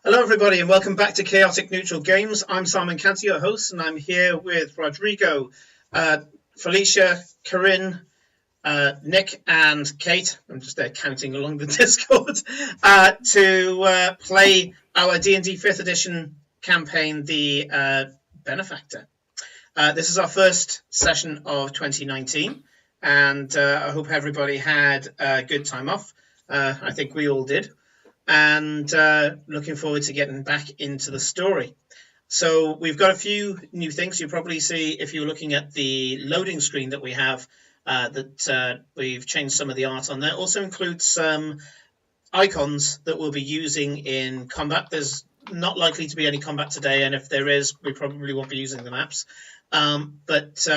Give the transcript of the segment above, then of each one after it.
Hello, everybody, and welcome back to Chaotic Neutral Games. I'm Simon Canty, your host, and I'm here with Rodrigo, Felicia, Corinne, Nick, and Kate. I'm just there counting along the Discord to play our D&D 5th edition campaign, the Benefactor. This is our first session of 2019, and I hope everybody had a good time off. I think we all did. And looking forward to getting back into the story. So we've got a few new things. You'll probably see if you're looking at the loading screen that we have that we've changed some of the art on there. Also includes some icons that we'll be using in combat. There's not likely to be any combat today, and if there is, we probably won't be using the maps. But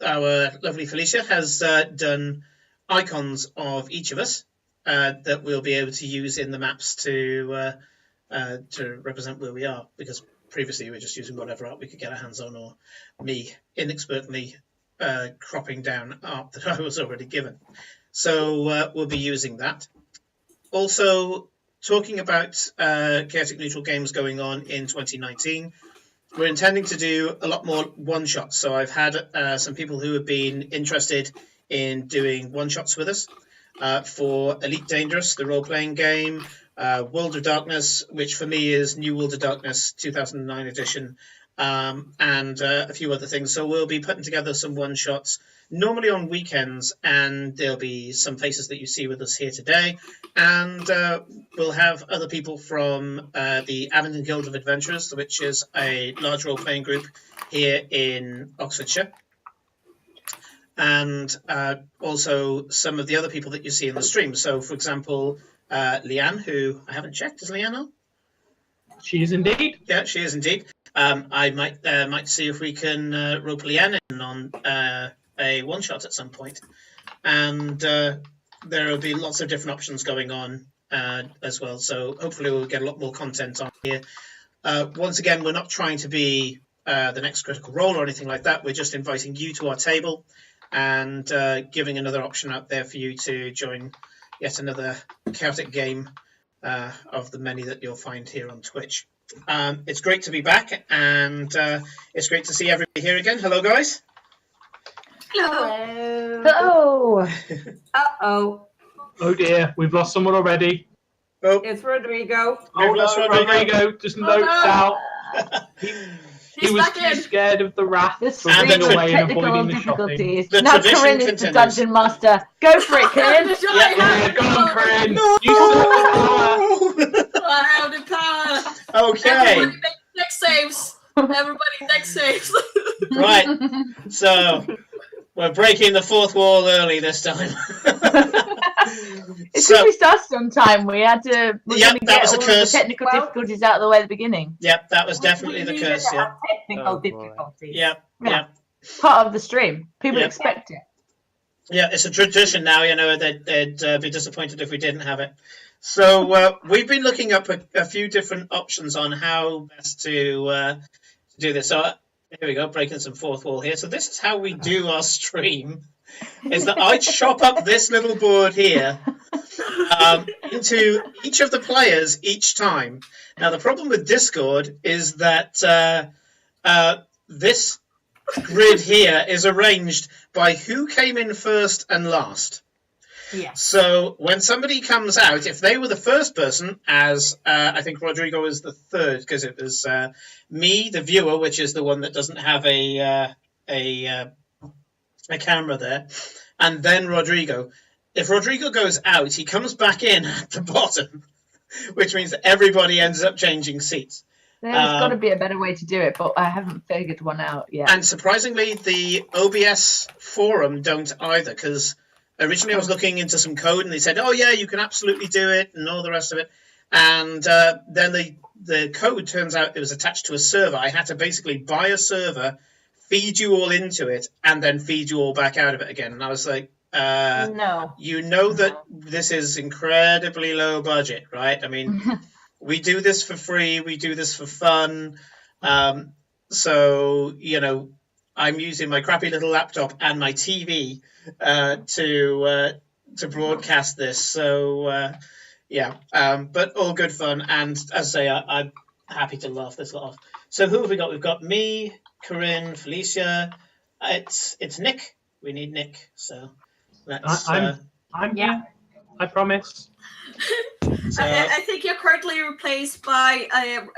our lovely Felicia has done icons of each of us. That we'll be able to use in the maps to represent where we are, because previously we were just using whatever art we could get our hands on, or me inexpertly cropping down art that I was already given. So we'll be using that. Also, talking about Chaotic Neutral Games going on in 2019, we're intending to do a lot more one-shots. So I've had some people who have been interested in doing one-shots with us. For Elite Dangerous, the role-playing game, World of Darkness, which for me is New World of Darkness 2009 edition, and a few other things. So we'll be putting together some one-shots, normally on weekends, and there'll be some faces that you see with us here today. And we'll have other people from the Abingdon Guild of Adventurers, which is a large role-playing group here in Oxfordshire. And also some of the other people that you see in the stream. So, for example, Leanne, who I haven't checked. Is Leanne on? She is indeed. Yeah, she is indeed. I might see if we can rope Leanne in on a one-shot at some point. And there will be lots of different options going on as well. So hopefully we'll get a lot more content on here. Once again, we're not trying to be the next Critical Role or anything like that. We're just inviting you to our table and giving another option out there for you to join yet another chaotic game of the many that you'll find here on Twitch. It's great to be back, and it's great to see everybody here again. Hello, guys. Hello. Hello. Uh-oh. Oh dear, we've lost someone already. Oh, It's Rodrigo. we've lost Rodrigo. Just notes out. He was back too in. scared of the wrath The to stream And run the of away and technical avoiding the shopping. difficulties. The Now tradition Corinne is the continues. dungeon master. Go for it, Corinne. Yeah, go on, Corinne. No! You said I have the power. Okay, Everybody make next saves. Everybody next saves. right. So we're breaking the fourth wall early this time. It's So- because we started on time. We had to. We're Yep, gonna that get was a all of curse. the technical Well- difficulties out of the way at the beginning. Yep, that was definitely the curse. Yeah, Technical Oh, boy. difficulties. yep, Yeah. yep. Part of the stream. People Yeah. expect it. Yeah, it's a tradition now. You know, they'd be disappointed if we didn't have it. So we've been looking up a few different options on how best to do this. So here we go, breaking some fourth wall here. So this is how we do our stream. Is that I chop up this little board here into each of the players each time. Now the problem with Discord is that this grid here is arranged by who came in first and last. Yes. So when somebody comes out, if they were the first person, as I think Rodrigo was the third, because it was me, the viewer, which is the one that doesn't have a camera there, and then Rodrigo. If Rodrigo goes out, he comes back in at the bottom, which means that everybody ends up changing seats. There's got to be a better way to do it, but I haven't figured one out yet. And surprisingly, the OBS forum don't either, because originally I was looking into some code and they said, oh yeah, you can absolutely do it and all the rest of it. And then the code turns out it was attached to a server. I had to basically buy a server, feed you all into it, and then feed you all back out of it again. And I was like, No. you know that this is incredibly low budget, right? I mean, we do this for free. We do this for fun. So, you know, I'm using my crappy little laptop and my TV to broadcast this. So, Yeah, but all good fun, and as I say, I'm happy to laugh this lot off. So who have we got? We've got me, Corinne, Felicia. It's Nick. We need Nick. So let's. I'm Yeah. here. I promise. So I think you're currently replaced by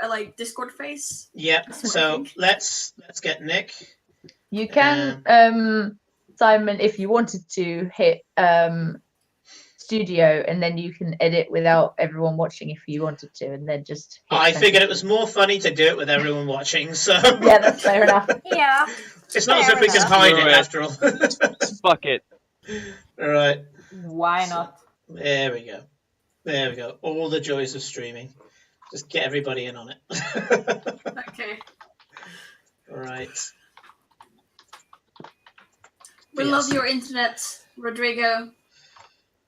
a like Discord face. yeah. That's what I So think. let's get Nick. You can, Simon, if you wanted to hit studio, and then you can edit without everyone watching if you wanted to, and then just. Hit I figured it send. was more funny to do it with everyone watching. So Yeah, that's fair enough. Yeah. it's not as if we can Fair hide it enough. after all. Fuck it. All right. Why not? There we go. There we go. All the joys of streaming. Just get everybody in on it. Okay. All right. We Yes. love your internet, Rodrigo.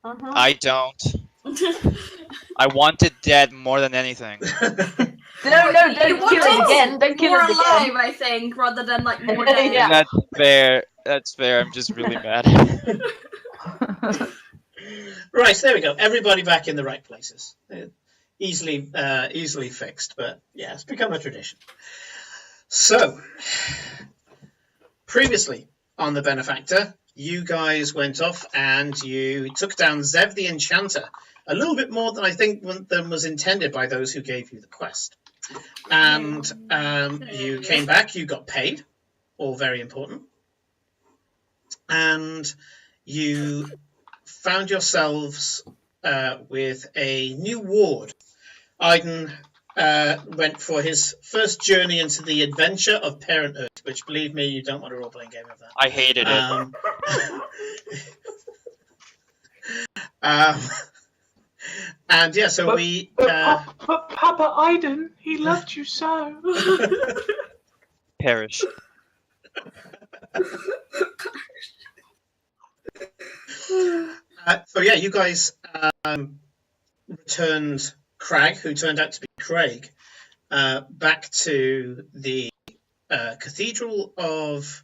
I don't. I want it dead more than anything. No, You don't want kill it it again. Don't kill more it alive, again. I think, rather than like more dead. Yeah. That's fair. That's fair. I'm just really mad. Right, there we go. Everybody back in the right places. Easily fixed, but yeah, it's become a tradition. So, previously on the Benefactor, you guys went off and you took down Zev the Enchanter, a little bit more than I think than was intended by those who gave you the quest. And you came back, you got paid, all very important. And you found yourselves with a new ward. Aiden went for his first journey into the adventure of parenthood, which, believe me, you don't want a role-playing game of that. I hated it. And yeah, so we... But Papa Aiden, he loved you so. Perish. So yeah, you guys returned Crag, who turned out to be Craig, back to the Cathedral of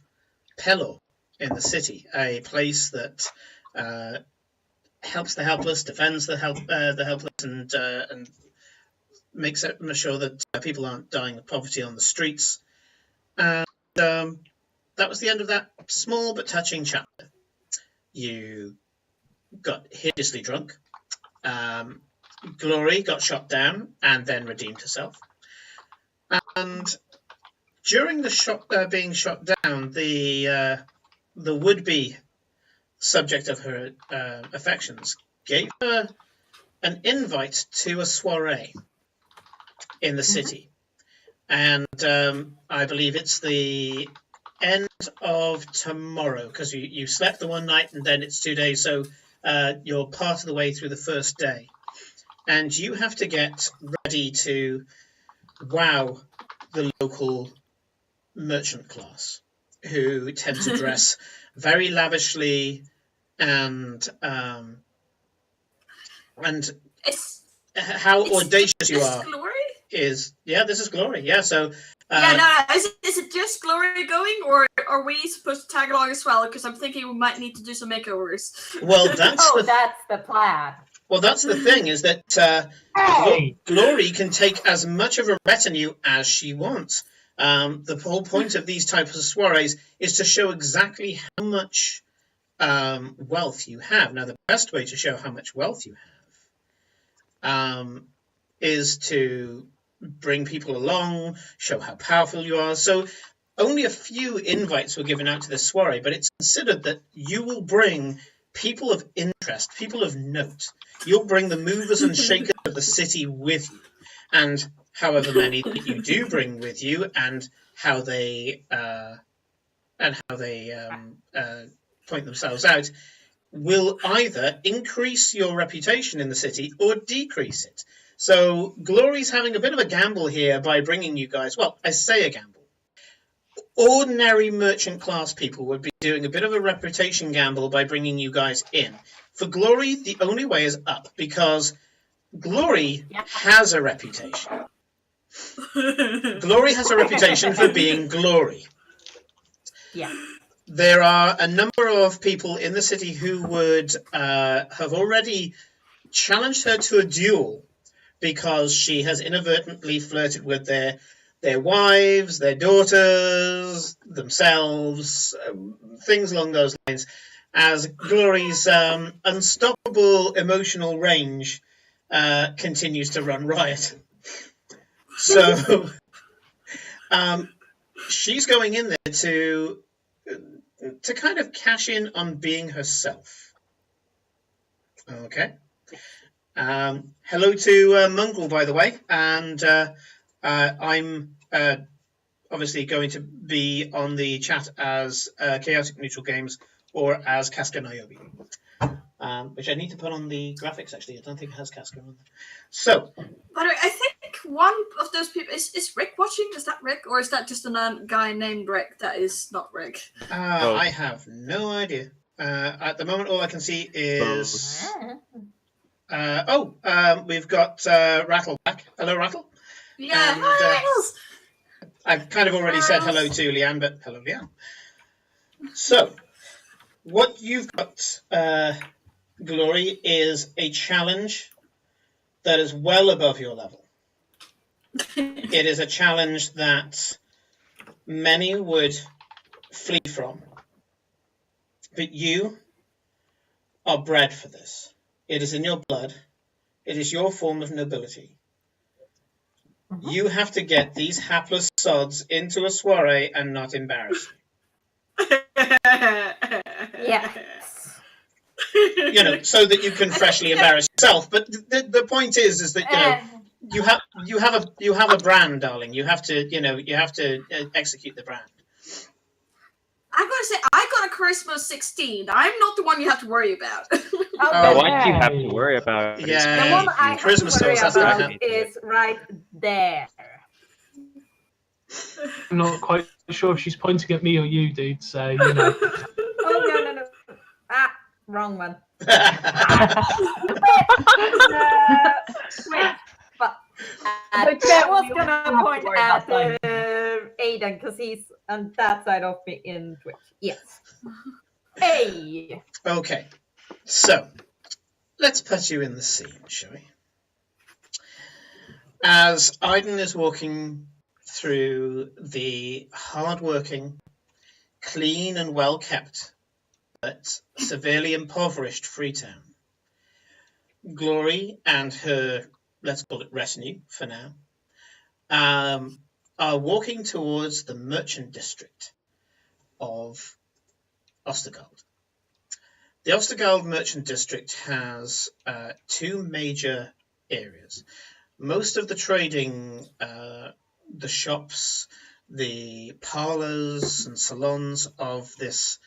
Pelor in the city, a place that helps the helpless, defends the helpless, and makes sure that people aren't dying of poverty on the streets. And that was the end of that small but touching chapter. You got hideously drunk. Glory got shot down and then redeemed herself. And during the being shot down, the would-be subject of her affections gave her an invite to a soiree in the city. And I believe it's the end of tomorrow, because you slept the one night and then it's 2 days, so you're part of the way through the first day. And you have to get ready to wow the local merchant class, who tend to dress very lavishly and It's how audacious you just are Glory? is, yeah, this is Glory, yeah, so Is it just Glory going, or are we supposed to tag along as well? Because I'm thinking we might need to do some makeovers. well that's the plan. well that's the thing, is that Hey! Glory can take as much of a retinue as she wants. The whole point of these types of soirees is to show exactly how much wealth you have. Now, the best way to show how much wealth you have is to bring people along, show how powerful you are. So only a few invites were given out to this soiree, but it's considered that you will bring people of interest, people of note. You'll bring the movers and shakers of the city with you. And however many that you do bring with you, and how they point themselves out, will either increase your reputation in the city or decrease it. So Glory's having a bit of a gamble here by bringing you guys, well, I say a gamble. Ordinary merchant class people would be doing a bit of a reputation gamble by bringing you guys in. For Glory, the only way is up, because Glory has a reputation. Glory has a reputation for being Glory. Yeah. There are a number of people in the city who would have already challenged her to a duel because she has inadvertently flirted with their wives, their daughters, themselves, things along those lines, as Glory's unstoppable emotional range continues to run riot. So she's going in there to kind of cash in on being herself. Okay. Hello to Mungle, by the way, and I'm obviously going to be on the chat as Chaotic Neutral Games or as Casca Niobe, which I need to put on the graphics, actually. I don't think it has Casca on there. So. By the way, I think one of those people, is Rick watching? Is that Rick? Or is that just a guy named Rick that is not Rick? I have no idea. At the moment, all I can see is... we've got Rattle back. Hello, Rattle. Yeah, And, hi, Rattles! I've kind of already said hello to Leanne, but hello, Leanne. So, what you've got, Glory, is a challenge that is well above your level. It is a challenge that many would flee from. But you are bred for this. It is in your blood. It is your form of nobility. You have to get these hapless sods into a soiree and not embarrass you. Yes. You know, so that you can freshly embarrass yourself. But the point is that you have a brand, darling. You have to execute the brand. I'm gonna say I got a charisma 16. I'm not the one you have to worry about. What do you have to worry about? Yeah, The one I have charisma to worry skills, about is right there. I'm not quite sure if she's pointing at me or you, dude. So you know. Oh no. Wrong one. But I was gonna point at Aiden because he's on that side of me in Twitch. Yes. Hey. Okay, so let's put you in the scene, shall we? As Aiden is walking through the hard-working, clean and well-kept, but severely impoverished Freetown, Glory and her, let's call it retinue for now, are walking towards the merchant district of Ostergald. The Ostergald merchant district has two major areas. Most of the trading, the shops, the parlors and salons of this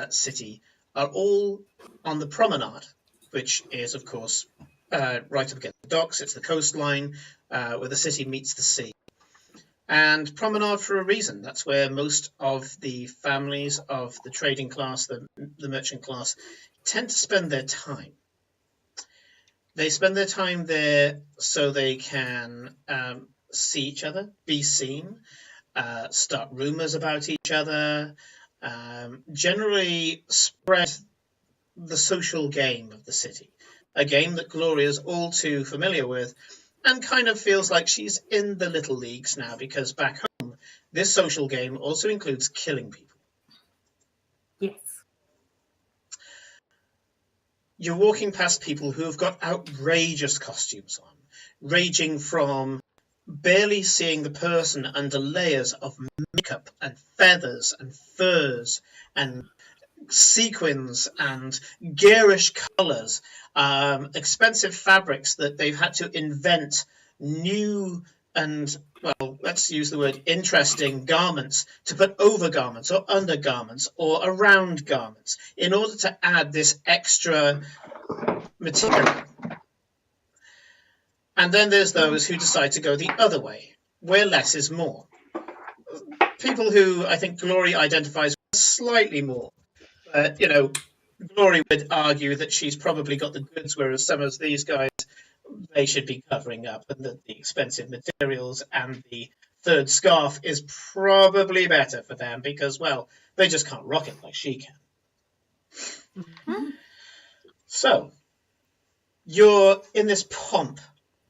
city are all on the promenade, which is, of course, right up against the docks. It's the coastline where the city meets the sea. And promenade for a reason. That's where most of the families of the trading class, the merchant class, tend to spend their time. They spend their time there so they can see each other, be seen, start rumors about each other, generally spread the social game of the city, a game that Gloria is all too familiar with and kind of feels like she's in the little leagues now, because back home, this social game also includes killing people. Yes. You're walking past people who have got outrageous costumes on, ranging from barely seeing the person under layers of makeup and feathers and furs and sequins and garish colours, expensive fabrics that they've had to invent new and, well, let's use the word interesting garments to put over garments or undergarments or around garments in order to add this extra material. And then there's those who decide to go the other way, where less is more. People who I think Glory identifies with slightly more. Glory would argue that she's probably got the goods, whereas some of these guys, they should be covering up, and that the expensive materials and the third scarf is probably better for them because, well, they just can't rock it like she can. So, You're in this pomp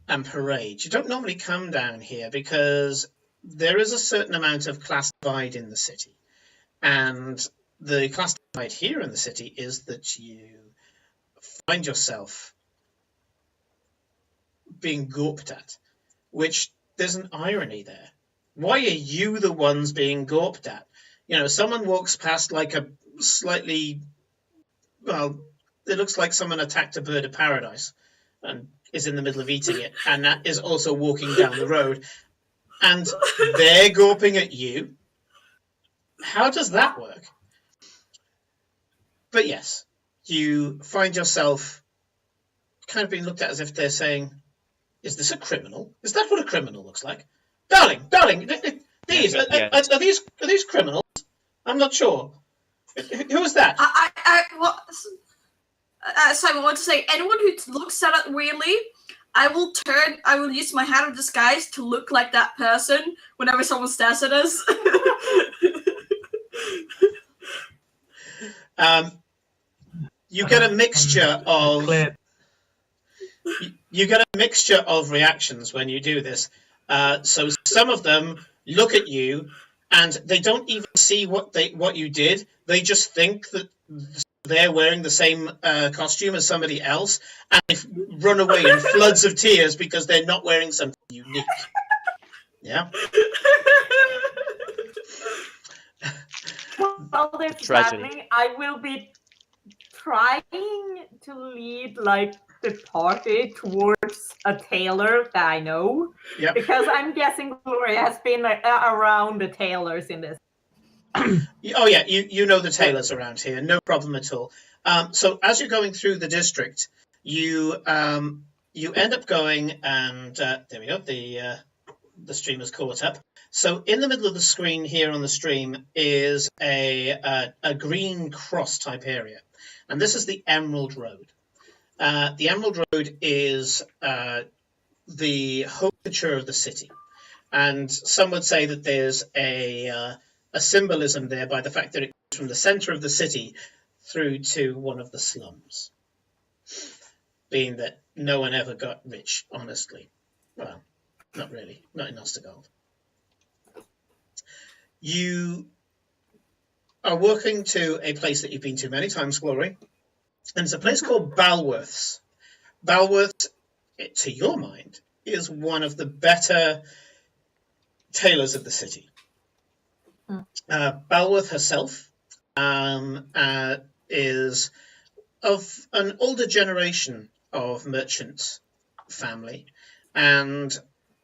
and parade. You don't normally come down here because there is a certain amount of class divide in the city. And the class divide here in the city is that you find yourself being gawped at, which there's an irony there. Why are you the ones being gawped at? You know, someone walks past like a slightly, well, it looks like someone attacked a bird of paradise and is in the middle of eating it, and that is also walking down the road, and they're gawping at you. How does that work? But yes, you find yourself kind of being looked at as if they're saying, is this a criminal? Is that what a criminal looks like? Darling, these are these criminals? I'm not sure. Who is that? Simon, I want to say, anyone who looks at it weirdly, I will use my hand of disguise to look like that person whenever someone stares at us. You get a mixture of reactions when you do this. So some of them look at you and they don't even see what you did. They just think that they're wearing the same costume as somebody else, and they run away in floods of tears because they're not wearing something unique. Yeah. While this is happening, I will be trying to lead like the party towards a tailor that I know. Yep. Because I'm guessing Gloria has been around the tailors in this. Oh yeah, you know the tailors around here, no problem at all. So as you're going through the district, you end up going, and there we go. The stream is caught up. So in the middle of the screen here on the stream is a green cross type area, and this is the Emerald Road. The Emerald Road is the haute couture of the city, and some would say that there's a symbolism there by the fact that it goes from the center of the city through to one of the slums, being that no one ever got rich, honestly. Well, not really, not in Ostergold. You are walking to a place that you've been to many times, Glory, and it's a place called Balworth's. Balworth's, to your mind, is one of the better tailors of the city. Balworth herself is of an older generation of merchant family, and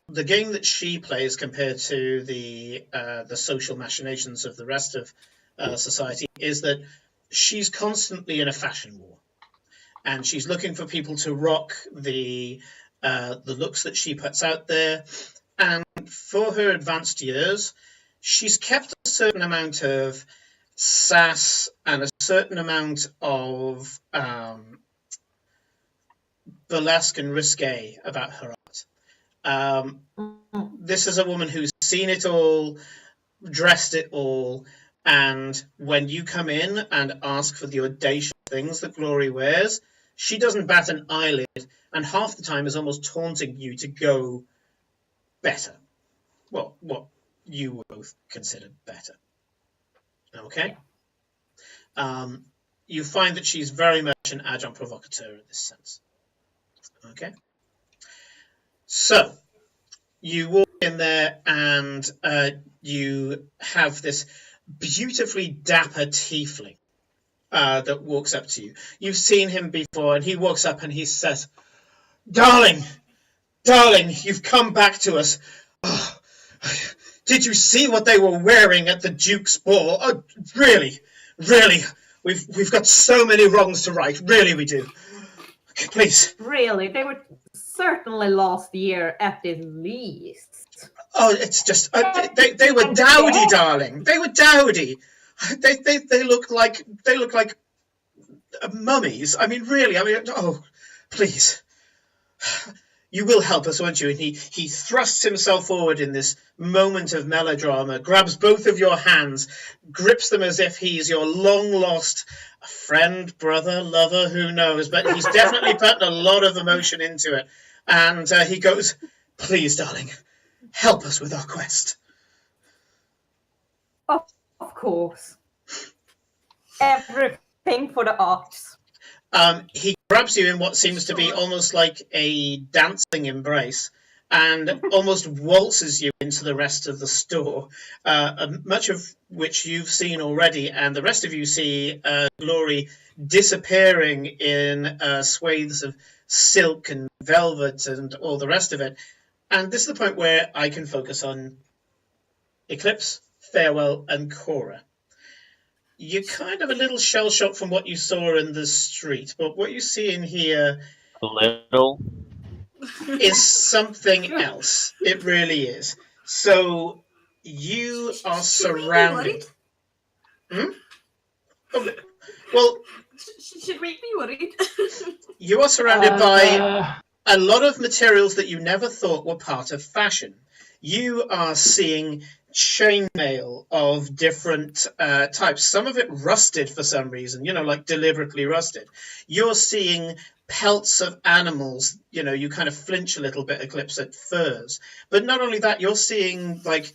the game that she plays compared to the social machinations of the rest of society is that she's constantly in a fashion war, and she's looking for people to rock the looks that she puts out there. And for her advanced years, she's kept a certain amount of sass and a certain amount of burlesque and risque about her art. This is a woman who's seen it all, dressed it all, and when you come in and ask for the audacious things that Glory wears, she doesn't bat an eyelid, and half the time is almost taunting you to go better. Well, what you both consider better. Okay? You find that she's very much an adjunct provocateur in this sense. Okay? So, you walk in there and you have this beautifully dapper tiefling that walks up to you. You've seen him before, and he walks up and he says, Darling, you've come back to us. Oh, did you see what they were wearing at the Duke's ball? Oh, really, we've got so many wrongs to right. Really, we do. Okay, please. Really, they were certainly last year at the least. Oh, it's just they were dowdy, darling. They were dowdy. They look like mummies. I mean, really. I mean, oh, please. You will help us, won't you? And he thrusts himself forward in this moment of melodrama, grabs both of your hands, grips them as if he's your long-lost friend, brother, lover, who knows, but he's definitely putting a lot of emotion into it. And he goes, please, darling, help us with our quest. Of course. Everything for the arts. He grabs you in what seems to be almost like a dancing embrace and almost waltzes you into the rest of the store, much of which you've seen already, and the rest of you see Glory disappearing in swathes of silk and velvet and all the rest of it. And this is the point where I can focus on Eclipse, Farewell, and Cora. You're kind of a little shell-shocked from what you saw in the street, but what you see in here A little. is something else. It really is. So you are surrounded. Oh, well, should make me worried. you are surrounded by a lot of materials that you never thought were part of fashion. You are seeing chainmail of different types, some of it rusted for some reason, like deliberately rusted. You're seeing pelts of animals, you kind of flinch a little bit, Eclipse, at furs. But not only that, you're seeing like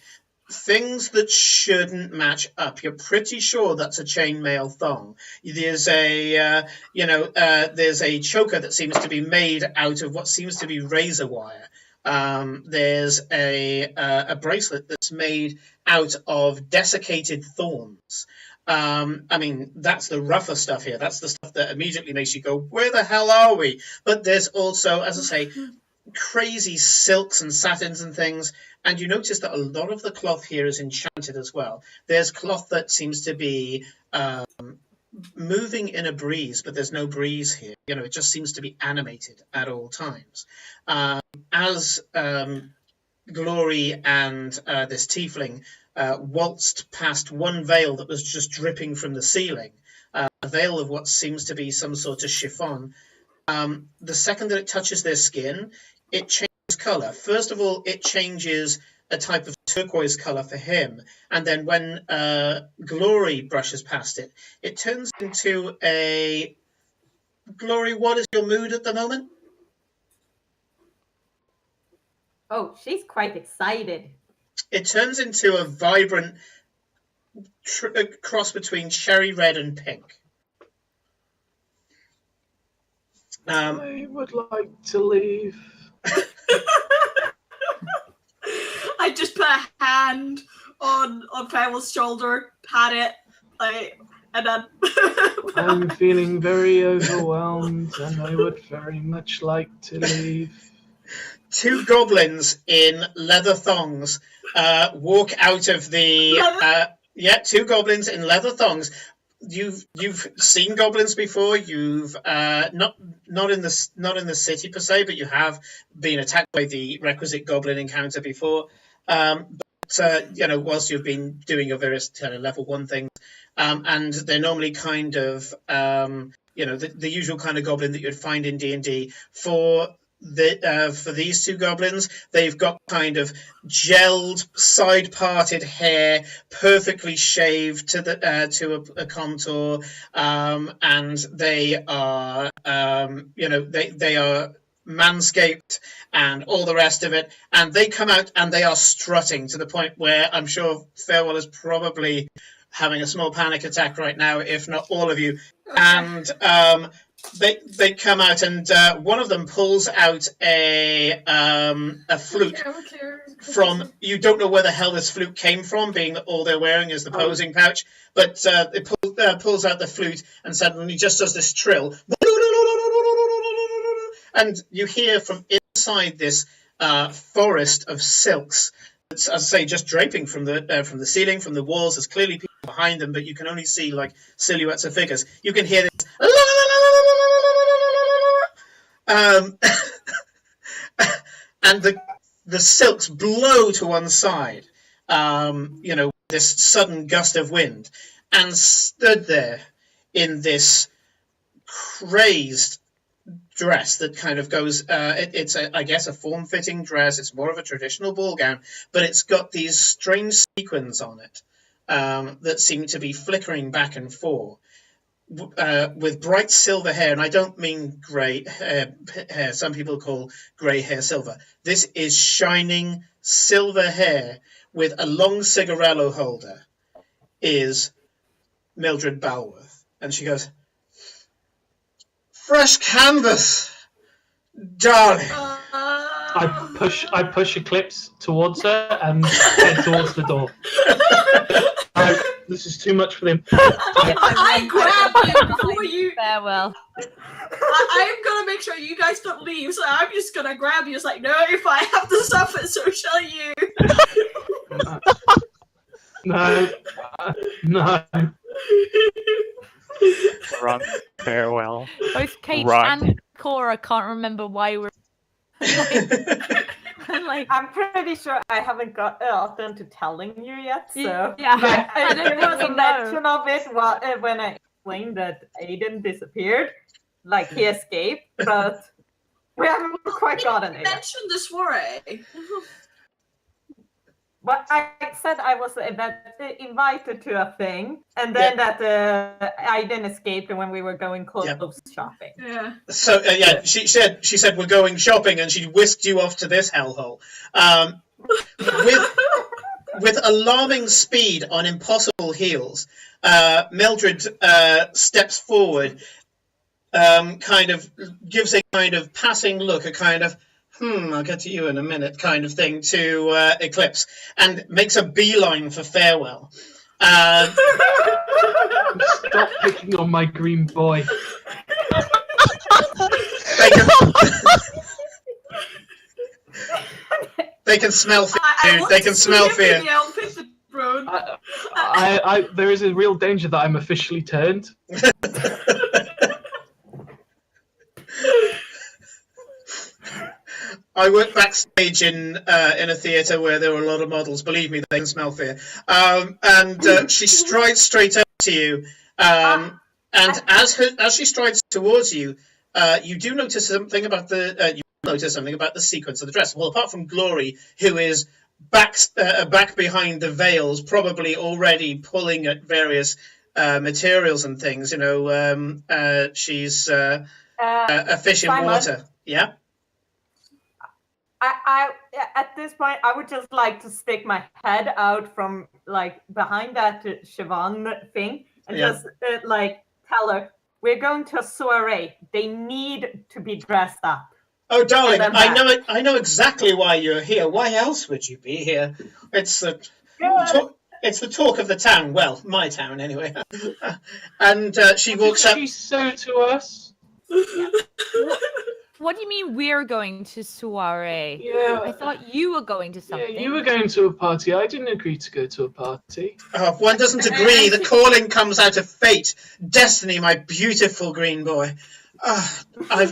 things that shouldn't match up. You're pretty sure that's a chainmail thong. There's a there's a choker that seems to be made out of what seems to be razor wire. There's a bracelet that's made out of desiccated thorns. I mean, that's the rougher stuff here. That's the stuff that immediately makes you go, where the hell are we? But there's also, as I say, crazy silks and satins and things. And you notice that a lot of the cloth here is enchanted as well. There's cloth that seems to be moving in a breeze, but there's no breeze here. It just seems to be animated at all times. As Glory and this tiefling waltzed past one veil that was just dripping from the ceiling, a veil of what seems to be some sort of chiffon. The second that it touches their skin, it changes color. First of all, it changes a type of turquoise color for him, and then when Glory brushes past it, it turns into a... Glory, what is your mood at the moment? Oh, she's quite excited. It turns into a vibrant cross between cherry red and pink. I would like to leave. I just put a hand on Farewell's shoulder, pat it, and then... I'm feeling very overwhelmed, and I would very much like to leave. Two goblins in leather thongs walk out of the... two goblins in leather thongs. You've seen goblins before. You've not in the city per se, but you have been attacked by the requisite goblin encounter before. Whilst you've been doing your various kind of level 1 things, and they're normally kind of the usual kind of goblin that you'd find in D&D. For these two goblins, they've got kind of gelled, side-parted hair, perfectly shaved to a contour, and they are they are manscaped and all the rest of it, and they come out and they are strutting to the point where I'm sure Farewell is probably having a small panic attack right now, if not all of you. And they come out, and one of them pulls out a flute from, you don't know where the hell this flute came from, being that all they're wearing is the posing pouch, but it pulls out the flute and suddenly just does this trill. And you hear from inside this forest of silks, it's, as I say, just draping from the ceiling, from the walls. There's clearly people behind them, but you can only see like silhouettes of figures. You can hear this, and the silks blow to one side. This sudden gust of wind, and stood there in this crazed, dress that kind of goes. It's I guess a form-fitting dress. It's more of a traditional ball gown, but it's got these strange sequins on it that seem to be flickering back and forth. With bright silver hair, and I don't mean grey hair. Some people call grey hair silver. This is shining silver hair with a long cigarello holder. Is Mildred Balworth, and she goes, "Fresh canvas, darling." I push Eclipse towards her and head towards the door. This is too much for them. I grab you before you. Farewell. I'm gonna make sure you guys don't leave, so I'm just gonna grab you. It's like, no, if I have to suffer, so shall you. No. Run, farewell. Both Kate Run. and Cora can't remember why we're like. I'm pretty sure I haven't got around to telling you yet. So Yeah, I don't there was think a we know. mention of it when I explained that Aiden disappeared, like he escaped, but we haven't quite gotten You it. mentioned the soiree. But I said I was invited to a thing, and then that Aiden escaped when we were going clothes shopping. Yeah. So she said we're going shopping, and she whisked you off to this hellhole. With alarming speed on impossible heels, Mildred steps forward, kind of gives a kind of passing look, a kind of I'll get to you in a minute kind of thing to Eclipse, and makes a beeline for Farewell. Stop picking on my green boy. They can smell fear, dude. They can smell fear. There is a real danger that I'm officially turned. I work backstage in a theatre where there were a lot of models. Believe me, they can smell fear. And she strides straight up to you. And as she strides towards you, you do notice something about the sequence of the dress. Well, apart from Glory, who is back behind the veils, probably already pulling at various materials and things. You know, she's a fish in Simon? water. Yeah. I at this point I would just like to stick my head out from like behind that Siobhan thing and just like tell her we're going to a soiree. They need to be dressed up. Oh, darling, I know exactly why you're here. Why else would you be here? It's the talk of the town. Well, my town anyway. And she walks up. She's so to us. What do you mean we're going to soiree? Yeah. I thought you were going to something. Yeah, you were going to a party. I didn't agree to go to a party. One doesn't agree. The calling comes out of fate. Destiny, my beautiful green boy. I'm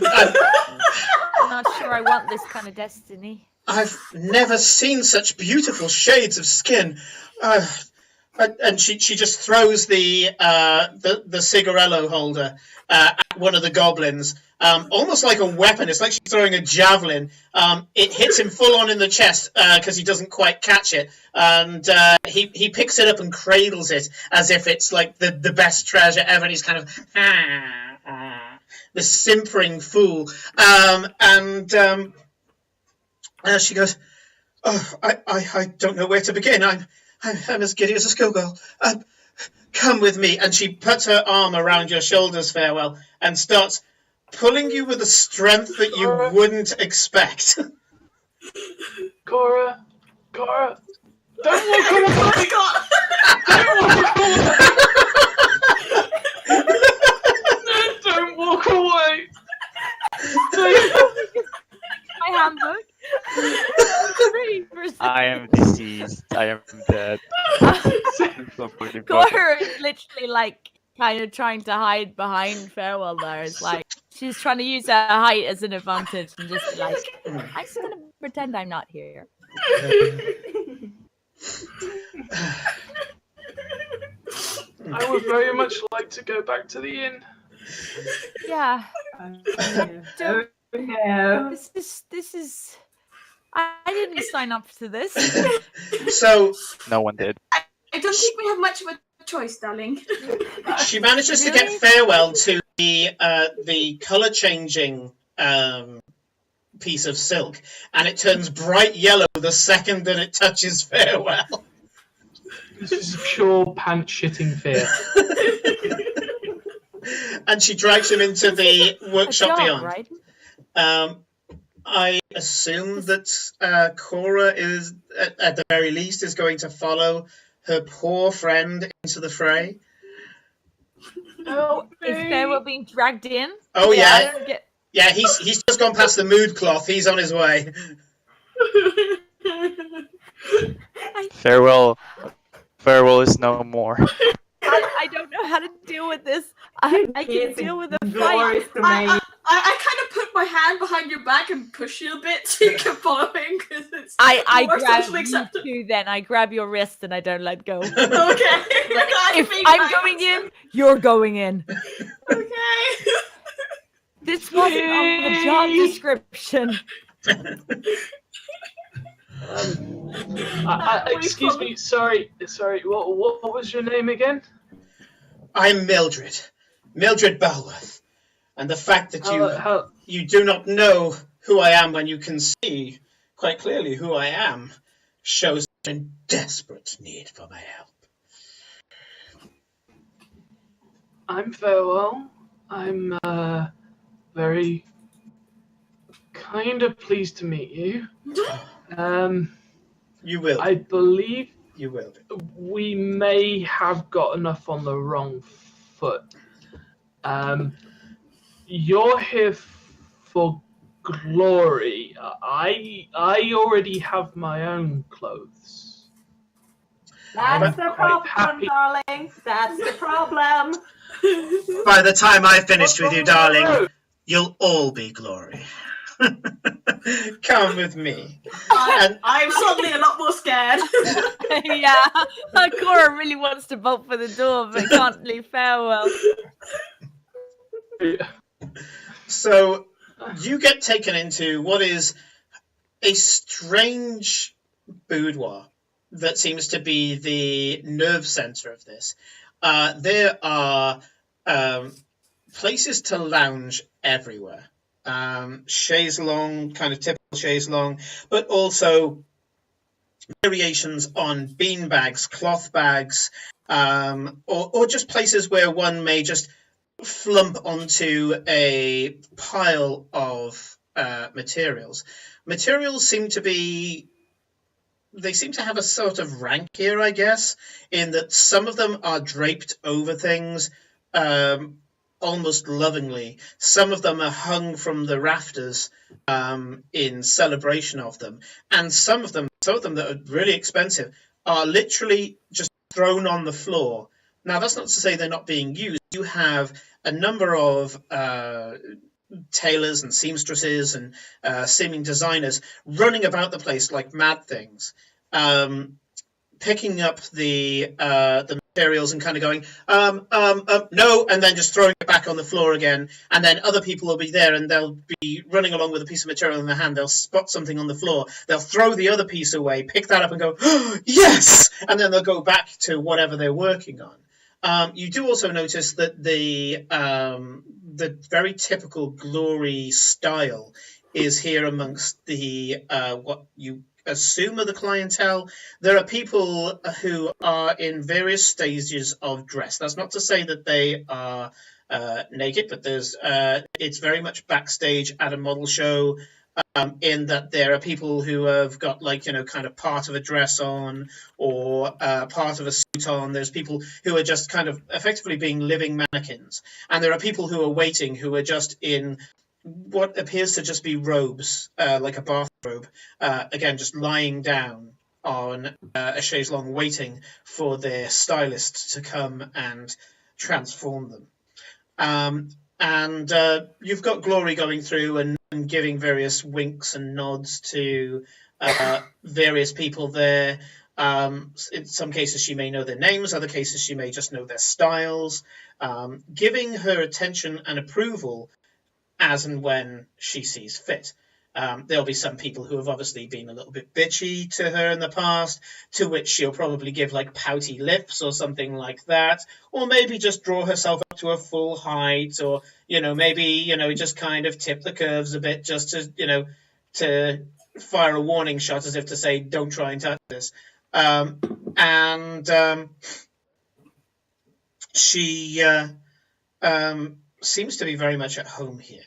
not sure I want this kind of destiny. I've never seen such beautiful shades of skin. And she just throws the cigarello holder at one of the goblins, almost like a weapon. It's like she's throwing a javelin. It hits him full on in the chest because he doesn't quite catch it, and he picks it up and cradles it as if it's like the best treasure ever. And he's kind of this simpering fool, and she goes, "Oh, I don't know where to begin. I'm as giddy as a schoolgirl. Come with me." And she puts her arm around your shoulders, Farewell, and starts pulling you with a strength that you wouldn't expect. Cora, don't walk away. Oh my god! Don't walk away. My handbook. I am deceased. I am dead. Cora is literally like kind of trying to hide behind Farewell there. It's like she's trying to use her height as an advantage and just be like, I'm just gonna pretend I'm not here. I would very much like to go back to the inn. Yeah. Oh no. This is. I didn't sign up to this. So No one did. I don't think we have much of a choice, darling. she manages to Really? get Farewell to the color changing piece of silk, and it turns bright yellow the second that it touches Farewell. This is pure pants shitting fear. And she drags him into the A workshop job, beyond. right? I assume that Cora is, at the very least, is going to follow her poor friend into the fray. Help Is me. Farewell being dragged in? Oh I yeah, don't get. yeah. He's just gone past the mood cloth. He's on his way. Farewell. Farewell is no more. I don't know how to deal with this. I can deal with a fight. Glorious to me. I kind of put my hand behind your back and push you a bit so you can follow him because it's I more grab socially you accepted. too, then I grab your wrist and I don't let go. Okay. If I'm going in, you're going in. Okay. This wasn't on the job description. Excuse me, sorry. What was your name again? I'm Mildred Balworth, and the fact that How- you do not know who I am when you can see quite clearly who I am shows I'm in desperate need for my help. I'm Farewell. I'm very kind of pleased to meet you. You will. I believe You will. we may have gotten off on the wrong foot. You're here for glory. I already have my own clothes. That's the quite problem, happy. darling. That's the problem. By the time I've finished with you, What's wrong with the darling, road? you'll all be glory. Come with me. I'm suddenly a lot more scared. Yeah, Cora really wants to bolt for the door, but can't leave Farewell. So you get taken into what is a strange boudoir that seems to be the nerve center of this. There are places to lounge everywhere. Chaise longue, kind of typical chaise longue, but also variations on bean bags, cloth bags, or just places where one may just flump onto a pile of materials. Materials seem to have a sort of rank here, I guess, in that some of them are draped over things almost lovingly. Some of them are hung from the rafters in celebration of them. And some of them that are really expensive are literally just thrown on the floor. Now, that's not to say they're not being used. You have a number of tailors and seamstresses and seeming designers running about the place like mad things, picking up the materials and kind of going, no, and then just throwing it back on the floor again. And then other people will be there and they'll be running along with a piece of material in their hand. They'll spot something on the floor. They'll throw the other piece away, pick that up and go, oh, yes! And then they'll go back to whatever they're working on. You do also notice that the very typical glory style is here amongst the what you assume are the clientele. There are people who are in various stages of dress. That's not to say that they are naked, but it's very much backstage at a model show. In that there are people who have got kind of part of a dress on or part of a suit on. There's people who are just kind of effectively being living mannequins. And there are people who are waiting who are just in what appears to just be robes, like a bathrobe, again, just lying down on a chaise longue waiting for their stylist to come and transform them. And you've got Glory going through and giving various winks and nods to various people there. In some cases, she may know their names. Other cases, she may just know their styles. Giving her attention and approval as and when she sees fit. There'll be some people who have obviously been a little bit bitchy to her in the past, to which she'll probably give like pouty lips or something like that, or maybe just draw herself up to a full height, or maybe just kind of tip the curves a bit, just to fire a warning shot as if to say, "Don't try and touch this." She seems to be very much at home here.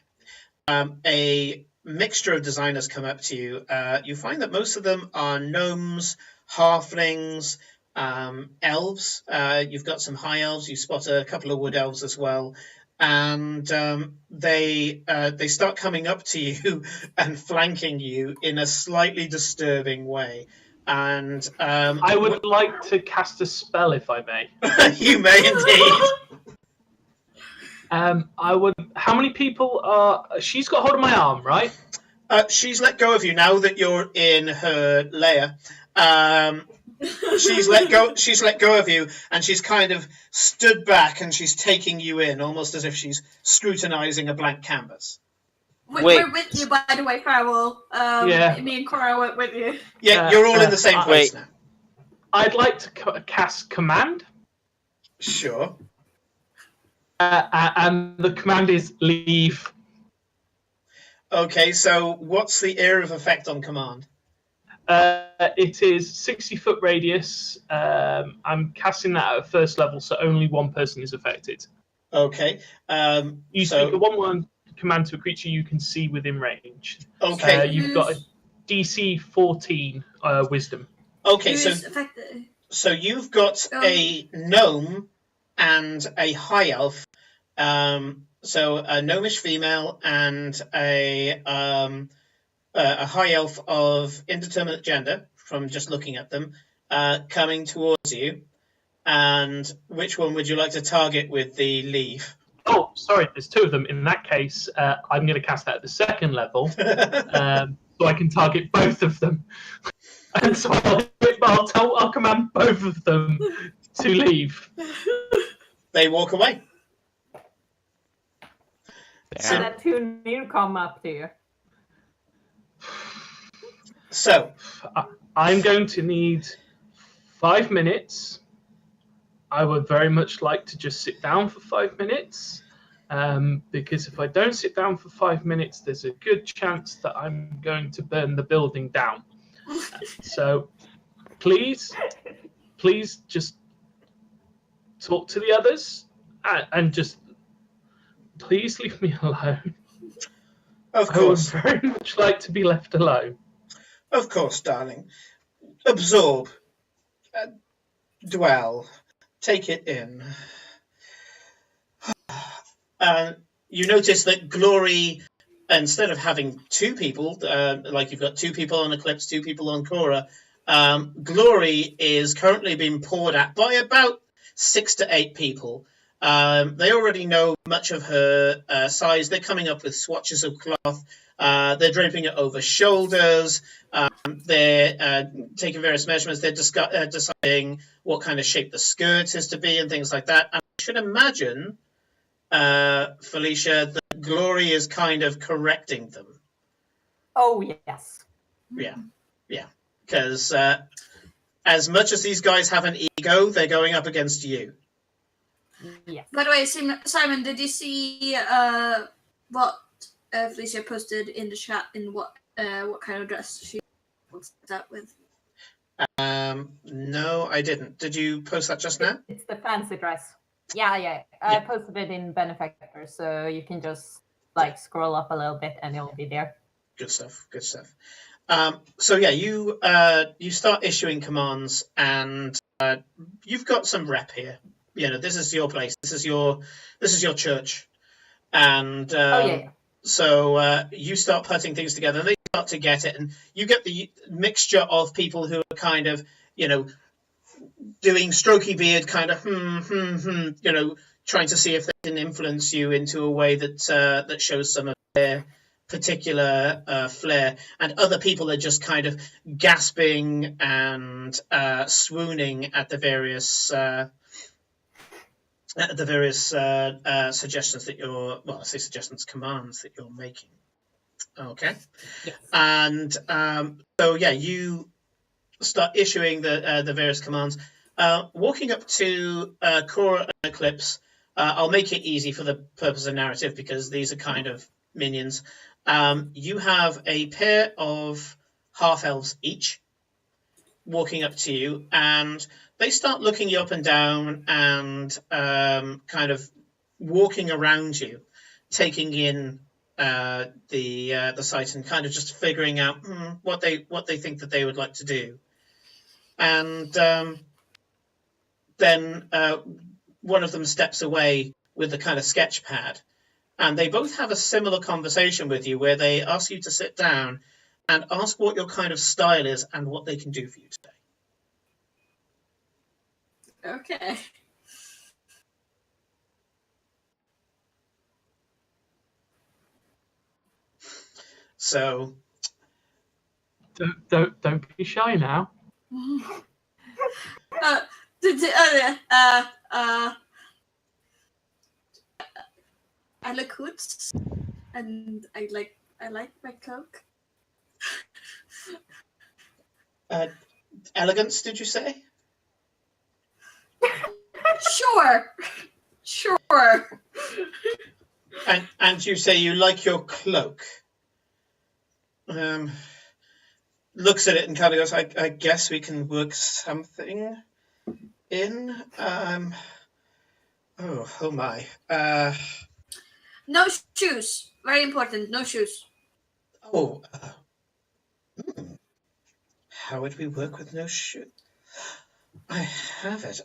A mixture of designers come up to you. You find that most of them are gnomes, halflings, elves. You've got some high elves. You spot a couple of wood elves as well. And they start coming up to you and flanking you in a slightly disturbing way. And I would like to cast a spell, if I may. You may indeed. I would. How many people are? She's got hold of my arm, right? She's let go of you now that you're in her lair. She's let go of you, and she's kind of stood back, and she's taking you in, almost as if she's scrutinizing a blank canvas. We're with you, by the way, Farewell. Yeah. Me and Cora went with you. Yeah, you're all in the same place now. I'd like to cast command. Sure. And the command is leave. Okay, so what's the area of effect on command? It is 60-foot radius. I'm casting that at first level, so only one person is affected. Okay. You speak a one-word command to a creature you can see within range. Okay. You've got a DC 14 wisdom. Okay, Who is affected? So you've got a gnome and a high elf. So a gnomish female and a high elf of indeterminate gender, from just looking at them, coming towards you. And which one would you like to target with the leave? Oh, sorry, there's two of them. In that case, I'm going to cast that at the second level, so I can target both of them. And so I'll command both of them to leave. They walk away. So that two new come up to you. So I'm going to need 5 minutes. I would very much like to just sit down for 5 minutes, because if I don't sit down for 5 minutes, there's a good chance that I'm going to burn the building down. So please just talk to the others and just please leave me alone. Of course. I would very much like to be left alone. Of course, darling. Absorb. Dwell. Take it in. You notice that Glory, instead of having two people, like you've got two people on Eclipse, two people on Cora, Glory is currently being poured at by about 6 to 8 people. They already know much of her size. They're coming up with swatches of cloth. They're draping it over shoulders. They're taking various measurements. They're deciding what kind of shape the skirt is to be and things like that. And I should imagine, Felicia, that Glory is kind of correcting them. Oh, yes. Yeah. Because as much as these guys have an ego, they're going up against you. Yes. By the way, Simon, did you see what Felicia posted in the chat in what kind of dress she was that with? No, I didn't. Did you post that just now? It's the fancy dress. Yeah. I posted it in Benefactor, so you can just scroll up a little bit and it'll be there. Good stuff. So yeah, you start issuing commands, and you've got some rep here. This is your place. This is your church, and so you start putting things together. And they start to get it, and you get the mixture of people who are kind of doing strokey beard, kind of trying to see if they can influence you into a way that shows some of their particular flair, and other people are just kind of gasping and swooning at the various the various suggestions that you're, well, I say suggestions, commands that you're making. Okay. Yes. And so, yeah, you start issuing the various commands. Walking up to Cora and Eclipse, I'll make it easy for the purpose of narrative because these are kind of minions. You have a pair of half-elves each walking up to you, and they start looking you up and down and kind of walking around you, taking in the site and kind of just figuring out what they think that they would like to do. And then one of them steps away with the kind of sketch pad, and they both have a similar conversation with you where they ask you to sit down and ask what your kind of style is and what they can do for you today. Okay. So Don't be shy now. I like hoods, and I like my cloak. elegance, did you say? Sure. And you say you like your cloak. Looks at it and kind of goes, I guess we can work something in. Oh my. No shoes. Very important. No shoes. Oh. How would we work with no shoe? I have it.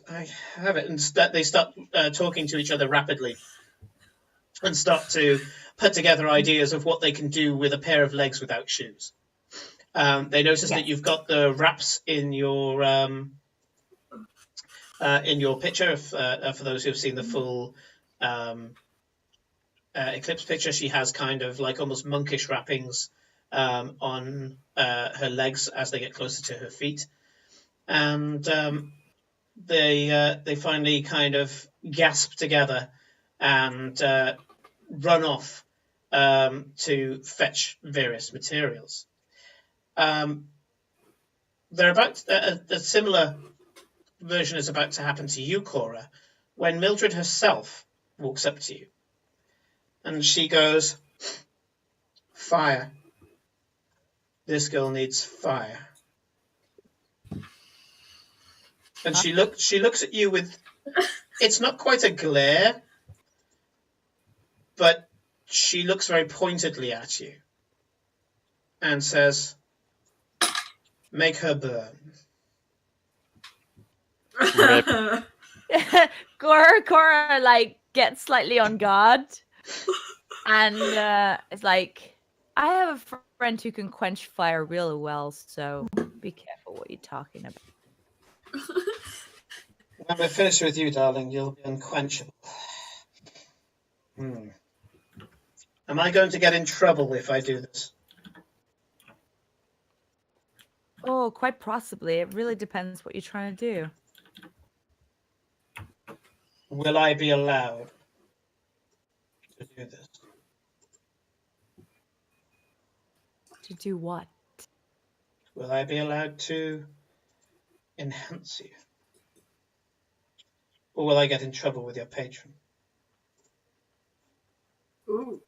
And they start talking to each other rapidly and start to put together ideas of what they can do with a pair of legs without shoes. They notice that you've got the wraps in your picture. For those who have seen the full Eclipse picture, she has kind of like almost monkish wrappings on her legs as they get closer to her feet, and they finally kind of gasp together and run off to fetch various materials. They're about a similar version is about to happen to you, Cora, when Mildred herself walks up to you, and she goes, "Fire. This girl needs fire." And she looks at you with, it's not quite a glare, but she looks very pointedly at you and says, "Make her burn." Cora like gets slightly on guard, and it's like, I have a friend who can quench fire really well, so be careful what you're talking about. When we're finished with you, darling, you'll be unquenchable. Am I going to get in trouble if I do this? Oh, quite possibly. It really depends what you're trying to do. Will I be allowed to do this? To do what? Will I be allowed to enhance you? Or will I get in trouble with your patron? Ooh.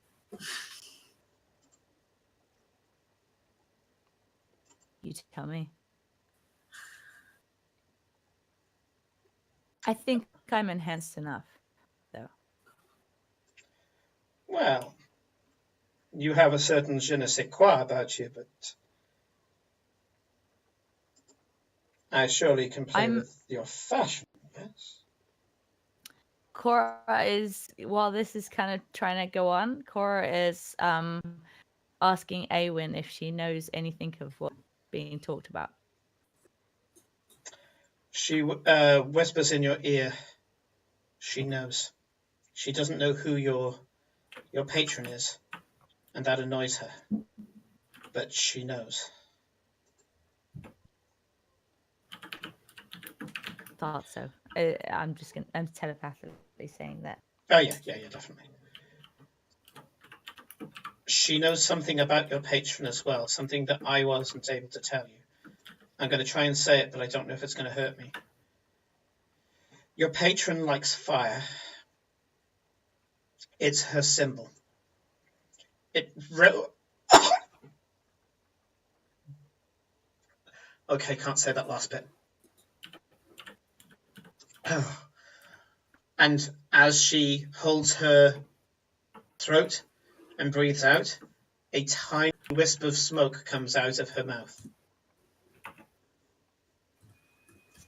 You tell me. I think I'm enhanced enough, though. Well, you have a certain je ne sais quoi about you, but I surely can play with your fashion, yes? Cora is, while this is kind of trying to go on, Cora is asking Awen if she knows anything of what's being talked about. She whispers in your ear. She knows. She doesn't know who your patron is, and that annoys her. But she knows. Thought so. I'm telepathic. saying that. Oh, yeah, definitely. She knows something about your patron as well, something that I wasn't able to tell you. I'm going to try and say it, but I don't know if it's going to hurt me. Your patron likes fire. It's her symbol. Okay, can't say that last bit. Oh. And as she holds her throat and breathes out, a tiny wisp of smoke comes out of her mouth.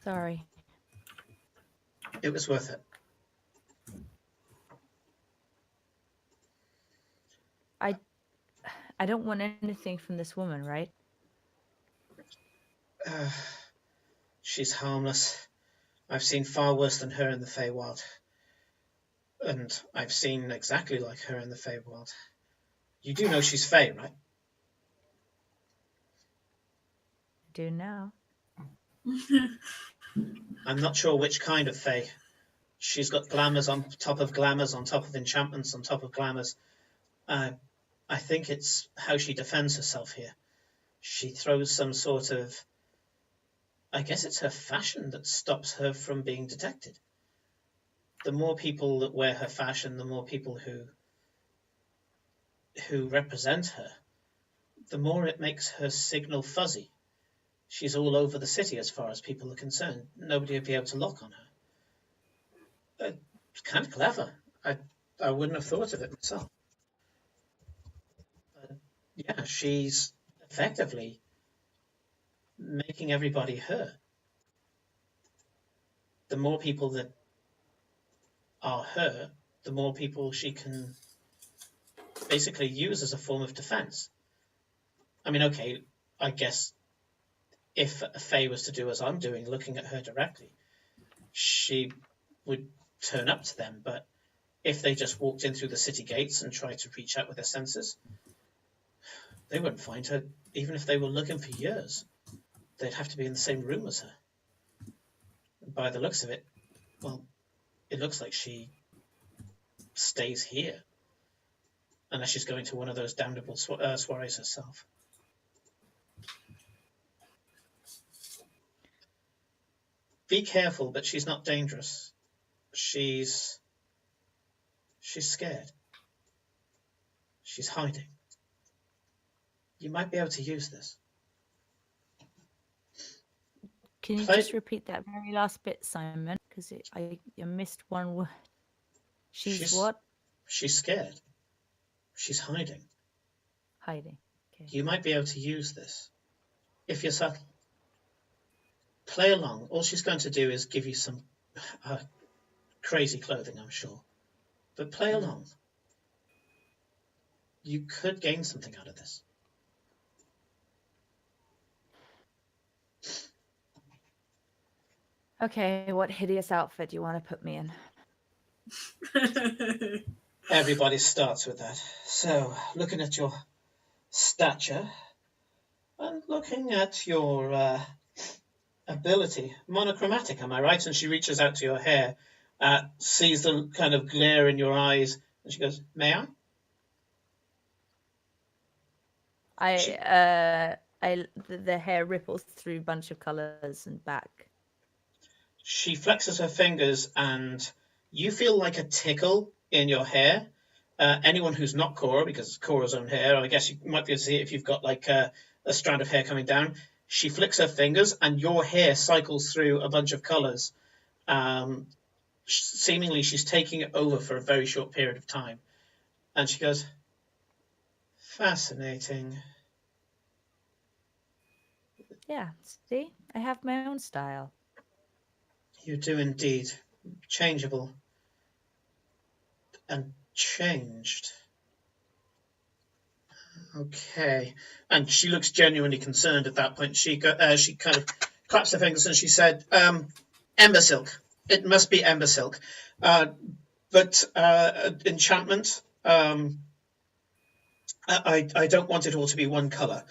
Sorry. It was worth it. I don't want anything from this woman, right? She's harmless. I've seen far worse than her in the Feywild. And I've seen exactly like her in the Feywild. You do know she's Fey, right? I do now. I'm not sure which kind of Fey. She's got glamours on top of glamours, on top of enchantments, on top of glamours. I think it's how she defends herself here. She throws some sort of... I guess it's her fashion that stops her from being detected. The more people that wear her fashion, the more people who represent her, the more it makes her signal fuzzy. She's all over the city as far as people are concerned. Nobody would be able to lock on her. It's kind of clever. I wouldn't have thought of it myself. Yeah, she's effectively making everybody her. The more people that are her, the more people she can basically use as a form of defense. I mean, okay, I guess if Faye was to do as I'm doing, looking at her directly, she would turn up to them. But if they just walked in through the city gates and tried to reach out with their senses, they wouldn't find her, even if they were looking for years. They'd have to be in the same room as her. By the looks of it, well, it looks like she stays here, unless she's going to one of those damnable soirees herself. Be careful, but she's not dangerous. She's scared. She's hiding. You might be able to use this. Can you just repeat that very last bit, Simon? Because I missed one word. She's what? She's scared. She's hiding. Hiding. Okay. You might be able to use this if you're subtle. Play along. All she's going to do is give you some crazy clothing, I'm sure. But play along. You could gain something out of this. Okay, what hideous outfit do you want to put me in? Everybody starts with that. So, looking at your stature and looking at your ability, monochromatic, am I right? And she reaches out to your hair, sees the kind of glare in your eyes, and she goes, "May I?" The hair ripples through a bunch of colors and back. She flexes her fingers, and you feel like a tickle in your hair. Anyone who's not Cora, because it's Cora's own hair, I guess you might be able to see it if you've got like a strand of hair coming down. She flicks her fingers, and your hair cycles through a bunch of colors. Seemingly, she's taking it over for a very short period of time. And she goes, "Fascinating." Yeah, see? I have my own style. You do indeed. Changeable. And changed. Okay. And she looks genuinely concerned at that point. She kind of claps her fingers and she said, "Ember silk. It must be ember silk. But enchantment, I don't want it all to be one color.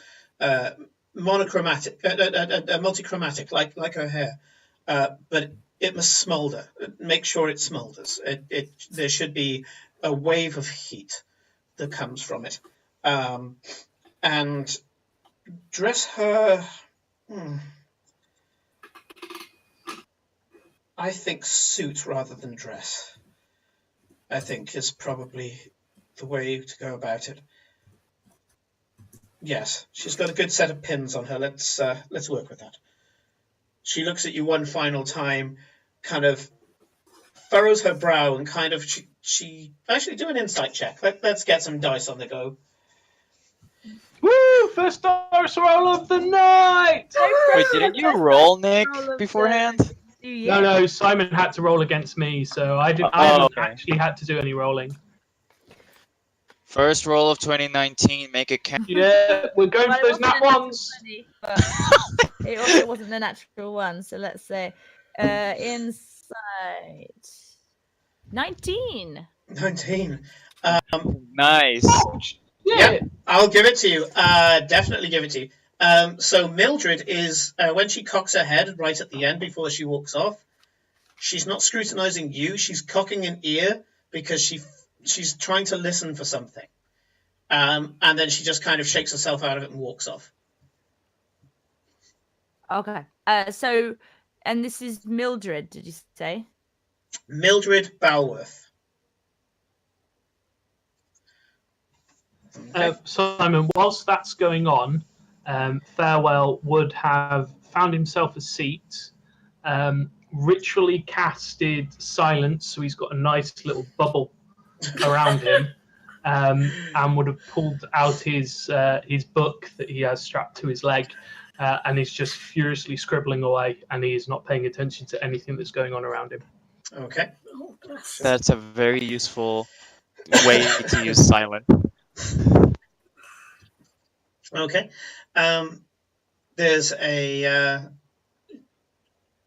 Monochromatic, multichromatic, like her hair. But it must smolder. Make sure it smolders. There should be a wave of heat that comes from it. And dress her. I think suit rather than dress. I think is probably the way to go about it. Yes, she's got a good set of pins on her. Let's work with that. She looks at you one final time, kind of furrows her brow, and kind of she actually do an insight check. Let's get some dice on the go. Woo! First dice roll of the night. Wait, didn't you roll, Nick, beforehand? No, Simon had to roll against me, so I didn't. I haven't actually had to do any rolling. First roll of 2019, make it count. Yeah, we're going for those nat ones. It also wasn't a natural one, so let's say insight 19. 19. Nice. Yeah, I'll give it to you. Definitely give it to you. So Mildred is, when she cocks her head right at the end before she walks off, she's not scrutinizing you. She's cocking an ear because she's trying to listen for something. And then she just kind of shakes herself out of it and walks off. Okay. And this is Mildred, did you say? Mildred Balworth. Simon, whilst that's going on, Farewell would have found himself a seat, ritually casted silence, so he's got a nice little bubble around him, and would have pulled out his book that he has strapped to his leg, and he's just furiously scribbling away, and he is not paying attention to anything that's going on around him. Okay. That's a very useful way to use silent. Okay.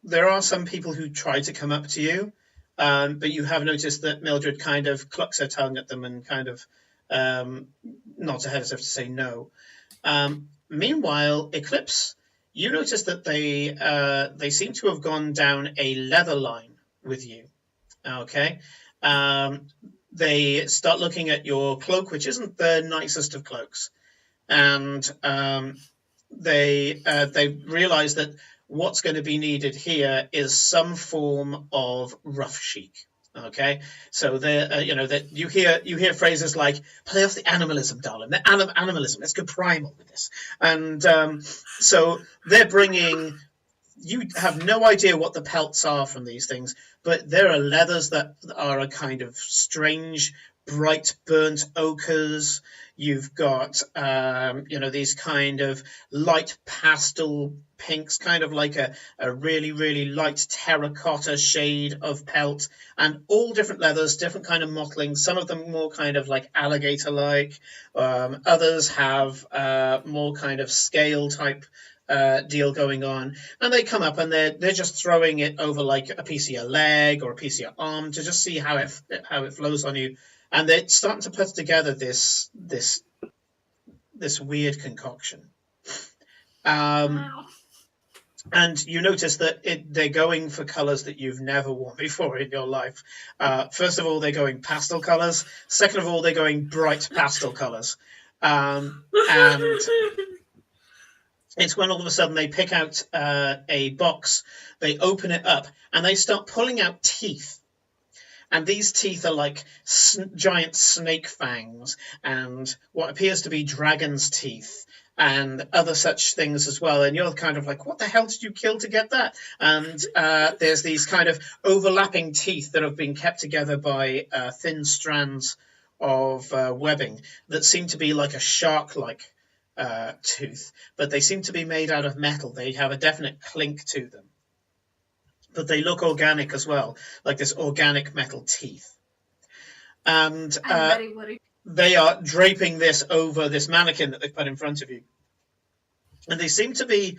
There are some people who try to come up to you, but you have noticed that Mildred kind of clucks her tongue at them and kind of nods her head as if to say no. Meanwhile, Eclipse, you notice that they seem to have gone down a leather line with you. Okay. They start looking at your cloak, which isn't the nicest of cloaks. And they realize that what's going to be needed here is some form of rough chic. Okay, so that you hear phrases like "play off the animalism, darling." The animalism. Let's go primal with this. And so they're bringing. You have no idea what the pelts are from these things, but there are leathers that are a kind of strange, bright, burnt ochres. You've got, these kind of light pastel pinks, kind of like a really, really light terracotta shade of pelt, and all different leathers, different kind of mottling. Some of them more kind of like alligator-like. Others have more kind of scale type deal going on, and they come up and they're just throwing it over like a piece of your leg or a piece of your arm to just see how it flows on you, and they're starting to put together this weird concoction. Wow. And you notice that they're going for colors that you've never worn before in your life. First of all, they're going pastel colors. Second of all, they're going bright pastel colors. And it's when all of a sudden they pick out a box, they open it up, and they start pulling out teeth. And these teeth are like giant snake fangs and what appears to be dragon's teeth and other such things as well. And you're kind of like, what the hell did you kill to get that? And there's these kind of overlapping teeth that have been kept together by thin strands of webbing that seem to be like a shark-like tooth, but they seem to be made out of metal. They have a definite clink to them, but they look organic as well, like this organic metal teeth. And they are draping this over this mannequin that they've put in front of you, and they seem to be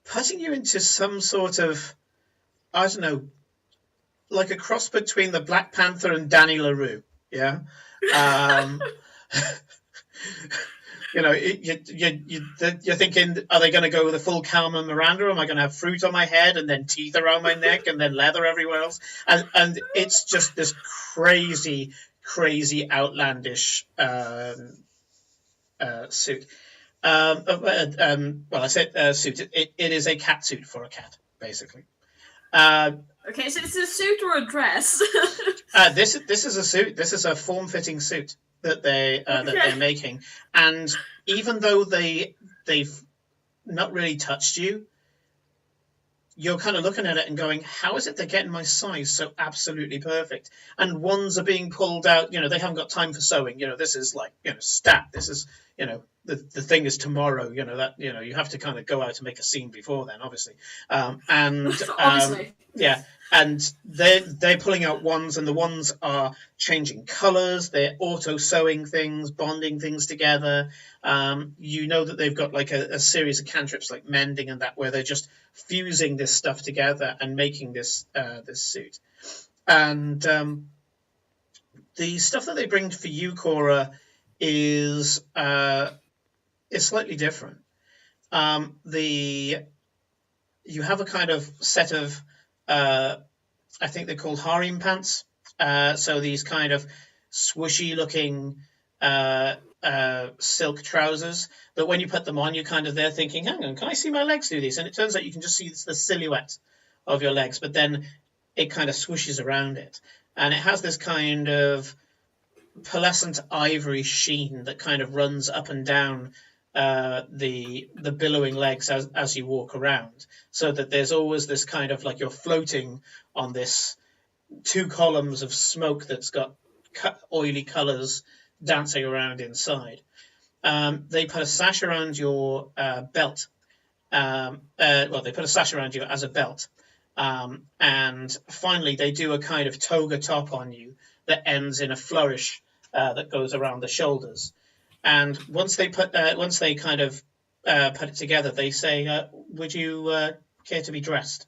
putting you into some sort of, I don't know, like a cross between the Black Panther and Danny LaRue. Yeah. You know, you're thinking, are they going to go with a full Carmen Miranda? Am I going to have fruit on my head and then teeth around my neck and then leather everywhere else? And it's just this crazy, outlandish suit. Well, I said suit. It is a cat suit for a cat, basically. Okay, so it's a suit or a dress? This is a suit. This is a form-fitting suit that they're making, and even though they've not really touched you, you're kind of looking at it and going, how is it they're getting my size so absolutely perfect? And ones are being pulled out. You know, they haven't got time for sewing. You know, this is like, you know, stat. This is, you know, the thing is tomorrow. You know, that, you know, you have to kind of go out and make a scene before then, obviously. Obviously. Yeah. And they're pulling out wands, and the wands are changing colors. They're auto sewing things, bonding things together. You know that they've got like a series of cantrips like mending and that, where they're just fusing this stuff together and making this suit. And the stuff that they bring for you, Cora, is slightly different. You have a kind of set of I think they're called harem pants. So these kind of swooshy looking silk trousers that when you put them on, you're kind of there thinking, hang on, can I see my legs through these? And it turns out you can just see the silhouette of your legs, but then it kind of swooshes around it. And it has this kind of pearlescent ivory sheen that kind of runs up and down the billowing legs as you walk around, so that there's always this kind of like you're floating on this 2 columns of smoke that's got oily colors dancing around inside. They put a sash around your belt. They put a sash around you as a belt. And finally, they do a kind of toga top on you that ends in a flourish that goes around the shoulders. And once they kind of put it together, they say, "Would you care to be dressed?"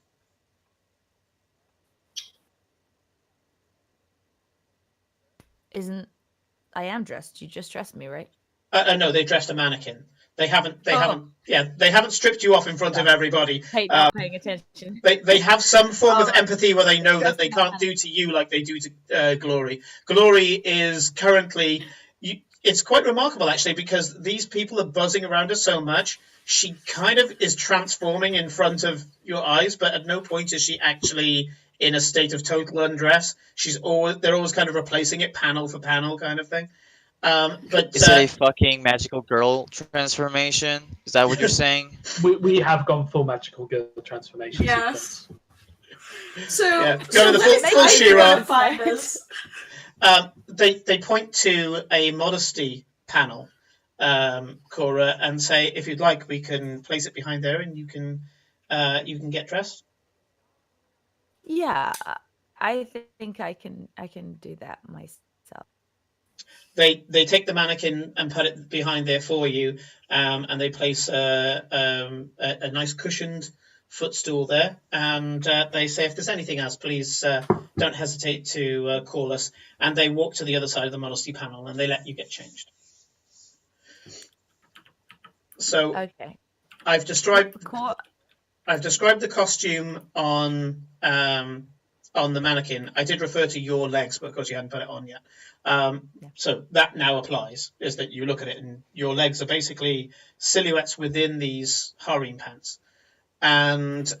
I am dressed. You just dressed me, right? No, they dressed a mannequin. They haven't stripped you off in front of everybody. Hate not paying attention. They have some form of empathy where they know that they can't do to you like they do to Glory. Glory is currently. It's quite remarkable, actually, because these people are buzzing around her so much. She kind of is transforming in front of your eyes, but at no point is she actually in a state of total undress. They're always kind of replacing it panel for panel kind of thing. But is it a fucking magical girl transformation? Is that what you're saying? We have gone full magical girl transformation. Yes. Sequence. So go to the full She-Ra. this. They point to a modesty panel, Cora, and say, if you'd like, we can place it behind there, and you can get dressed. Yeah, I think I can do that myself. They take the mannequin and put it behind there for you, and they place a nice cushioned footstool there, and they say, if there's anything else, please don't hesitate to call us. And they walk to the other side of the modesty panel, and they let you get changed. So Okay. I've described the costume on the mannequin. I did refer to your legs, but of course you hadn't put it on yet. So that now applies, is that you look at it and your legs are basically silhouettes within these harem pants. And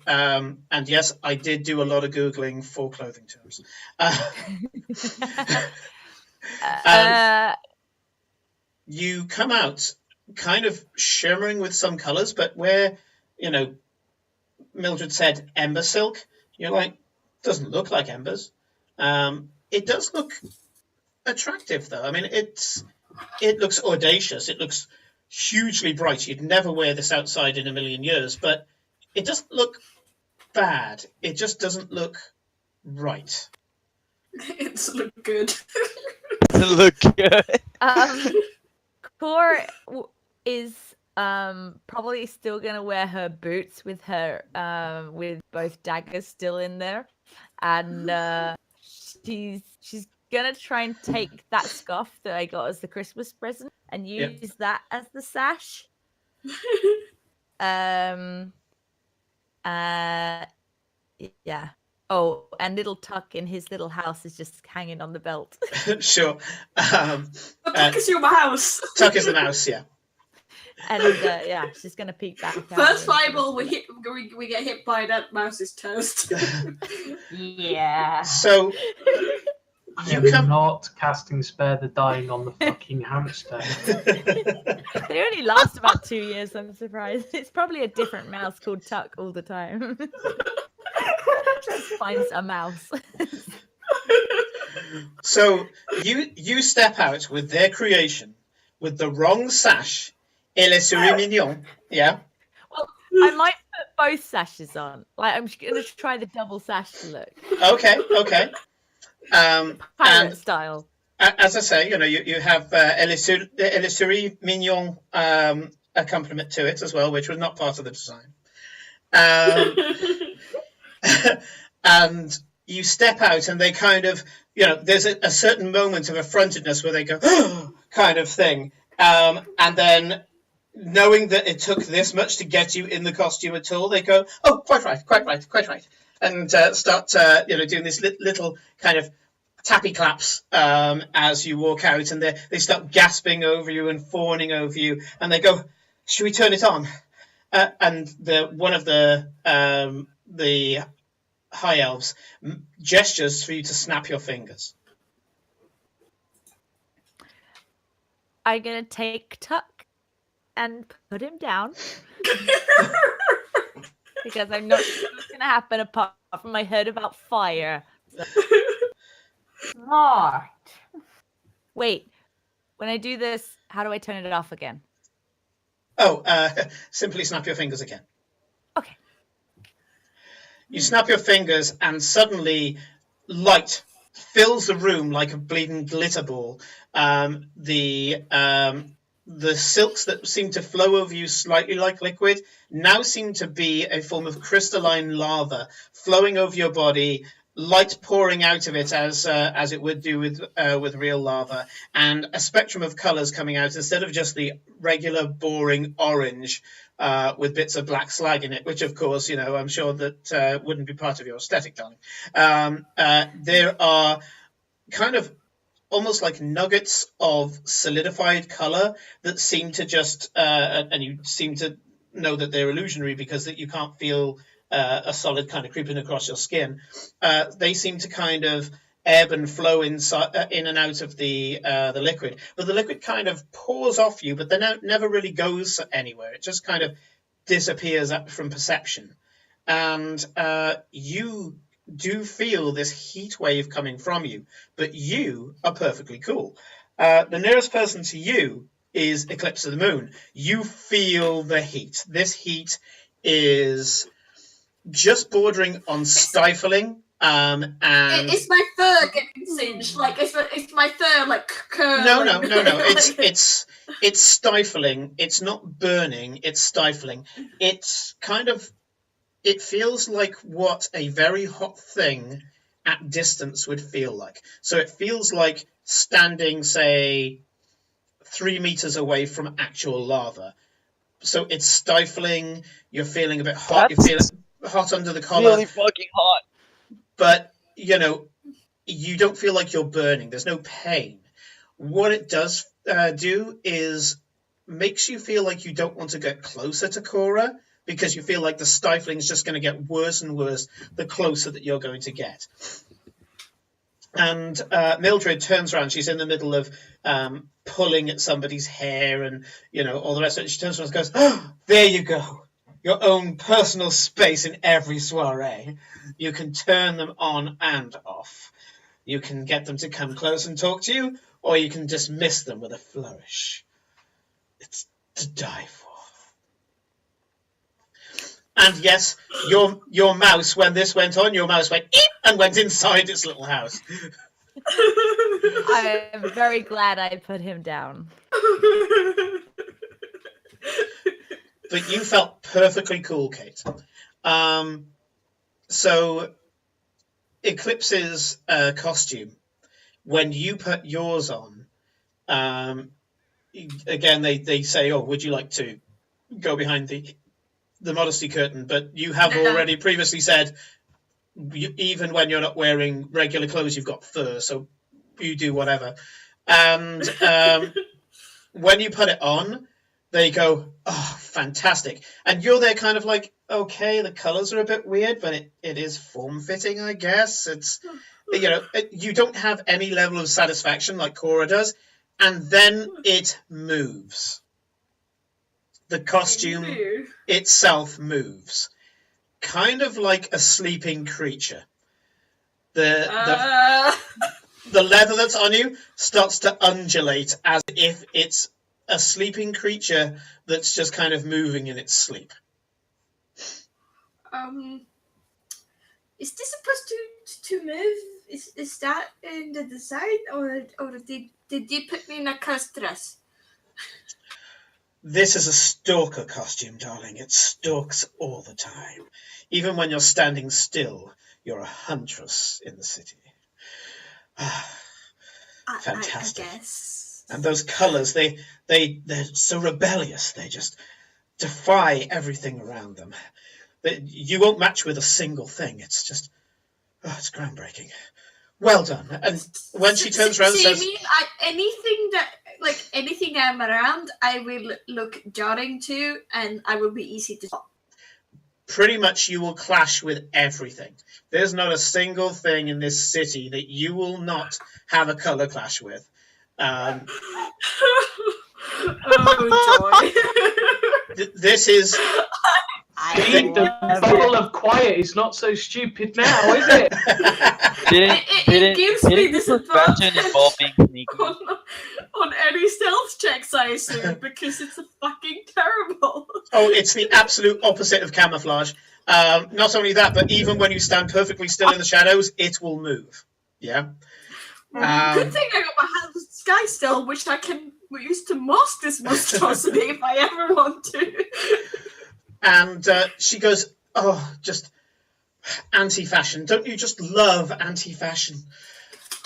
yes, I did do a lot of Googling for clothing terms. You come out kind of shimmering with some colors, but where, Mildred said ember silk, you're like, doesn't look like embers. It does look attractive, though. I mean, it looks audacious. It looks hugely bright. You'd never wear this outside in a million years, but it doesn't look bad. It just doesn't look right. It's look good. Doesn't look good. Core is probably still gonna wear her boots with her with both daggers still in there, and she's gonna try and take that scarf that I got as the Christmas present and use that as the sash. Yeah. Oh, and little Tuck in his little house is just hanging on the belt. Sure. Tuck is your mouse. Tuck is the mouse, yeah. And yeah, she's gonna peek back. First fireball, we get hit by that mouse's toast. Yeah. So I'm not casting Spare the Dying on the fucking hamster. They only last about 2 years. I'm surprised. It's probably a different mouse called Tuck all the time. Just finds a mouse. So you step out with their creation with the wrong sash, et le souris mignon. Yeah. Well, I might put both sashes on. Like I'm going to try the double sash look. Okay. Pirate And style. as I say, you have et le souris mignon accompaniment to it as well, which was not part of the design. And you step out and they kind of, there's a certain moment of affrontedness where they go, kind of thing. And then knowing that it took this much to get you in the costume at all, they go, oh, quite right. And start, doing this little kind of tappy claps as you walk out, and they start gasping over you and fawning over you, and they go, should we turn it on? And one of the high elves gestures for you to snap your fingers. I'm gonna take Tuck and put him down because I'm not sure what's gonna happen apart from I heard about fire. Smart. Wait, when I do this, how do I turn it off again? Oh, simply snap your fingers again. Okay. You snap your fingers and suddenly light fills the room like a bleeding glitter ball. The silks that seem to flow over you slightly like liquid now seem to be a form of crystalline lava flowing over your body, light pouring out of it as it would do with real lava, and a spectrum of colors coming out instead of just the regular boring orange with bits of black slag in it, which of course, I'm sure that wouldn't be part of your aesthetic, darling. There are kind of almost like nuggets of solidified color that seem to just, and you seem to know that they're illusionary because that you can't feel a solid kind of creeping across your skin. They seem to kind of ebb and flow in and out of the liquid, but the liquid kind of pours off you, but then it never really goes anywhere. It just kind of disappears from perception, and you do feel this heat wave coming from you, but you are perfectly cool. The nearest person to you is Eclipse of the Moon. You feel the heat. This heat is just bordering on stifling. And it's my fur getting singed. Like it's my fur like curling. No. It's stifling. It's not burning. It's stifling. It's kind of. It feels like what a very hot thing at distance would feel like. So it feels like standing, say, 3 meters away from actual lava. So it's stifling. You're feeling a bit hot. You're feeling hot under the collar. Really fucking hot. But, you don't feel like you're burning. There's no pain. What it does do is makes you feel like you don't want to get closer to Cora, because you feel like the stifling is just going to get worse and worse the closer that you're going to get. And Mildred turns around. She's in the middle of pulling at somebody's hair and, all the rest of it. She turns around and goes, oh, there you go. Your own personal space in every soiree. You can turn them on and off. You can get them to come close and talk to you, or you can dismiss them with a flourish. It's to die for. And yes, your mouse, when this went on, your mouse went eep and went inside its little house. I am very glad I put him down. But you felt perfectly cool, Kate. So Eclipse's costume when you put yours on, again, they say, "Oh, would you like to go behind the modesty curtain?" But you have already previously said, even when you're not wearing regular clothes, you've got fur, so you do whatever. And when you put it on, they go, "Oh, fantastic!" And you're there, kind of like, "Okay, the colours are a bit weird, but it is form-fitting, I guess." It's, you know, you don't have any level of satisfaction like Cora does, and then it moves. The costume itself moves, kind of like a sleeping creature. The leather that's on you starts to undulate as if it's a sleeping creature that's just kind of moving in its sleep. Is this supposed to move? Is that in the design, or did you put me in a cursed dress? This is a stalker costume, darling. It stalks all the time. Even when you're standing still, you're a huntress in the city. Fantastic. I guess. And those colours, they're so rebellious. They just defy everything around them. You won't match with a single thing. It's just, it's groundbreaking. Well done. And when she turns around and says, you mean anything I'm around, I will look jarring to, and I will be easy to stop. Pretty much you will clash with everything. There's not a single thing in this city that you will not have a colour clash with. Oh, joy. This is... the bubble of quiet is not so stupid now, is it? It gives me disadvantage involving sneaking. on any stealth checks, I assume, because it's fucking terrible. Oh, it's the absolute opposite of camouflage. Not only that, but even when you stand perfectly still in the shadows, it will move. Yeah. Good thing I got my hand sky still, which I can use to mask this monstrosity if I ever want to. And she goes, "Oh, just anti-fashion. Don't you just love anti-fashion?"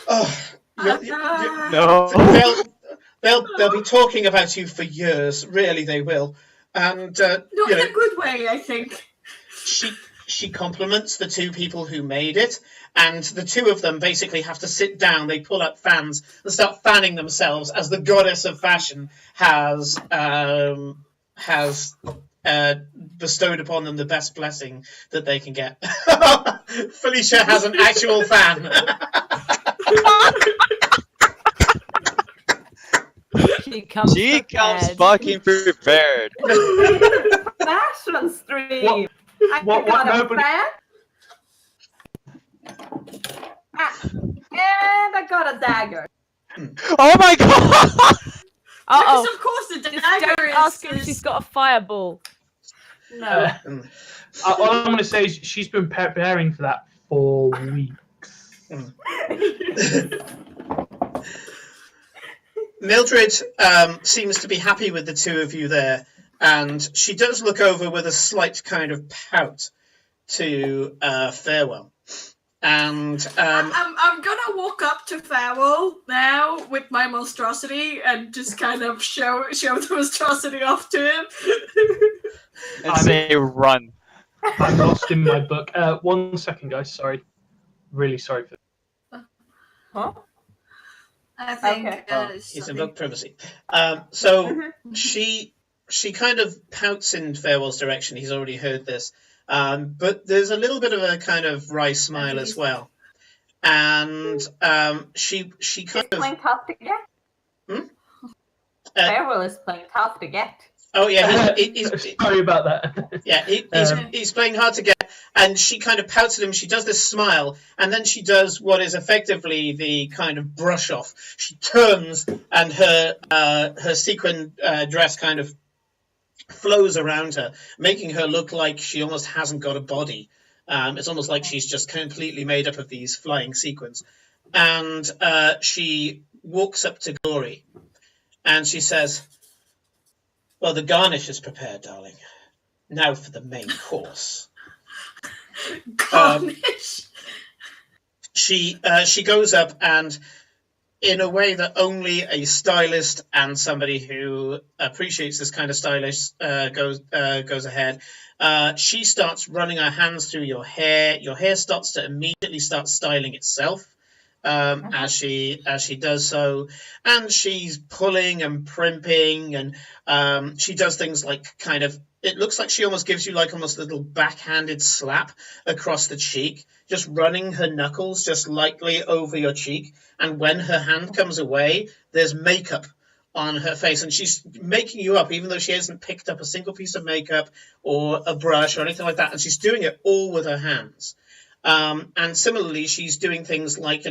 Oh, No. they'll be talking about you for years. Really, they will. And not in a good way, I think. She compliments the two people who made it, and the two of them basically have to sit down. They pull out fans and start fanning themselves as the goddess of fashion has bestowed upon them the best blessing that they can get. Felicia has an actual fan. She comes fucking prepared. Fashion stream. I What got a nobody- fan. And I got a dagger. Oh my god! Because of course the dagger Don't ask her if she's got a fireball. No. All I'm going to say is she's been preparing for that for weeks. Mildred seems to be happy with the two of you there, and she does look over with a slight kind of pout to Farewell. And I'm gonna walk up to Farewell now with my monstrosity and just kind of show the monstrosity off to him. And say run. I'm lost in my book. 1 second, guys. Sorry. Really sorry for Huh? I think Okay. he's invoked privacy. So she kind of pouts in Farewell's direction. He's already heard this. But there's a little bit of a kind of wry smile as well. And she kind of... playing tough to get. Farewell is playing tough to get. Oh, yeah, he's sorry about that. Yeah, he's playing hard to get, and she kind of pouts at him. She does this smile, and then she does what is effectively the kind of brush off. She turns, and her sequin dress kind of flows around her, making her look like she almost hasn't got a body. It's almost like she's just completely made up of these flying sequins. And she walks up to Glory, and she says, "Well, the garnish is prepared, darling. Now for the main course." Garnish. She goes up, and in a way that only a stylist and somebody who appreciates this kind of stylish goes ahead. She starts running her hands through your hair. Your hair starts to immediately start styling itself as she does so, and she's pulling and primping, and she does things like kind of. It looks like she almost gives you like almost a little backhanded slap across the cheek, just running her knuckles just lightly over your cheek. And when her hand comes away, there's makeup on her face, and she's making you up, even though she hasn't picked up a single piece of makeup or a brush or anything like that. And she's doing it all with her hands. And similarly, she's doing things like,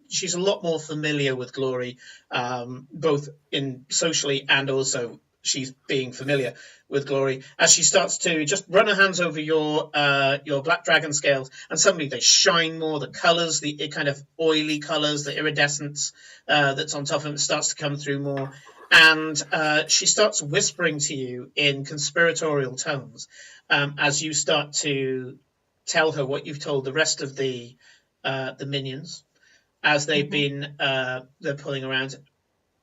she's a lot more familiar with Glory, both in socially and also she's being familiar with Glory as she starts to just run her hands over your black dragon scales, and suddenly they shine more. The colors, the kind of oily colors, the iridescence that's on top of it starts to come through more, and she starts whispering to you in conspiratorial tones as you start to tell her what you've told the rest of the minions as they've been they're pulling around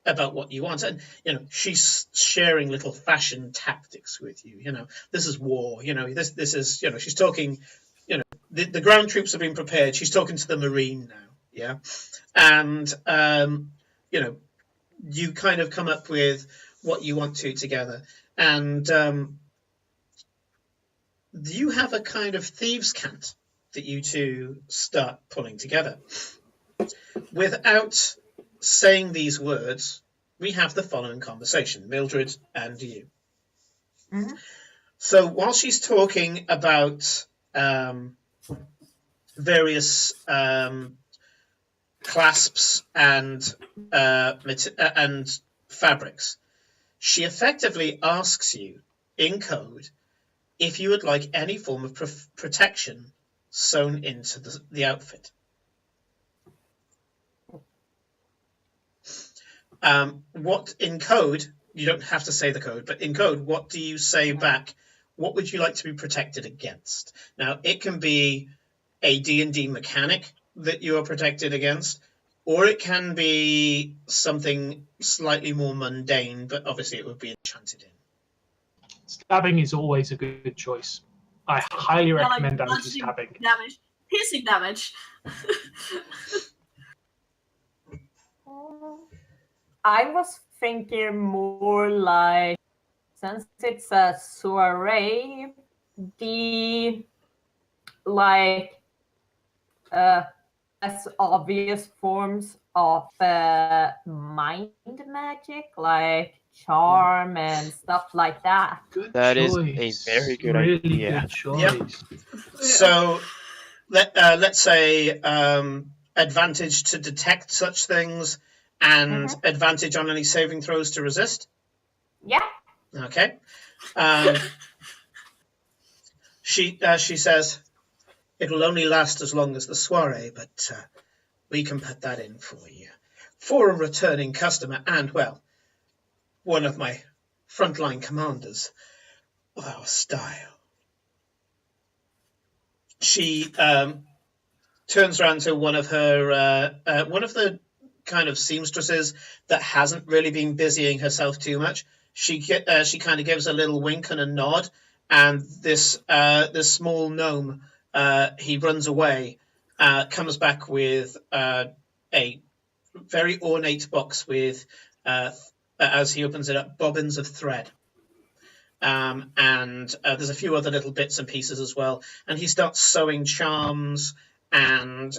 about what you want. And she's sharing little fashion tactics with you. This is war. This is she's talking. The ground troops have been prepared. She's talking to the marine now. Yeah, and you kind of come up with what you want to together, and you have a kind of thieves' cant that you two start pulling together. Without saying these words, we have the following conversation, Mildred and you. So while she's talking about various clasps and fabrics, she effectively asks you in code if you would like any form of protection sewn into the outfit. What in code, you don't have to say the code, but in code, what do you say back? What would you like to be protected against? Now, it can be a D&D mechanic that you are protected against, or it can be something slightly more mundane, but obviously it would be enchanted in. Stabbing is always a good choice. I highly recommend anti-stabbing. Damage. Piercing damage. I was thinking more like, since it's a soiree, the less obvious forms of mind magic, like charm and stuff like that. That is a very good idea. Good choice. Yep. So let's say advantage to detect such things and advantage on any saving throws to resist. Yeah. Okay. She says it will only last as long as the soiree, but we can put that in for you. For a returning customer and, well, one of my frontline commanders of our style. She turns around to one of the kind of seamstresses that hasn't really been busying herself too much. She kind of gives a little wink and a nod, and this small gnome, he runs away, comes back with a very ornate box with, as he opens it up, bobbins of thread. And there's a few other little bits and pieces as well. And he starts sewing charms, and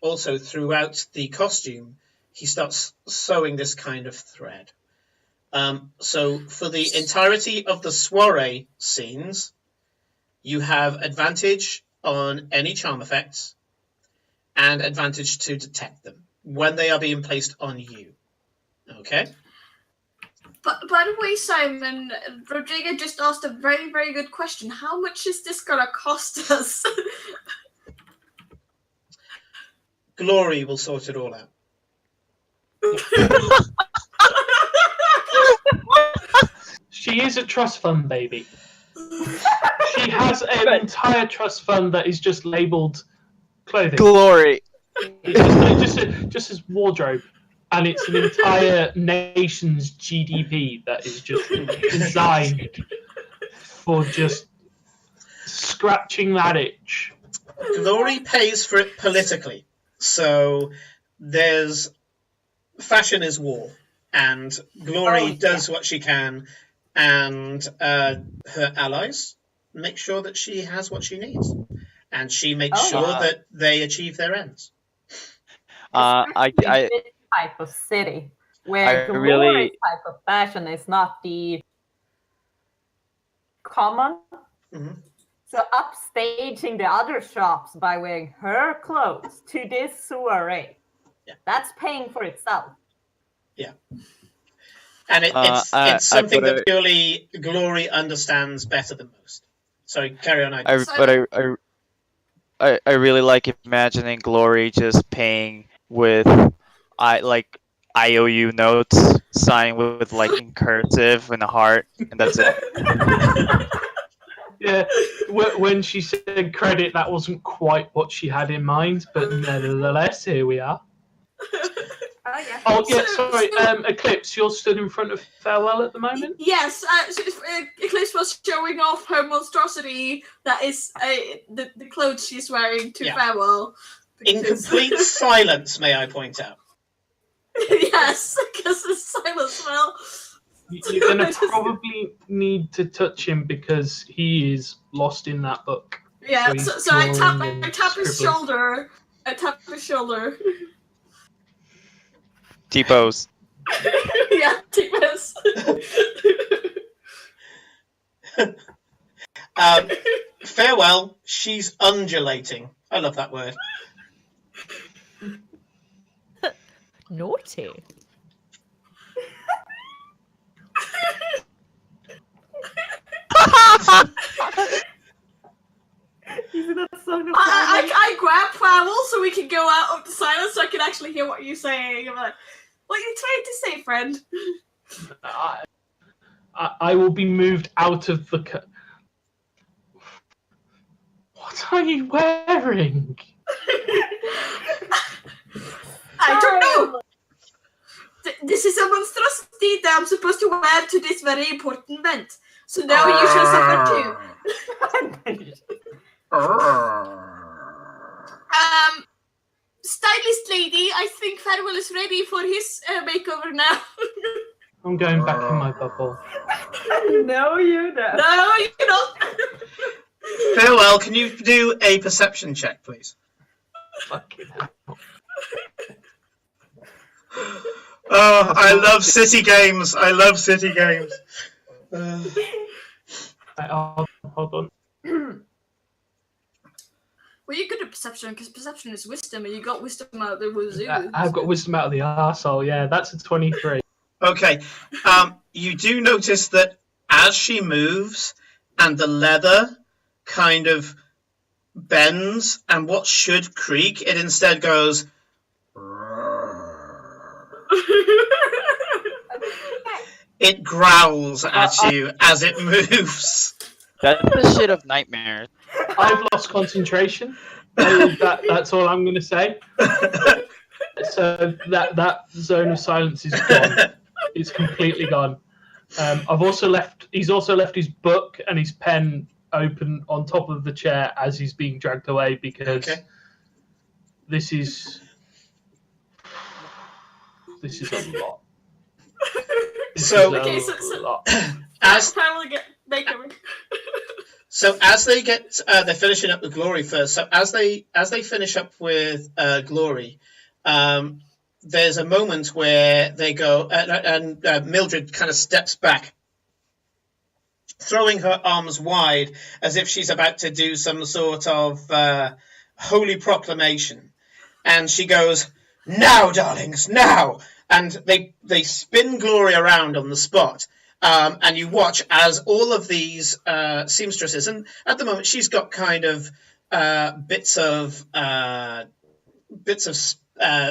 also throughout the costume, he starts sewing this kind of thread. So for the entirety of the soiree scenes, you have advantage on any charm effects and advantage to detect them when they are being placed on you. Okay? But by the way, Simon, Rodrigo just asked a very, very good question. How much is this going to cost us? Glory will sort it all out. She is a trust fund baby. She has an entire trust fund that is just labeled clothing. Glory. just his wardrobe, and it's an entire nation's GDP that is just designed for just scratching that itch. Glory pays for it politically. So there's fashion is war, and Glory does what she can, and her allies make sure that she has what she needs, and she makes sure that they achieve their ends. Especially this type of city where Glory's type of fashion is not the common. Mm-hmm. So upstaging the other shops by wearing her clothes to this soiree, that's paying for itself. Yeah. And it's something that purely Glory understands better than most. Sorry, carry on. I really like imagining Glory just paying with IOU notes, signed with like in cursive and a heart, and that's it. Yeah, when she said credit, that wasn't quite what she had in mind, but nevertheless, here we are. Oh, yeah, sorry, Eclipse, you're stood in front of Farewell at the moment? Yes, Eclipse was showing off her monstrosity, that is the clothes she's wearing to Farewell. In complete silence, may I point out. Yes, because the silence smell. You're going to probably need to touch him because he is lost in that book. Yeah, so I tap his shoulder. T-pose. Yeah, T-pose. Farewell, she's undulating. I love that word. Naughty. I grab Farewell so we can go out of the silence so I can actually hear what you're saying. I'm like, what are you trying to say, friend? I will be moved out of the... What are you wearing? I don't know. This is a monstrosity that I'm supposed to wear to this very important event. So now you shall suffer too. Stylist lady, I think Farewell is ready for his makeover now. I'm going back in my bubble. No, you don't. No, you don't. Farewell, can you do a perception check, please? Fucking hell. Oh, I love city games. I love city games. Hold on. Well, you're good at perception because perception is wisdom, and you got wisdom out of the wazoo. I've got wisdom out of the arsehole. Yeah, that's a 23. Okay. You do notice that as she moves and the leather kind of bends and what should creak, it instead goes... It growls at you as it moves. That's the shit of nightmares. I've lost concentration. That's all I'm going to say. So that zone of silence is gone. It's completely gone. He's also left his book and his pen open on top of the chair as he's being dragged away because this is a lot. So as they get, they're finishing up with Glory first. So as they finish up with Glory, there's a moment where they go, and Mildred kind of steps back, throwing her arms wide as if she's about to do some sort of holy proclamation, and she goes, "Now, darlings, now!" And they spin Glory around on the spot. And you watch as all of these seamstresses, and at the moment she's got kind of bits of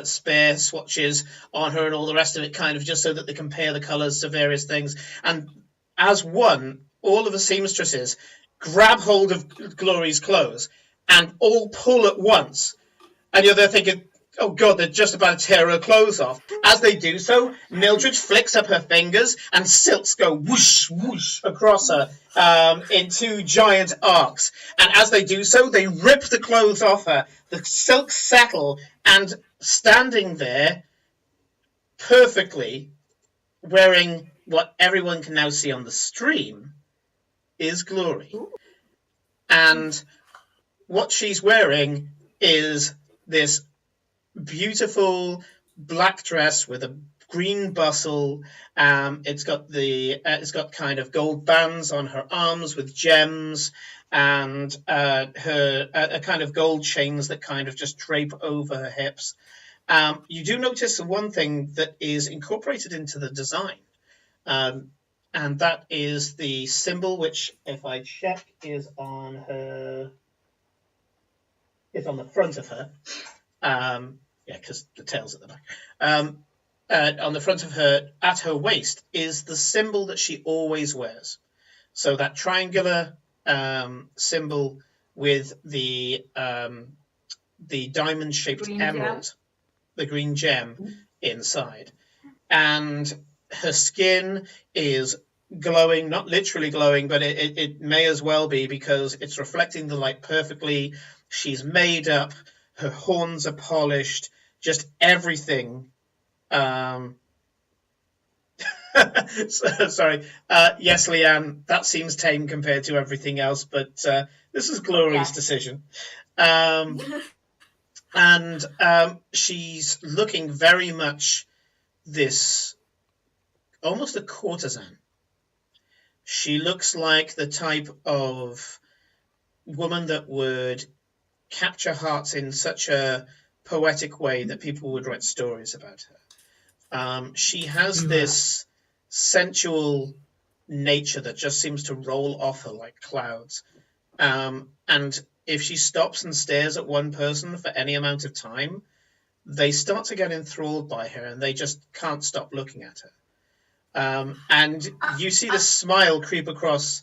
spare swatches on her and all the rest of it, kind of just so that they compare the colours to various things. And as one, all of the seamstresses grab hold of Glory's clothes and all pull at once. And you're there thinking, oh god, they're just about to tear her clothes off. As they do so, Mildred flicks up her fingers and silks go whoosh, whoosh across her in 2 giant arcs. And as they do so, they rip the clothes off her. The silks settle, and standing there perfectly, wearing what everyone can now see on the stream, is Glory. And what she's wearing is this beautiful black dress with a green bustle. It's got kind of gold bands on her arms with gems, and her kind of gold chains that kind of just drape over her hips. You do notice one thing that is incorporated into the design, and that is the symbol, which, if I check, is on the front of her. Yeah, because the tail's at the back. On the front of her, at her waist, is the symbol that she always wears. So that triangular symbol with the diamond-shaped emerald, the green gem inside. And her skin is glowing, not literally glowing, but it may as well be, because it's reflecting the light perfectly. She's made up. Her horns are polished. Just everything. Sorry. Yes, Leanne, that seems tame compared to everything else, but this is Glory's decision. And she's looking very much this, almost a courtesan. She looks like the type of woman that would capture hearts in such a poetic way that people would write stories about her. She has this sensual nature that just seems to roll off her like clouds. And if she stops and stares at one person for any amount of time, they start to get enthralled by her and they just can't stop looking at her. And you see the smile creep across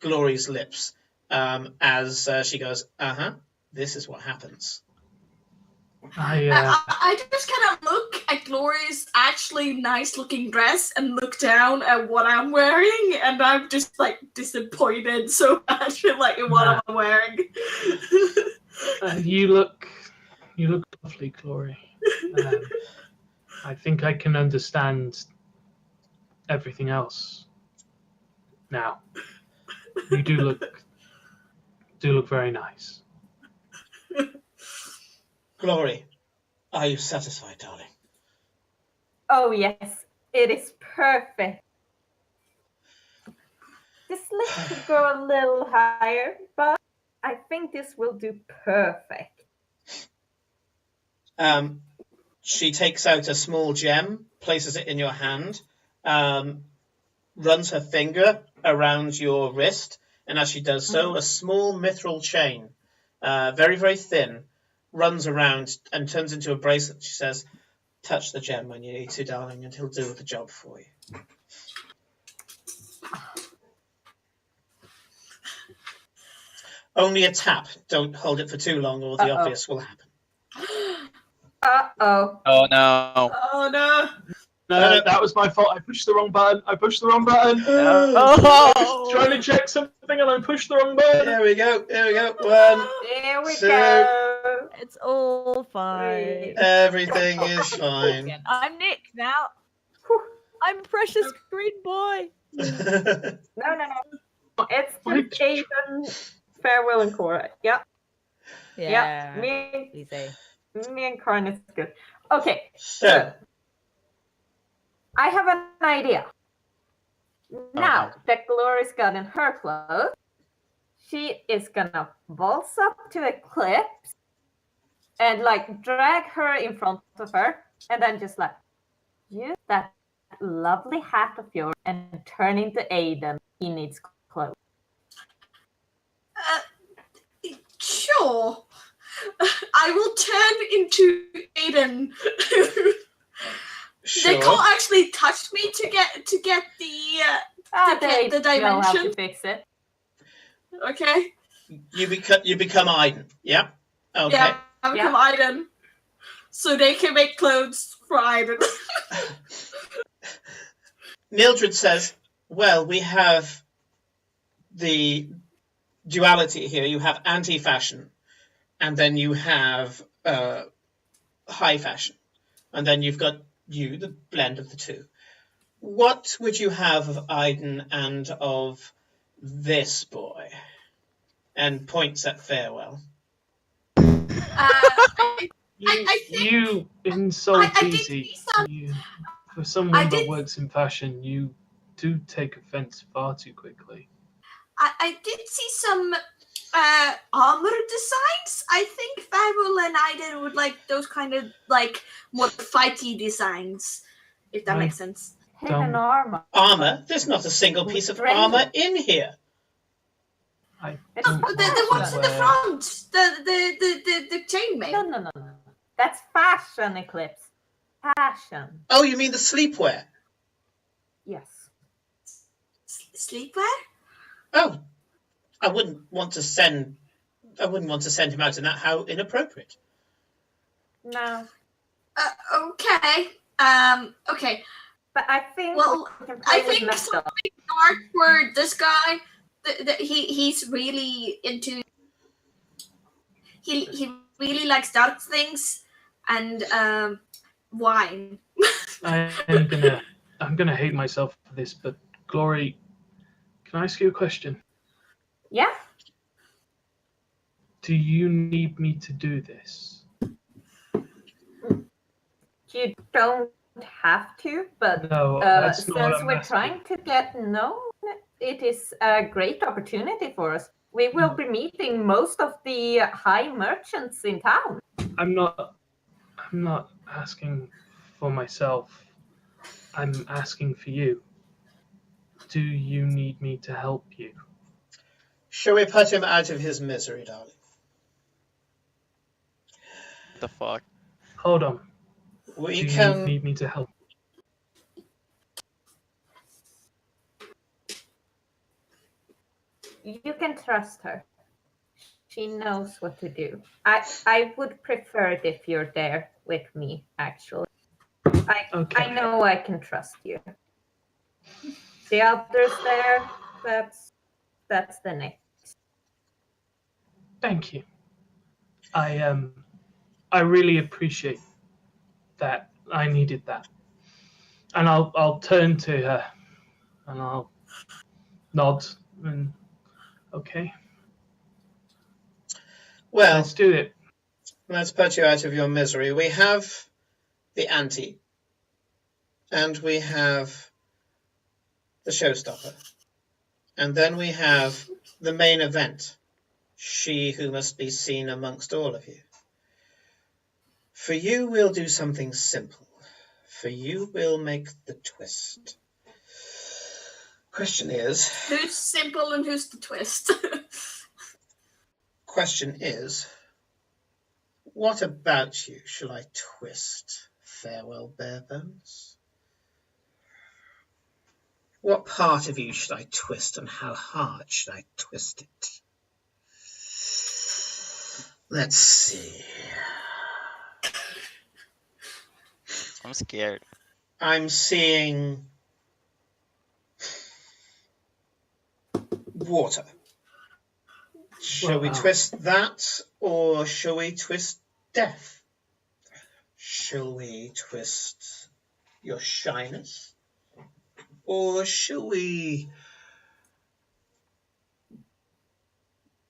Glory's lips as she goes, this is what happens. I just kind of look at Glory's actually nice-looking dress and look down at what I'm wearing, and I'm just like disappointed so much in like what I'm wearing. You look lovely, Glory. I think I can understand everything else now. You do look very nice. Glory, are you satisfied, darling? Oh yes, it is perfect. This list could go a little higher, but I think this will do perfect. She takes out a small gem, places it in your hand, runs her finger around your wrist, and as she does so, a small mithril chain, very, very thin, runs around and turns into a bracelet. She says, touch the gem when you need to, darling, and he'll do the job for you. Only a tap. Don't hold it for too long or the obvious will happen. Uh-oh. Oh no. Oh no. No, that was my fault. I pushed the wrong button. Oh. Trying to check something and I pushed the wrong button. Here we go. 1. There we go. It's all fine. Everything is fine. I'm Nick now. I'm precious green boy. No. It's the Asian farewell and Cora. Yep. Yeah. Me Easy. and Karin is good. Okay. So, I have an idea. Now that Glory's got in her clothes, she is gonna waltz up to the cliffs and like drag her in front of her, and then just like use that lovely hat of yours and turn into Aiden in its clothes. Sure. I will turn into Aiden. sure. They can't actually touch me to get the They'll have to dimension. fix it. Okay. You become Aiden. Yeah. Okay. Yeah, I become Aiden. so they can make clothes for Iron. Mildred says, well, we have the duality here. You have anti-fashion, and then you have high fashion, and then you've got you, the blend of the two. What would you have of Iden and of this boy? And points at Farewell. I think You insult I did easy. see some- For someone that did- works in fashion, you do take offense far too quickly. I did see some armor designs. I think Farewell and Iden would like those kind of like more fighty designs, if that Right. makes sense. Hidden Dumb. armor. Armor? There's not a single piece of armor in here. I It's don't But the ones in the wear- front, the chainmail. No. That's fashion, Eclipse. Fashion. Oh, you mean the sleepwear? Yes. Sleepwear? Oh, I wouldn't want to send him out in that. How inappropriate. No. Okay. Okay. But I think Well, we can play I with think metal. something dark for this guy. He's really into. He really likes dark things and wine. I'm gonna hate myself for this, but Glory, can I ask you a question? Yeah. Do you need me to do this? You don't have to, but No, that's not what since I'm we're asking. trying to get known, it is a great opportunity for us. We will be meeting most of the high merchants in town. I'm not asking for myself. I'm asking for you. Do you need me to help you? Shall we put him out of his misery, darling? What the fuck? Hold on. We Do can. you need me to help? You can trust her. She knows what to do. I would prefer it if you're there with me, actually. Okay. I know I can trust you. The others there, that's the next. Thank you. I really appreciate that. I needed that. And I'll turn to her and I'll nod and okay. Well, Let's do it. let's put you out of your misery. We have the ante, and we have the showstopper, and then we have the main event, she who must be seen amongst all of you. For you, we'll do something simple. For you, we'll make the twist. Question is, Who's simple and who's the twist? what about you shall I twist, Farewell Barebones? What part of you should I twist, and how hard should I twist it? Let's see. I'm scared. I'm seeing water. Shall we Wow. twist that, or shall we twist death? Shall we twist your shyness, or shall we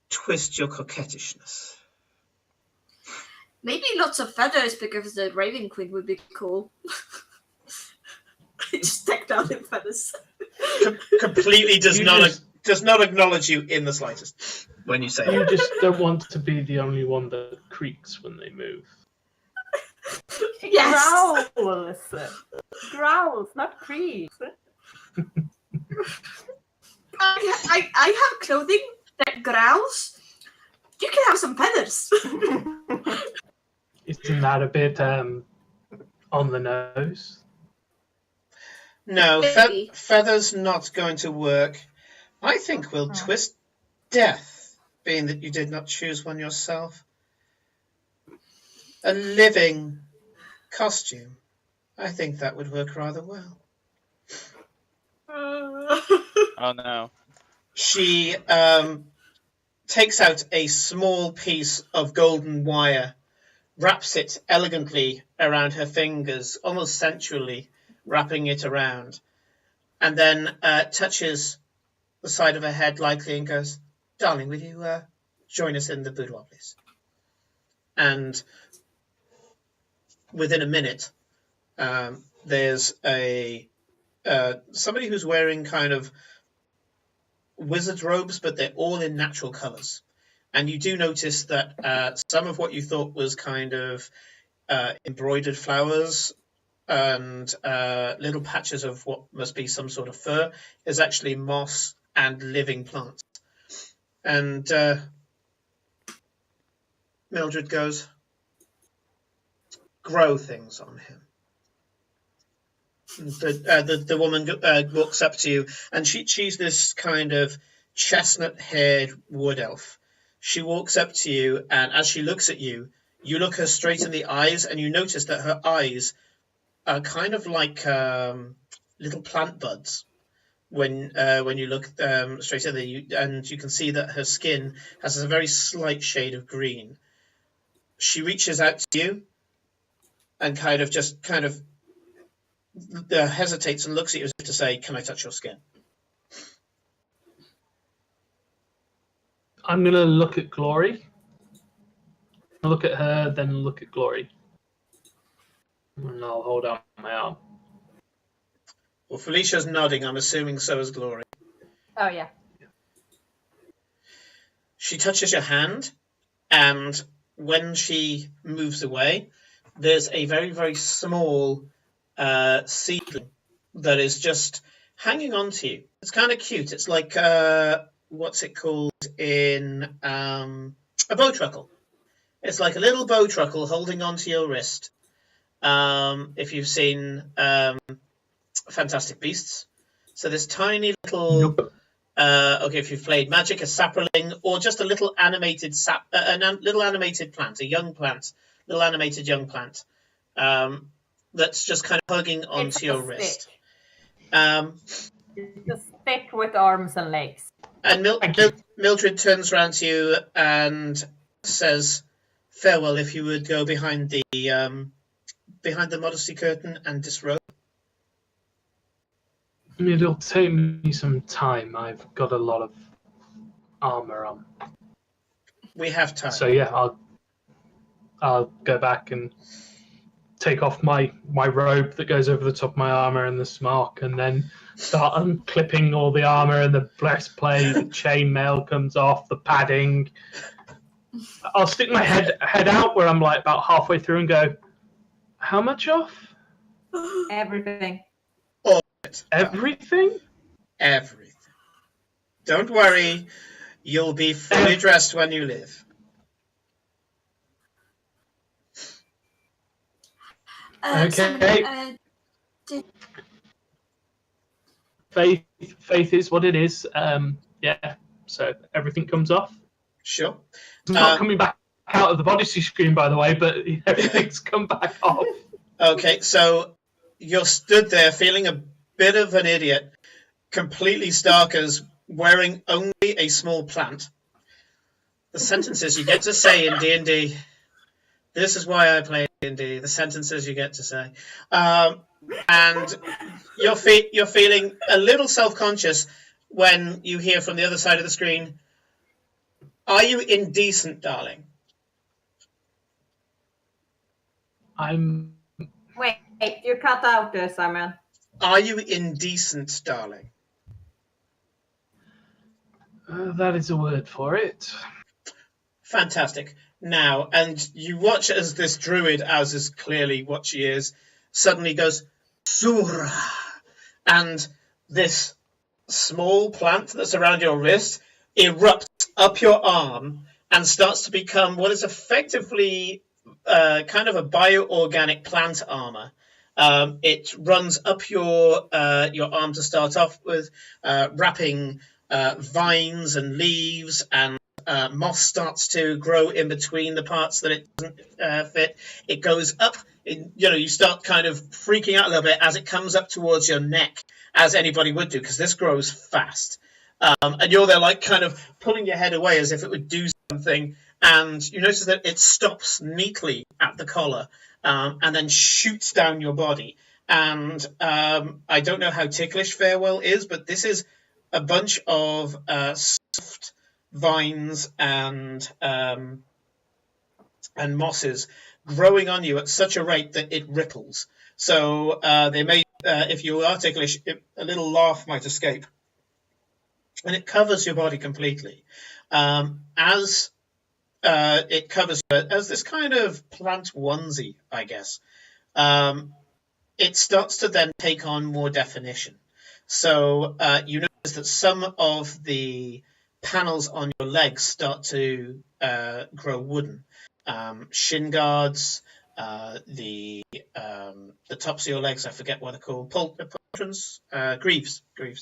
twist your coquettishness? Maybe lots of feathers because the Raven Queen would be cool. Just decked out in feathers. Completely does You not just- does not acknowledge you in the slightest when you say You it. just don't want to be the only one that creaks when they move. Yes. Growls, not creaks. I have clothing that growls. You can have some feathers. Isn't that a bit on the nose? No, Maybe. feathers not going to work. I think we'll twist death, being that you did not choose one yourself. A living, costume. I think that would work rather well. Oh no. She takes out a small piece of golden wire, wraps it elegantly around her fingers, almost sensually wrapping it around, and then touches the side of her head lightly and goes, "Darling, will you join us in the boudoir, please?" And within a minute, there's somebody who's wearing kind of wizard's robes, but they're all in natural colours. And you do notice that some of what you thought was kind of embroidered flowers and little patches of what must be some sort of fur is actually moss and living plants. And Mildred goes, "Grow things on him." The woman walks up to you, and she's this kind of chestnut-haired wood elf. She walks up to you, and as she looks at you, you look her straight in the eyes, and you notice that her eyes are kind of like little plant buds. When you look straight at them, and you can see that her skin has a very slight shade of green. She reaches out to you, and kind of hesitates and looks at you as if to say, "Can I touch your skin?" I'm going to look at Glory. I'll look at her, then look at Glory. And I'll hold out my arm. Well, Felicia's nodding. I'm assuming so is Glory. Oh, yeah. She touches your hand, and when she moves away, there's a very, very small seedling that is just hanging on to you. It's kind of cute. It's like, what's it called in a bow truckle. It's like a little bow truckle holding onto your wrist. If you've seen Fantastic Beasts. So this tiny little, okay, if you've played Magic, a sapperling, or just a little animated little animated plant, a young plant, little animated young plant, that's just kind of hugging onto your wrist. It's a stick with arms and legs. And Mildred turns around to you and says, "Farewell. If you would go behind the modesty curtain and disrobe." It'll take me some time. I've got a lot of armor on. We have time. So yeah, I'll go back and take off my robe that goes over the top of my armor and the smock, and then start unclipping all the armor and the breastplate. The chainmail comes off, the padding. I'll stick my head out where I'm like about halfway through and go, "How much off?" Everything. Everything? Everything. Don't worry, you'll be fully dressed when you leave. Okay. Faith is what it is. Yeah. So everything comes off. Sure. It's not coming back out of the bodysy screen, by the way, but everything's come back off. Okay, so you're stood there feeling a bit of an idiot, completely starkers, wearing only a small plant. The sentences you get to say in D&D. This is why I play D&D. The sentences you get to say, and you're feeling a little self-conscious when you hear from the other side of the screen, "Are you indecent, darling?" Wait, you cut out there, Simon. Are you indecent, darling? That is a word for it. Fantastic. Now, and you watch as this druid, as is clearly what she is, suddenly goes, "Sura," and this small plant that's around your wrist erupts up your arm and starts to become what is effectively kind of a bioorganic plant armor. It runs up your arm to start off with, wrapping vines and leaves, and moss starts to grow in between the parts that it doesn't fit. It goes up you start kind of freaking out a little bit as it comes up towards your neck, as anybody would do, because this grows fast. And you're there, like, kind of pulling your head away as if it would do something, and you notice that it stops neatly at the collar, and then shoots down your body. And I don't know how ticklish Farewell is, but this is a bunch of soft vines and mosses growing on you at such a rate that it ripples. So they may, if you are ticklish, a little laugh might escape. And it covers your body completely. As it covers as this kind of plant onesie, I guess, it starts to then take on more definition. So you notice that some of the panels on your legs start to grow wooden. Shin guards, the tops of your legs, I forget what they're called, greaves.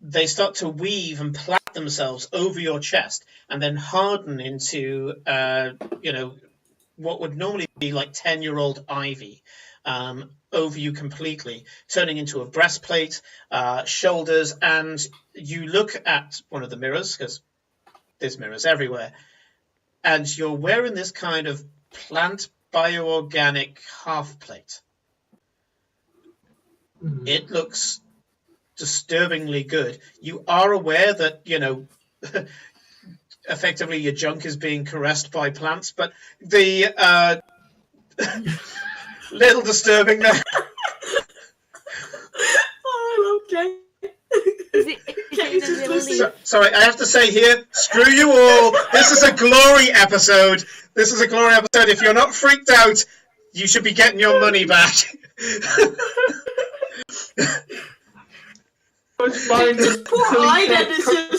They start to weave and plait themselves over your chest and then harden into, what would normally be like 10-year-old ivy over you completely, turning into a breastplate, shoulders, and you look at one of the mirrors, because there's mirrors everywhere, and you're wearing this kind of plant bioorganic half plate. It looks disturbingly good. You are aware that, effectively your junk is being caressed by plants, but the little disturbing there. Oh, okay. Sorry, I have to say here, screw you all. This is a glory episode. If you're not freaked out, you should be getting your money back. It's fine. Just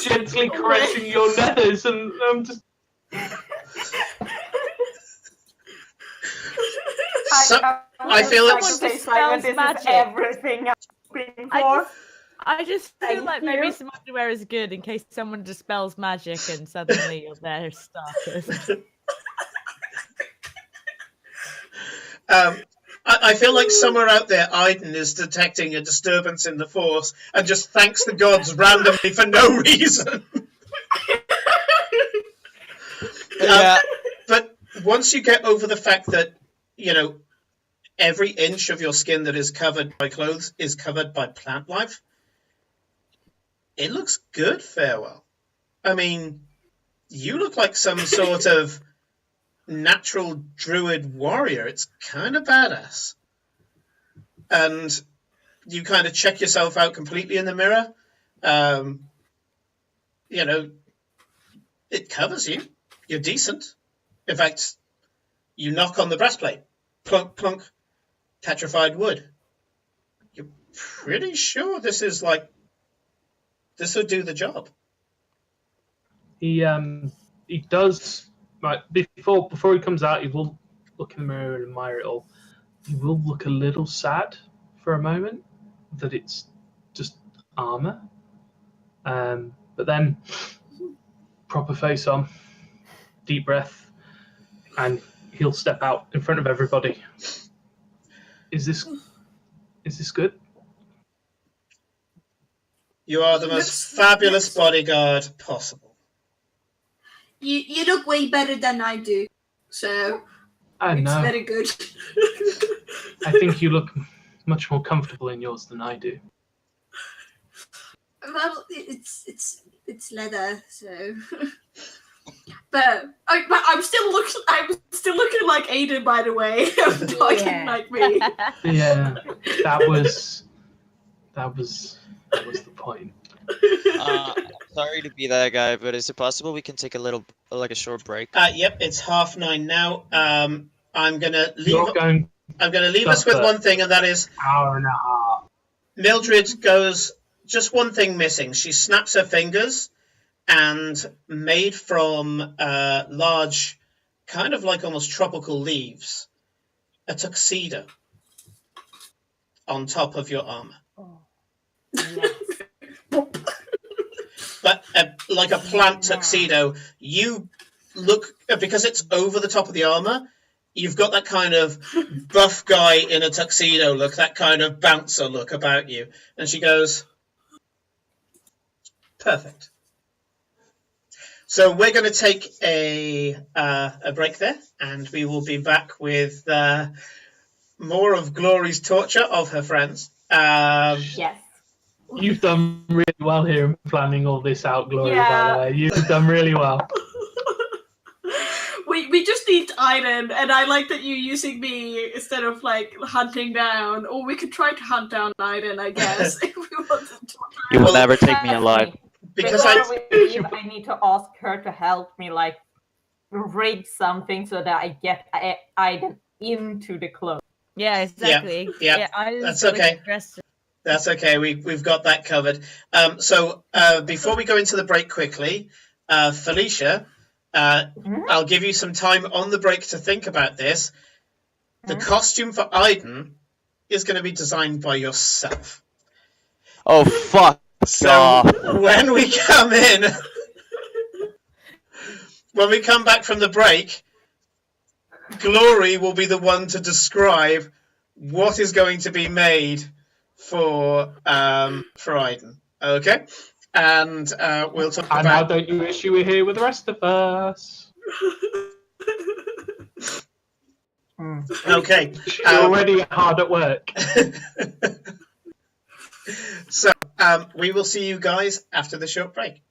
gently caressing your nethers, and I'm just. I feel it's everything I've been for. I just feel like maybe some underwear is good in case someone dispels magic and suddenly you're there started. I feel like somewhere out there, Aiden is detecting a disturbance in the Force and just thanks the gods randomly for no reason. But once you get over the fact that, every inch of your skin that is covered by clothes is covered by plant life, it looks good, Farewell. I mean, you look like some sort of natural druid warrior. It's kind of badass. And you kind of check yourself out completely in the mirror. It covers you. You're decent. In fact, you knock on the breastplate. Plunk, plunk. Petrified wood. You're pretty sure this would do the job. He does. Right, before he comes out, he will look in the mirror and admire it all. He will look a little sad for a moment that it's just armor. But then, proper face on, deep breath, and he'll step out in front of everybody. Is this good? You are the most fabulous bodyguard possible. You look way better than I do, so it's very good. I think you look much more comfortable in yours than I do. Well, it's leather, so. But I'm still looking like Aiden, by the way. I'm talking like me. Yeah, that was the point. Sorry to be that guy, but is it possible we can take a short break? Yep, it's 9:30 now. I'm gonna leave us with one thing, and that is hour and a half. Mildred goes just one thing missing. She snaps her fingers, and made from large, kind of like almost tropical leaves, a tuxedo on top of your armor. Oh. Yes. But like a plant tuxedo, you look, because it's over the top of the armor, you've got that kind of buff guy in a tuxedo look, that kind of bouncer look about you. And she goes, perfect. So we're going to take a break there, and we will be back with more of Glory's torture of her friends. Yes. You've done really well here in planning all this out, Glory, by Yeah. the way. You've done really well. We just need Aiden, and I like that you're using me instead of like hunting down. Or we could try to hunt down Aiden, I guess, if we want to. You will Well, never take me alive. Because Before we leave, I need to ask her to help me, like, rig something so that I get Aiden into the clothes. Yeah, exactly. yeah, I that's gotta okay. get dressed. That's okay. We've got that covered. So before we go into the break quickly, Felicia, I'll give you some time on the break to think about this. The costume for Aiden is going to be designed by yourself. Oh fuck! So when we come in, when we come back from the break, Glory will be the one to describe what is going to be made for Aiden. Okay, and we'll talk And about. now don't you wish you were here with the rest of us? Okay, You're already hard at work. So we will see you guys after the short break.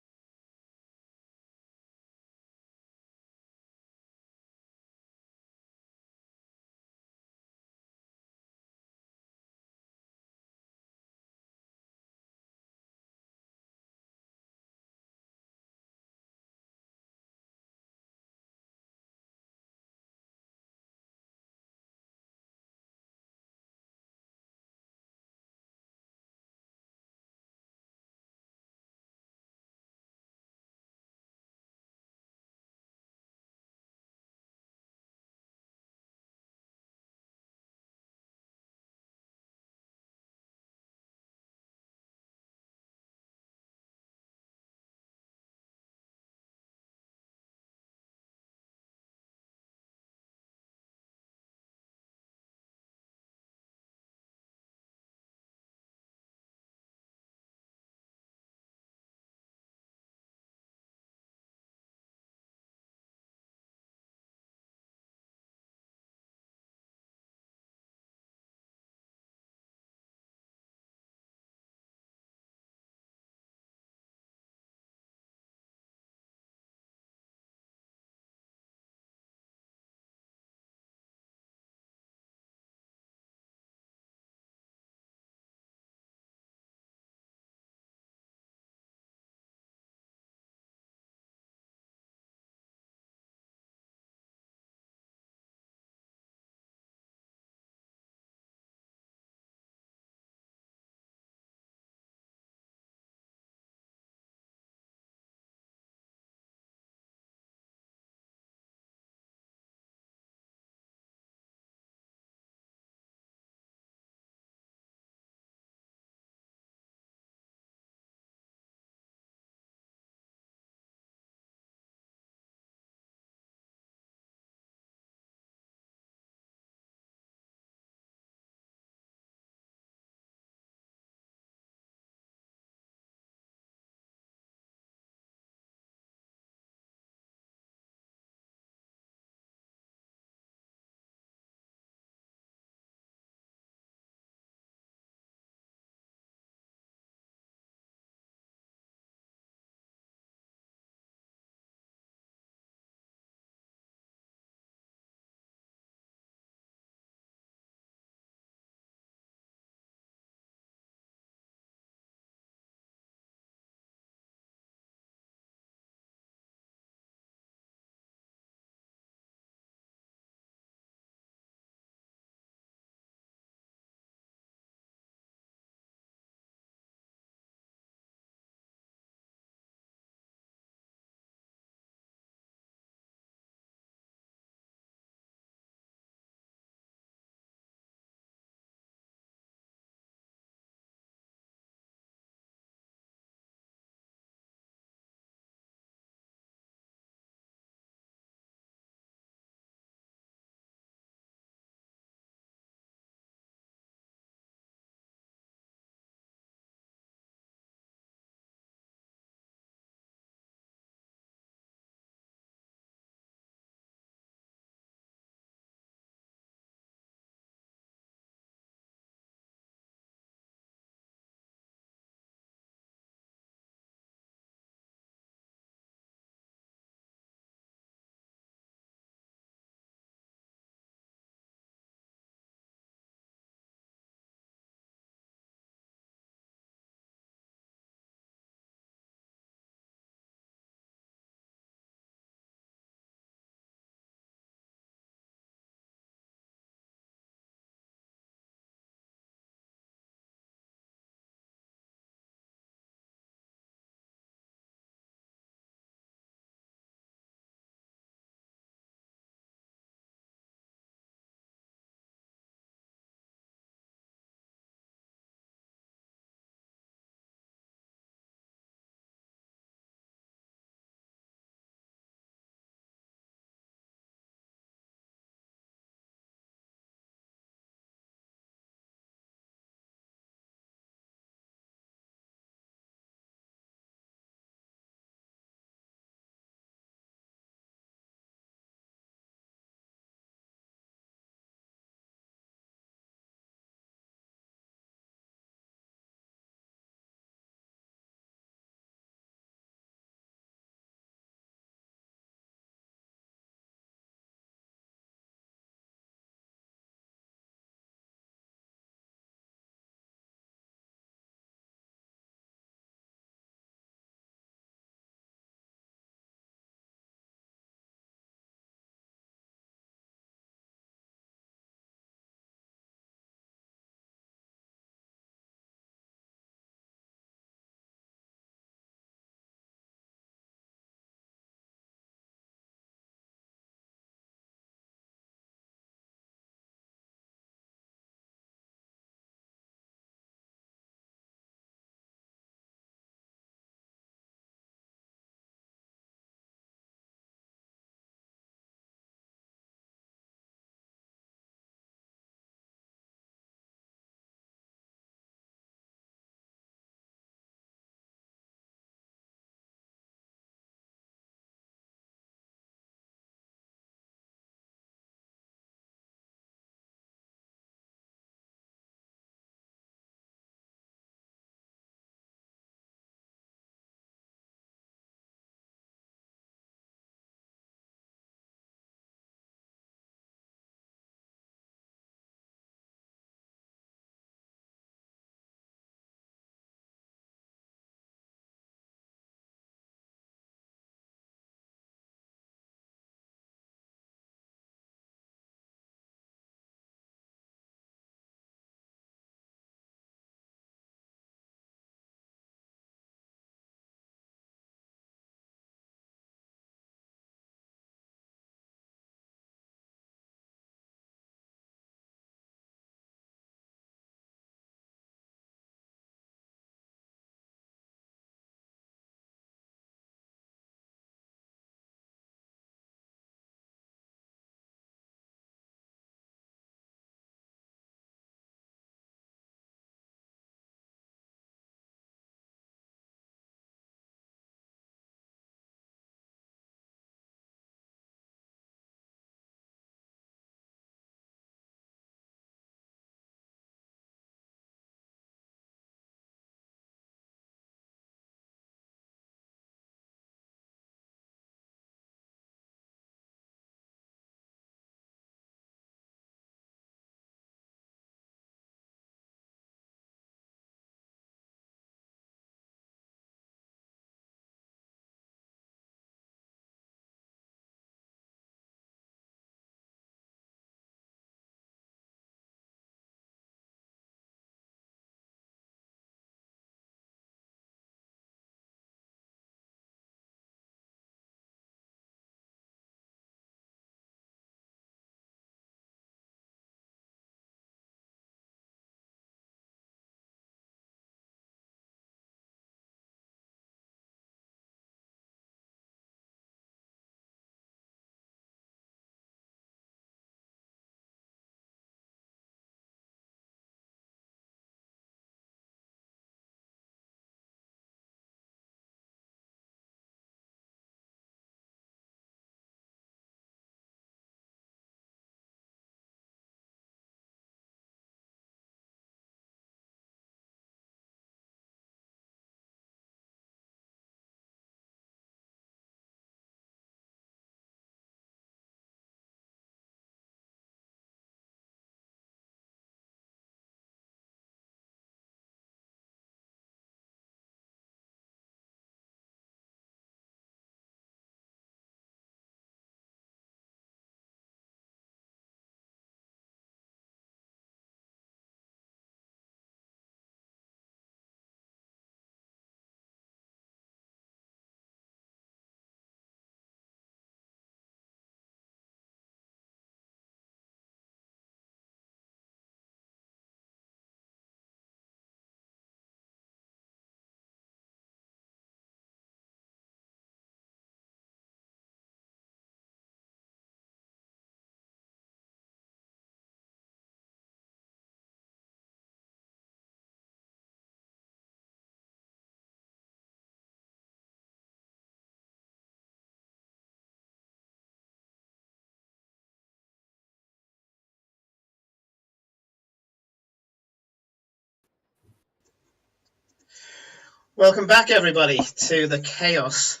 Welcome back, everybody, to the chaos.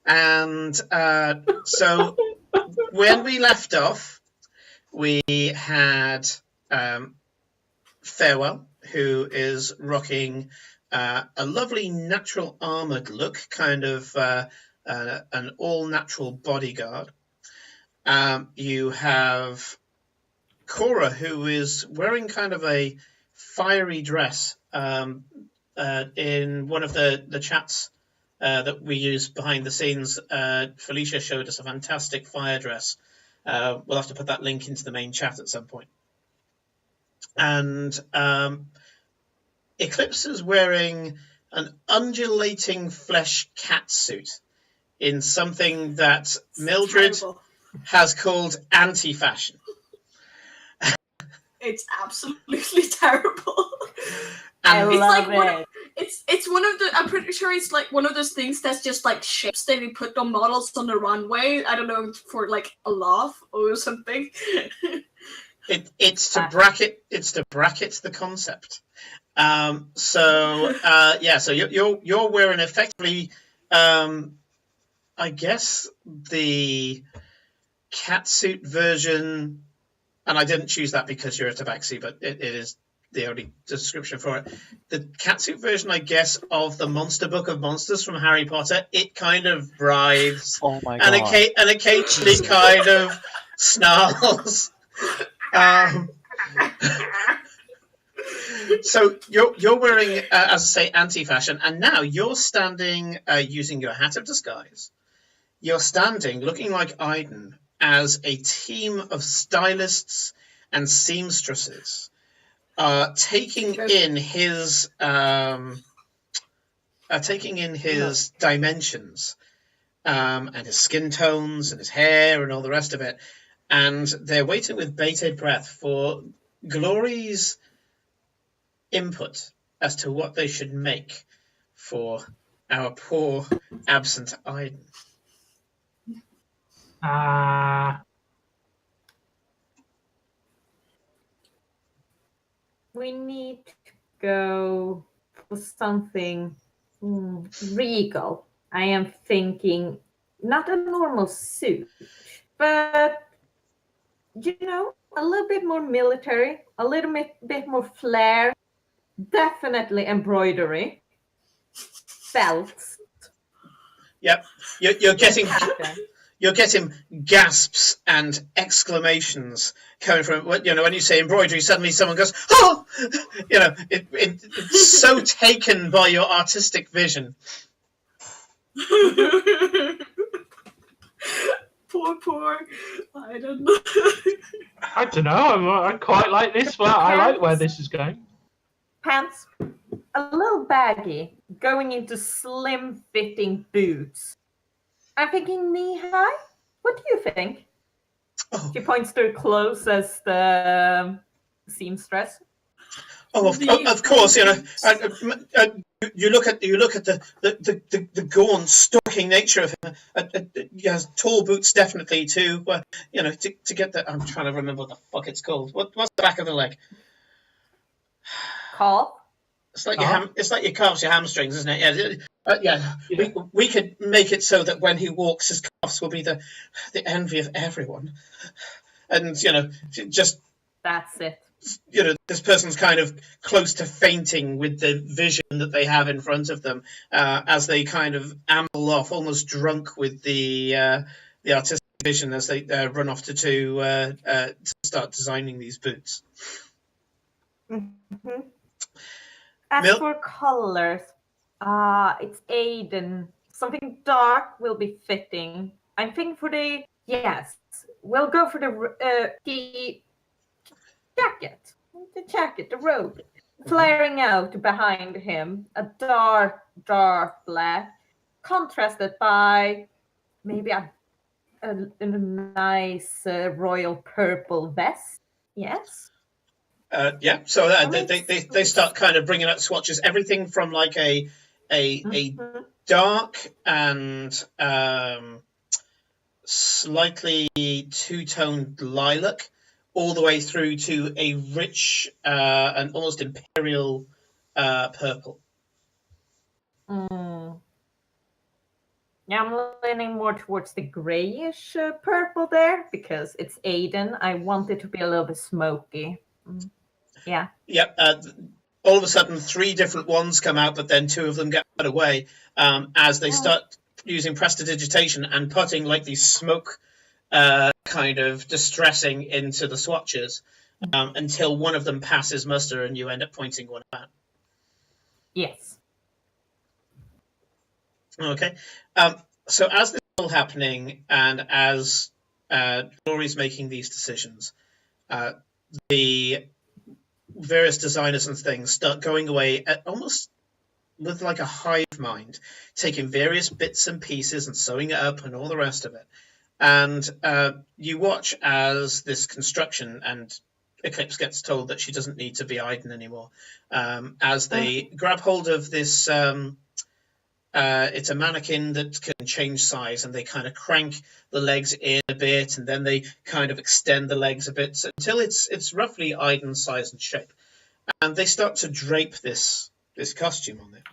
And so when we left off, we had Farewell, who is rocking a lovely natural armored look, kind of an all-natural bodyguard. You have Cora, who is wearing kind of a fiery dress. In one of the chats that we use behind the scenes, Felicia showed us a fantastic fire dress. We'll have to put that link into the main chat at some point. And Eclipse is wearing an undulating flesh cat suit in something that Mildred has called anti-fashion. It's absolutely terrible. I It's love like it. it's one of the. I'm pretty sure it's like one of those things that's just like shapes that we put on models on the runway. I don't know, for like a laugh or something. It's to bracket the concept. So you're wearing effectively, I guess, the catsuit version, and I didn't choose that because you're a tabaxi, but it is the only description for it. The catsuit version, I guess, of the Monster Book of Monsters from Harry Potter. It kind of writhes, Oh my god. and occasionally kind of snarls. So you're wearing, as I say, anti-fashion, and now you're standing using your hat of disguise. You're standing looking like Aiden as a team of stylists and seamstresses taking in his dimensions and his skin tones and his hair and all the rest of it, and they're waiting with bated breath for Glory's input as to what they should make for our poor absent Aiden. We need to go for something regal. I am thinking not a normal suit, but a little bit more military, a little bit more flair, definitely embroidery, belts. Yep, you're getting gasps and exclamations coming from when you say embroidery. Suddenly, someone goes, "Oh!" It's so taken by your artistic vision. Poor. I don't know. I don't know. I quite like this. Well, I like where this is going. Pants, a little baggy, going into slim-fitting boots. I'm thinking knee-high. What do you think? Oh. She points to her clothes as the seamstress. Oh, of course. You look at the gaunt, stalking nature of him. He has tall boots, definitely, to get that. I'm trying to remember what the fuck it's called. What's the back of the leg? Calf. It's like your calves, your hamstrings, isn't it? Yeah. We could make it so that when he walks, his calves will be the envy of everyone, and just that's it. This person's kind of close to fainting with the vision that they have in front of them as they kind of amble off, almost drunk with the artistic vision as they run off to start designing these boots. Mm-hmm. As for colors, it's Aiden. Something dark will be fitting. I'm thinking we'll go for the jacket, the robe, flaring out behind him, a dark black, contrasted by maybe a nice royal purple vest. Yes. So they start kind of bringing out swatches, everything from like a dark and slightly two-toned lilac, all the way through to a rich and almost imperial purple. Yeah, I'm leaning more towards the grayish purple there because it's Aiden. I want it to be a little bit smoky. Yeah. Yep. All of a sudden, 3 different ones come out, but then 2 of them get put away as they start using prestidigitation and putting like these smoke kind of distressing into the swatches until one of them passes muster and you end up pointing one out. Yes. Okay. So as this is all happening and as Glory's making these decisions, the various designers and things start going away almost with like a hive mind, taking various bits and pieces and sewing it up and all the rest of it. And you watch as this construction, and Eclipse gets told that she doesn't need to be Aiden anymore, as they grab hold of this. It's a mannequin that can change size, and they kind of crank the legs in a bit, and then they kind of extend the legs a bit until it's roughly Aiden's size and shape. And they start to drape this costume on it.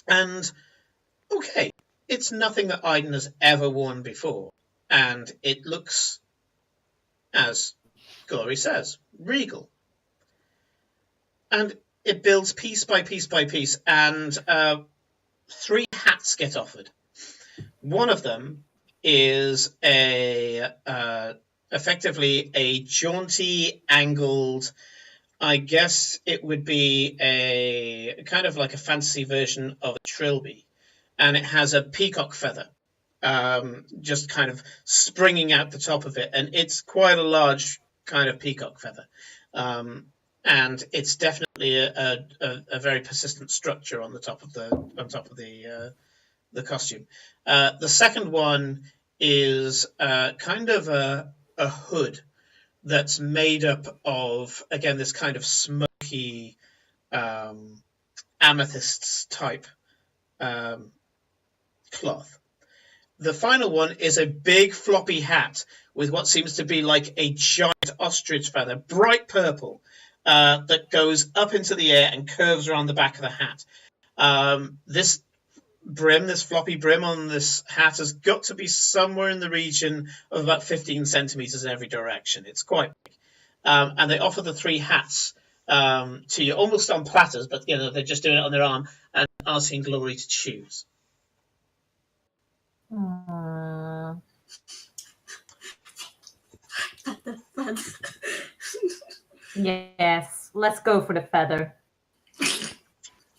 And okay, it's nothing that Aiden has ever worn before, and it looks, as Glory says, regal. And it builds piece by piece by piece, and 3 hats get offered. One of them is effectively a jaunty, angled, I guess it would be a kind of like a fantasy version of a trilby, and it has a peacock feather just kind of springing out the top of it, and it's quite a large kind of peacock feather. And it's definitely a very persistent structure on the top of the costume. The second one is kind of a hood that's made up of, again, this kind of smoky amethysts type cloth. The final one is a big floppy hat with what seems to be like a giant ostrich feather, bright purple, that goes up into the air and curves around the back of the hat. This floppy brim on this hat has got to be somewhere in the region of about 15 centimeters in every direction. It's quite big. And they offer the 3 hats to you almost on platters, but they're just doing it on their arm and asking Glory to choose. Yes, let's go for the feather.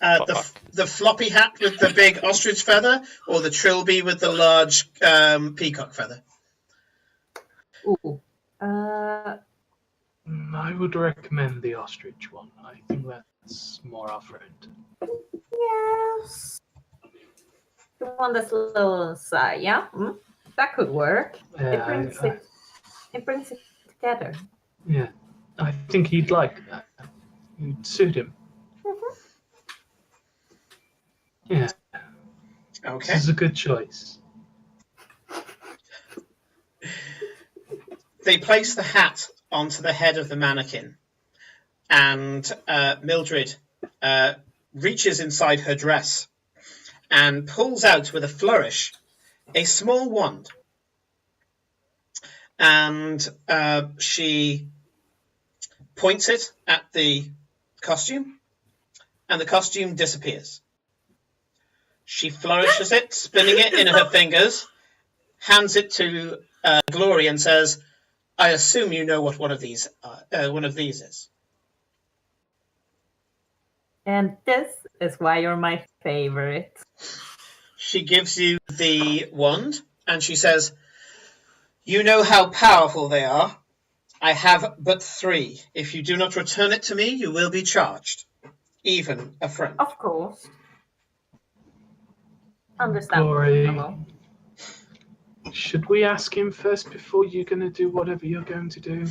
The floppy hat with the big ostrich feather, or the trilby with the large peacock feather? Ooh. I would recommend the ostrich one. I think that's more our friend. Yes. The one that's a little inside, yeah? That could work. Yeah, It brings it together. Yeah, I think he'd like that. It'd suit him. Yeah. Okay. This is a good choice. They place the hat onto the head of the mannequin, and Mildred reaches inside her dress and pulls out with a flourish a small wand. And she points it at the costume, and the costume disappears. She flourishes it, spinning it in her fingers, hands it to Glory, and says, "I assume you know what one of these is." And this is why you're my favorite. She gives you the wand, and she says, "You know how powerful they are. I have but 3. If you do not return it to me, you will be charged. Even a friend." Of course. Understandable. Glory, should we ask him first before you're going to do whatever you're going to do?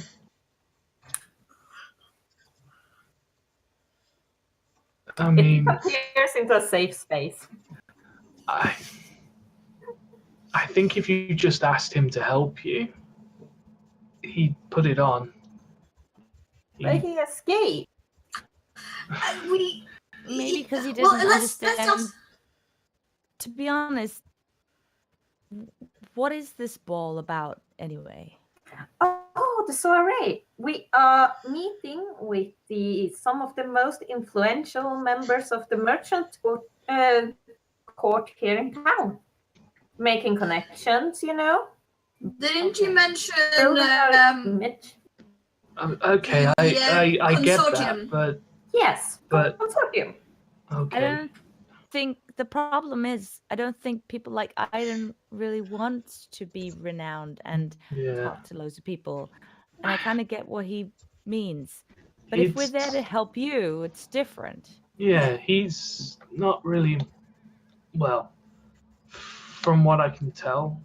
I mean, it appears into a safe space. I think if you just asked him to help you, he'd put it on. But he escaped. Maybe because he didn't understand. To be honest, what is this ball about anyway? Oh, the soiree. We are meeting with some of the most influential members of the merchant court here in town. Making connections, you know. Didn't you mention Building our image. Okay, I get that, consortium? but Yes, consortium. okay. I don't think the problem is I don't think people like Aiden really want to be renowned and talk to loads of people. And I kind of get what he means. But if we're there to help you, it's different. Yeah, he's not really, well, from what I can tell,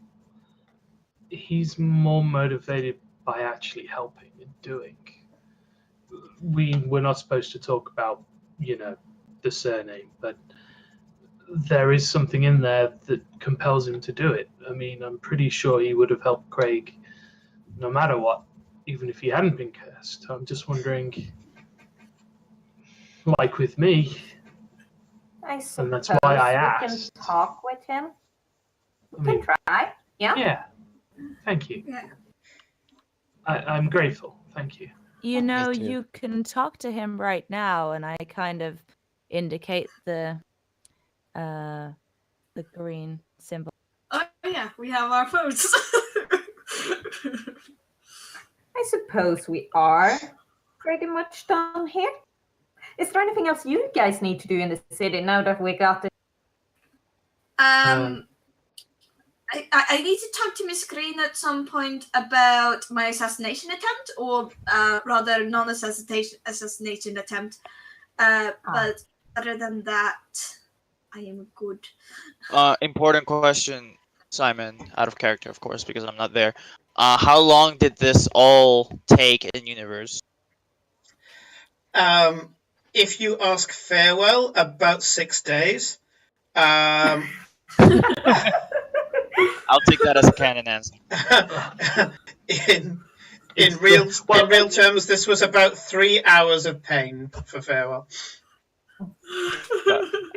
he's more motivated by actually helping and doing. We're not supposed to talk about, the surname, but there is something in there that compels him to do it. I mean, I'm pretty sure he would have helped Craig no matter what, even if he hadn't been cursed. I'm just wondering, like with me, I suppose and that's why I we asked. can talk with him. I We mean, can try. Yeah. Yeah, thank you. Yeah. I'm grateful. Thank you. You know, too. you can talk to him right now, and I kind of indicate the green symbol. Oh yeah, we have our phones. I suppose we are pretty much done here. Is there anything else you guys need to do in the city now that we got the... I need to talk to Miss Green at some point about my assassination attempt, or rather non-assassination attempt. But other than that, I am good. Important question, Simon, out of character, of course, because I'm not there. How long did this all take in universe? If you ask Farewell, about 6 days. I'll take that as a canon answer. in real terms, this was about 3 hours of pain for Farewell.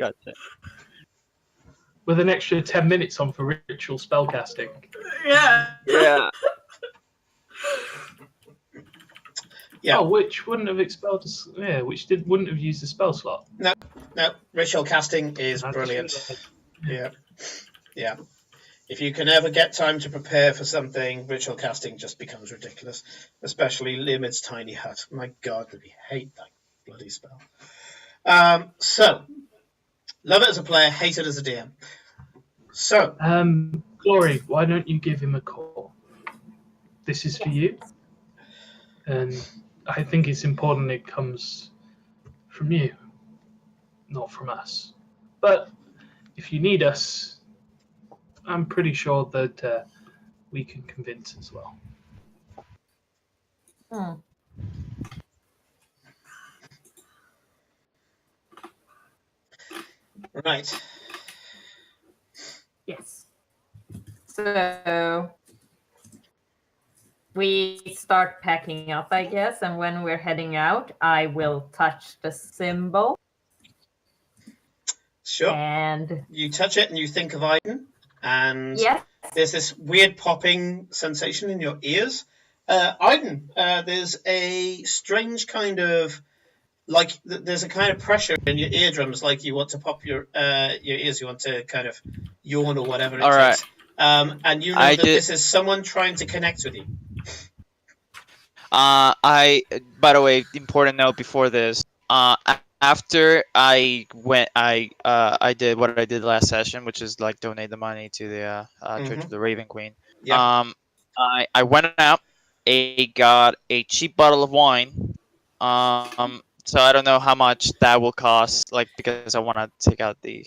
Gotcha. With an extra 10 minutes on for ritual spellcasting. Yeah. Yeah. Yeah. Oh, which wouldn't have expelled wouldn't have used the spell slot. No, ritual casting is I just brilliant. realised. Yeah. If you can ever get time to prepare for something, ritual casting just becomes ridiculous. Especially Limit's tiny hut. My God, did we hate that bloody spell. So, love it as a player, hate it as a DM. So, Glory, why don't you give him a call? This is for you. And I think it's important it comes from you, not from us. But if you need us, I'm pretty sure that we can convince as well. right. Yes. So we start packing up, I guess, and when we're heading out, I will touch the symbol. Sure. And you touch it and you think of Aiden, and yes, there's this weird popping sensation in your ears. Aiden, there's a strange kind of, like, there's a kind of pressure in your eardrums, like you want to pop your ears, you want to kind of yawn or whatever it All takes. right. And you know this is someone trying to connect with you. By the way, important note before this. After I did what I did last session, which is like donate the money to the Church of the Raven Queen. Yeah. I went out, got a cheap bottle of wine. So I don't know how much that will cost, like, because I want to take out the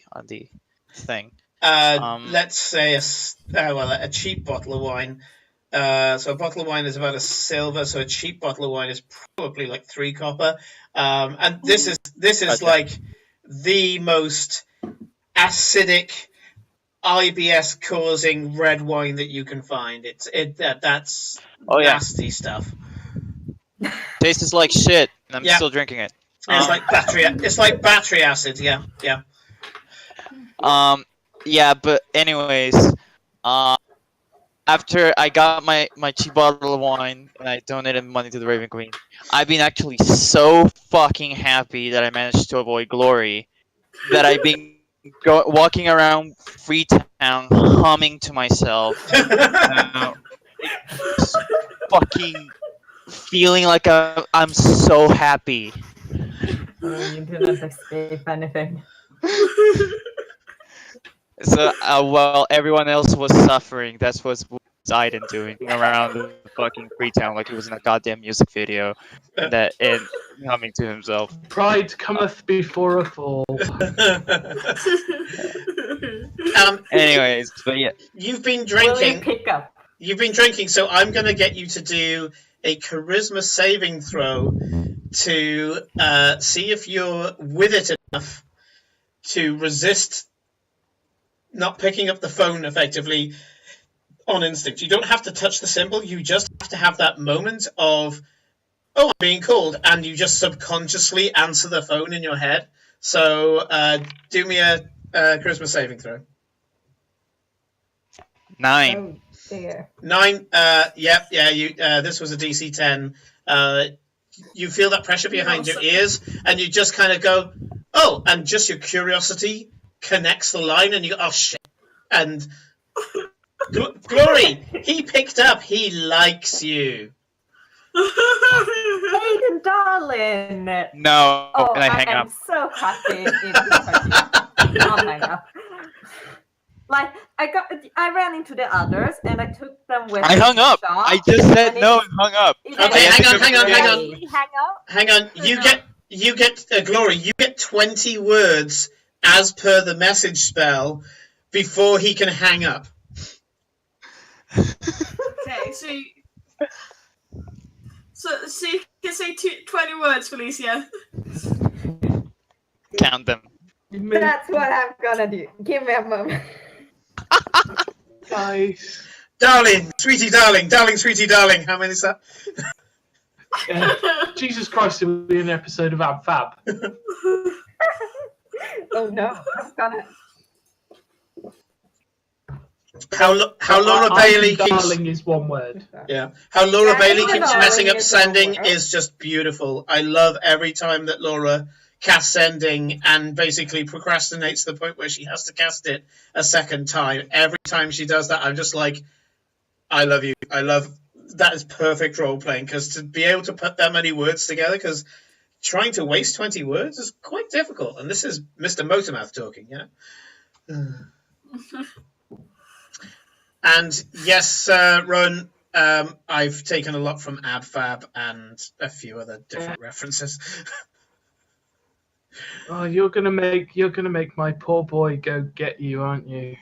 thing. Let's say a cheap bottle of wine. So a bottle of wine is about a silver, so a cheap bottle of wine is probably like 3 copper. And this is like the most acidic, IBS causing red wine that you can find. That's nasty stuff. Tastes like shit, and I'm still drinking it. It's like battery acid. Yeah. Yeah, but anyways, After I got my cheap bottle of wine and I donated money to the Raven Queen, I've been actually so fucking happy that I managed to avoid Glory that I've been walking around Freetown humming to myself, fucking feeling like I'm so happy. Oh, you didn't escape anything. So while everyone else was suffering, that's what Aiden doing around the fucking Freetown like he was in a goddamn music video, and humming to himself. Pride cometh before a fall. Anyways, but yeah, You've been Will you drinking. pick up? You've been drinking, so I'm going to get you to do a charisma saving throw to see if you're with it enough to resist not picking up the phone effectively on instinct. You don't have to touch the symbol, you just have to have that moment of, oh, I'm being called, and you just subconsciously answer the phone in your head. So do me a charisma saving throw. 9. Oh dear. 9. You. This was a DC 10. You feel that pressure behind your ears, and you just kind of go, oh, and just your curiosity connects the line, and you go, oh shit. And Glory, he picked up. He likes you. Aiden, darling. No, Oh, and I hang am up. so happy. I'll hang up. Like I ran into the others and I took them with. I hung up. Shot, I just said and no and hung up. Okay, hang on. Hang up. You get Glory. You get 20 words as per the message spell before he can hang up. Okay, so you can say 20 words, Felicia. Count them. That's what I'm gonna do. Give me a moment. Nice. Darling, sweetie, darling, sweetie, darling. How many is that? Jesus Christ, it will be an episode of Ab Fab. Oh no, I'm gonna. How Laura Bailey keeps. Darling is one word. Yeah. How Laura Yeah, Bailey even keeps though messing up it is sending over. is just beautiful. I love every time that Laura casts sending and basically procrastinates to the point where she has to cast it a second time. Every time she does that, I'm just like, I love you. I love that is perfect role playing, because to be able to put that many words together, because trying to waste 20 words is quite difficult. And this is Mr. Motormouth talking, you know. And yes, Rowan, I've taken a lot from AbFab and a few other different references. Oh, you're gonna make my poor boy go get you, aren't you?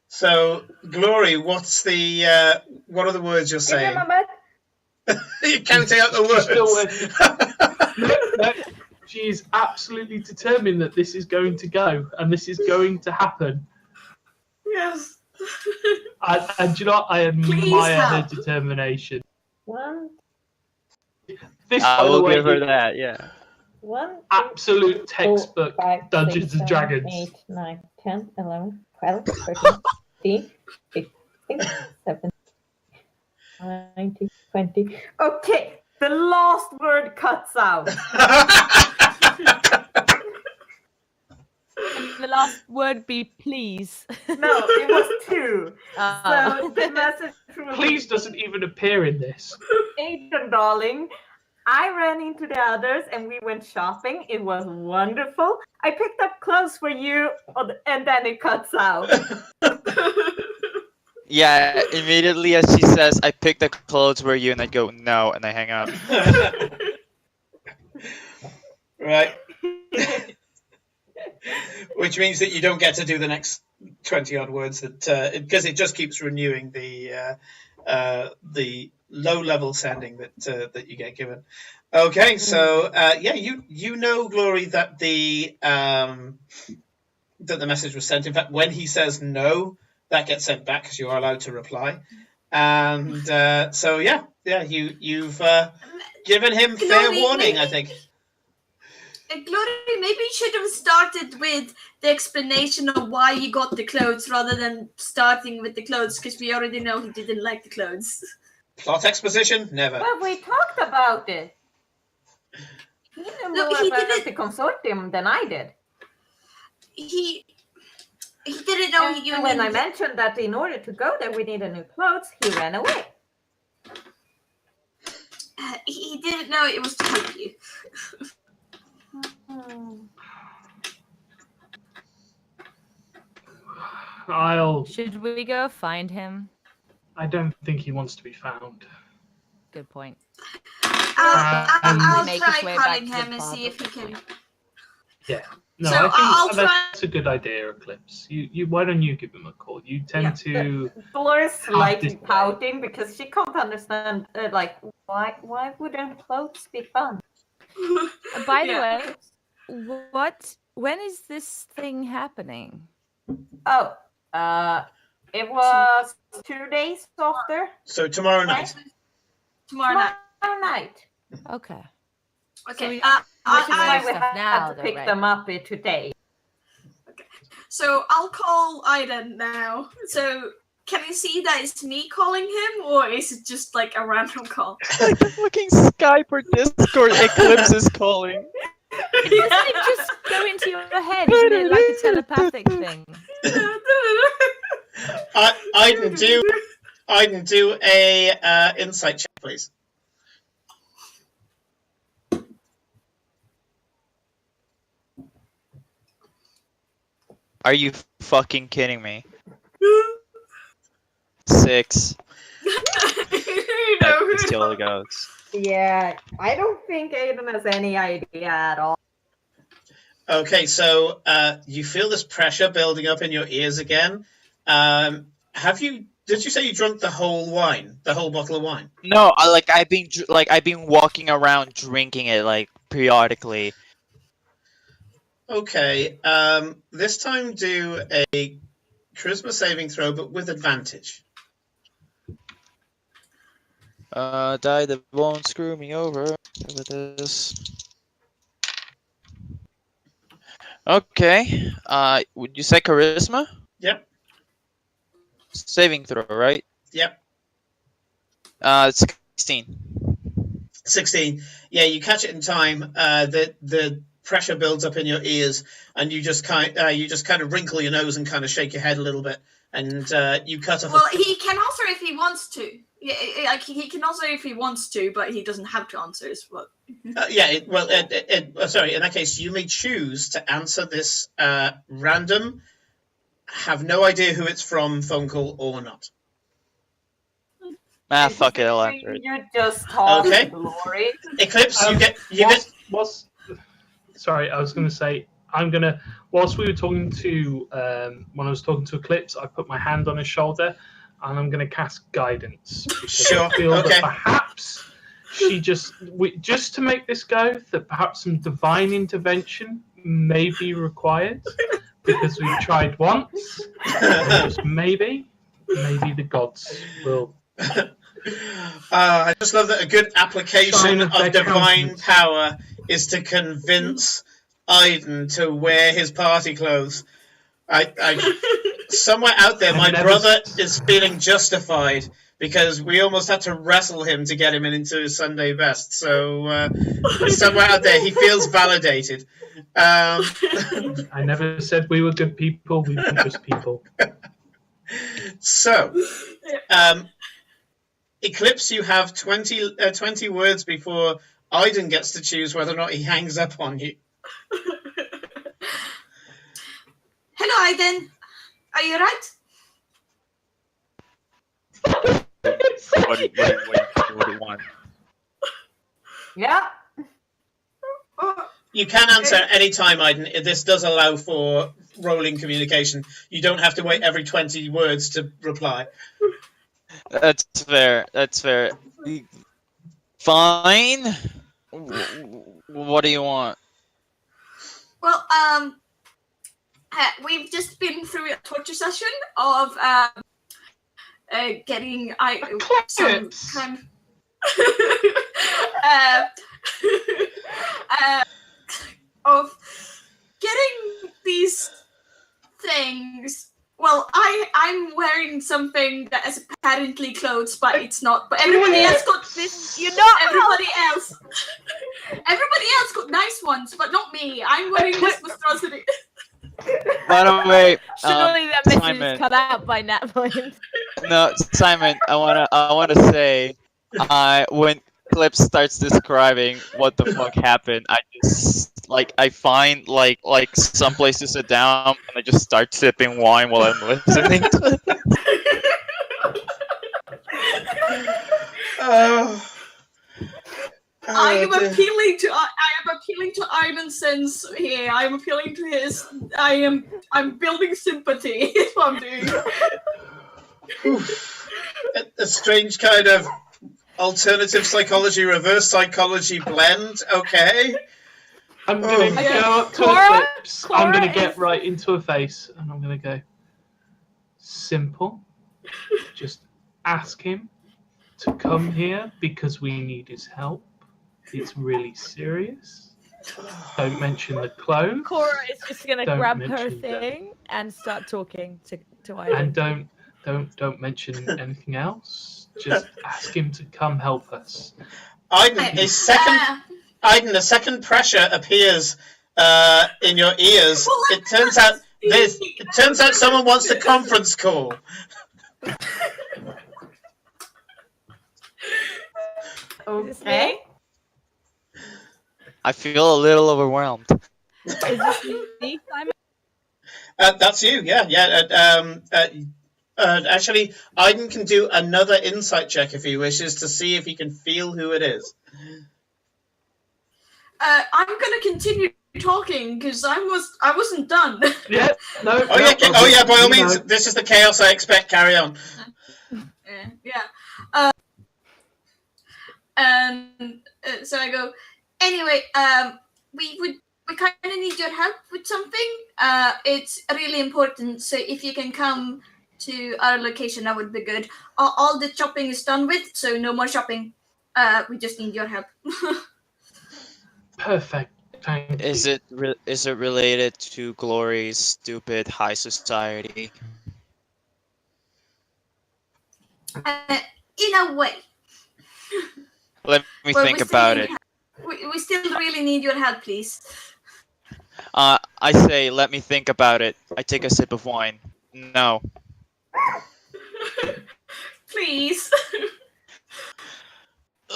So, Glory, what are the words you're Give me a saying? moment. You're counting out the words. No, she is absolutely determined that this is going to go and this is going to happen. Yes. And you know what? I Please admire her help. determination. 1, This, I by the will way, give her is that. Yeah. 1, 2, absolute textbook 4, 5, Dungeons 6, and 7, Dragons. 8, 9, 10, 11, 12, 13, 14, 15, 17, 19, 20. Okay, the last word cuts out. The last word be please. No, it was 2. Oh. So the message from Please doesn't even appear in this. Aiden, darling. I ran into the others and we went shopping. It was wonderful. I picked up clothes for you, and then it cuts out. Yeah, immediately as she says, I picked the clothes where you, and I go, no, and I hang up. Right. Which means that you don't get to do the next 20 odd words, that because it just keeps renewing the low level sending that you get given. Okay, so you know, Glory, that the message was sent. In fact, when he says no, that gets sent back because you are allowed to reply. And you've given him fair Glory, warning, I think. Glory, maybe you should have started with the explanation of why you got the clothes rather than starting with the clothes, because we already know he didn't like the clothes. Plot exposition? Never. Well, we talked about it. He knew more about the consortium than I did. He didn't know you. And when I mentioned that in order to go there we needed new clothes, he ran away. He didn't know it was to help you. Should we go find him? I don't think he wants to be found. Good point. I'll make try his way back calling to the him and see if bar. he can. Yeah. No, So I think I'll that's a good idea, Eclipse. You why don't you give him a call? You tend to. Dolores slightly this- pouting because she can't understand, why wouldn't clothes be fun? By the way, when is this thing happening? Oh, it was 2 days after. So tomorrow night. Tomorrow night. Okay. Okay. Which is why we stuff had now, to though, pick right? them up today. So I'll call Aiden now. So can you see that it's me calling him, or is it just like a random call? Like the fucking Skype or Discord Eclipse is calling. Doesn't it just go into your head? Isn't it like a telepathic thing? Aiden, do a insight check, please. Are you fucking kidding me? 6. That still goes. Yeah, I don't think Aiden has any idea at all. Okay, so you feel this pressure building up in your ears again. Did you say you drank the whole wine, the whole bottle of wine? No, I've been walking around drinking it like periodically. Okay, this time do a charisma saving throw, but with advantage. Die that won't screw me over with this. Okay. Would you say charisma? Yep. Saving throw, right? Yep. 16. 16. Yeah, you catch it in time. The pressure builds up in your ears, and you just kind of wrinkle your nose and kind of shake your head a little bit, and you cut off. Well, he can answer if he wants to. Yeah, like he can answer if he wants to, but he doesn't have to answer. Is what? Sorry. In that case, you may choose to answer this random, have no idea who it's from, phone call or not. Fuck it, I'll answer it. You just talk, Okay. Glory. Eclipse, Sorry, I was going to say, whilst we were talking to, when I was talking to Eclipse, I put my hand on his shoulder, and I'm going to cast guidance. Sure, I feel okay. that perhaps she just to make this go, that perhaps some divine intervention may be required, because we've tried once, and just maybe the gods will. I just love that a good application Sign of of their divine countenance. power is to convince Aiden to wear his party clothes. Somewhere out there, my brother is feeling justified because we almost had to wrestle him to get him into his Sunday best. So somewhere out there, he feels validated. I never said we were good people. We were just people. So, Eclipse, you have 20 words before Aiden gets to choose whether or not he hangs up on you. Hello, Aiden. Are you right? What do you want? Yeah. You can answer at any time, Aiden. This does allow for rolling communication. You don't have to wait every 20 words to reply. That's fair. Fine. What do you want? Well, we've just been through a torture session of getting some kind. of getting these things. Well, I'm wearing something that is apparently clothes, but it's not. But everybody else got This, you're not. everybody else got nice ones, but not me. I'm wearing this monstrosity. By the way, Surely that message Simon. is cut out by that point. No, Simon, I wanna say, when Clip starts describing what the fuck happened, I just I find like some place to sit down and I just start sipping wine while I'm listening to it. Oh. I am dear. appealing to Ivan's sense here. I am appealing to his. I'm building sympathy. Is what I'm doing. A strange kind of alternative psychology, reverse psychology blend. Okay. I'm gonna Oh. go up to Cora? her lips. I'm Cora gonna get is- right into her face, and I'm gonna go. Simple. Just ask him to come here because we need his help. It's really serious. Don't mention the clothes. Cora is just gonna Don't grab her mention that. thing and start talking to And Ivan. don't mention anything else. Just ask him to come help us. Aiden, a second pressure appears in your ears. Well, It turns out someone wants the conference call. Okay. I feel a little overwhelmed. Is this me, Simon? That's you, yeah. Actually, Aiden can do another insight check if he wishes to see if he can feel who it is. I'm gonna continue talking because I wasn't done. Yeah. No. Oh yeah, by all you means, know. this is the chaos I expect. Carry on. Yeah. So I go. Anyway, we kind of need your help with something. It's really important. So if you can come to our location, that would be good. All the shopping is done with, so no more shopping. We just need your help. Perfect. Thank you. Is it related to Glory's stupid high society? In a way. Let me Well, think we still about need it. We still really need your help, please. I say, let me think about it. I take a sip of wine. No. Please.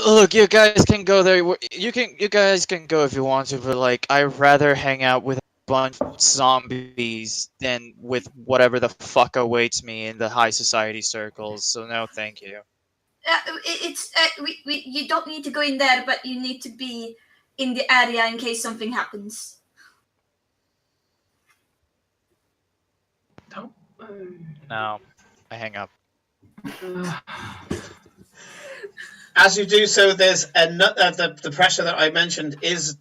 Look, you guys can go there. You guys can go if you want to, but I'd rather hang out with a bunch of zombies than with whatever the fuck awaits me in the high society circles. So no, thank you. You don't need to go in there, but you need to be in the area in case something happens. Don't. No, I hang up. As you do so, there's the pressure that I mentioned is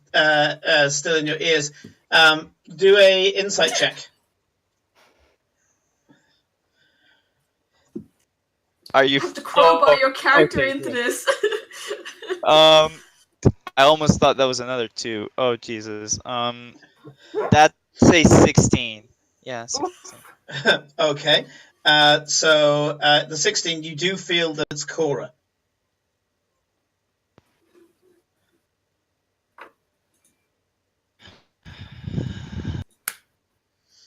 still in your ears. Do a insight check. Are you? You have to crowbar your character okay, into good. this. I almost thought that was another 2. Oh Jesus. That's a 16. Yeah, 16. Okay. So the 16, you do feel that it's Cora.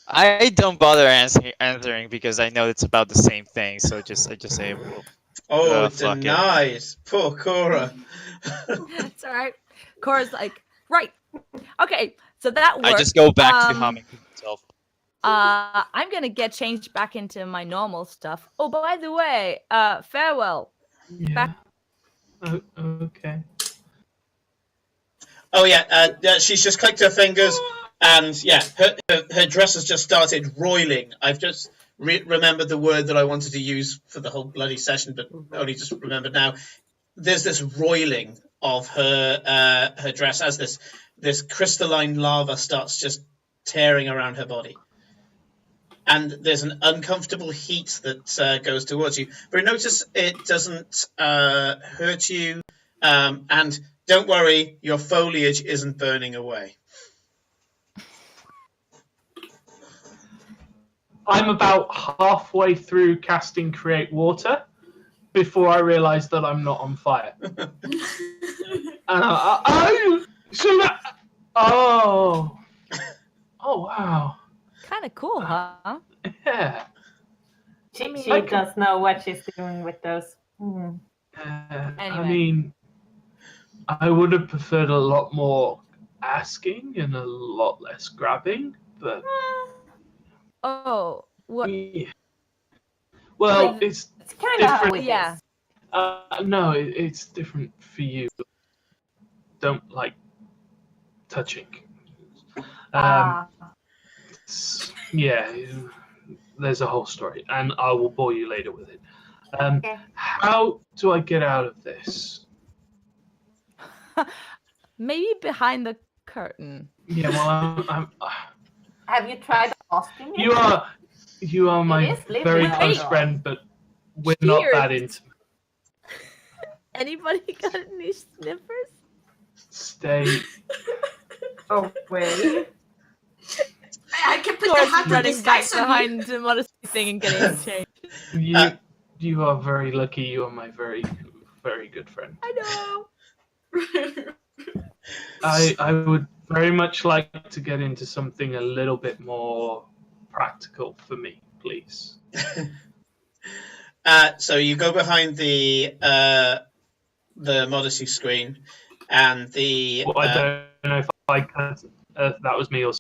I don't bother answering because I know it's about the same thing. So I just say, well, Oh, fuck it. denied. Poor Cora. It's alright. Cora's like, right. Okay, so that worked. I just go back to Um, humming to myself. I'm gonna get changed back into my normal stuff. Oh, by the way, farewell. Yeah. Oh, okay. Oh yeah, she's just clicked her fingers, and yeah, her dress has just started roiling. I've just remembered the word that I wanted to use for the whole bloody session, but only just remembered now. There's this roiling of her dress as this crystalline lava starts just tearing around her body. And there's an uncomfortable heat that goes towards you. But notice it doesn't hurt you. And don't worry, your foliage isn't burning away. I'm about halfway through casting Create Water before I realise that I'm not on fire. And oh wow, Kind of cool, huh? yeah. She I can- does know what she's doing with those. Hmm. I Anyway. mean, I would have preferred a lot more asking and a lot less grabbing, but Oh, what? yeah. Well, Like, it's It's kind of how different. it Yeah. is. No, it's different for you. Don't like touching. Yeah, there's a whole story, and I will bore you later with it. Okay. How do I get out of this? Maybe behind the curtain. Yeah, well, I'm Have you tried asking you it? are my is living very after close all. friend, but we're not that Cheers. intimate. Anybody got any sniffers? Stay. Oh, wait. I can put the George hat of running back disguise on you. behind the modesty thing and getting changed. You are very lucky. You are my very, very good friend. I know. I would very much like to get into something a little bit more practical for me, please. So you go behind the modesty screen, and the. Well, I don't know if I cut. That was me or.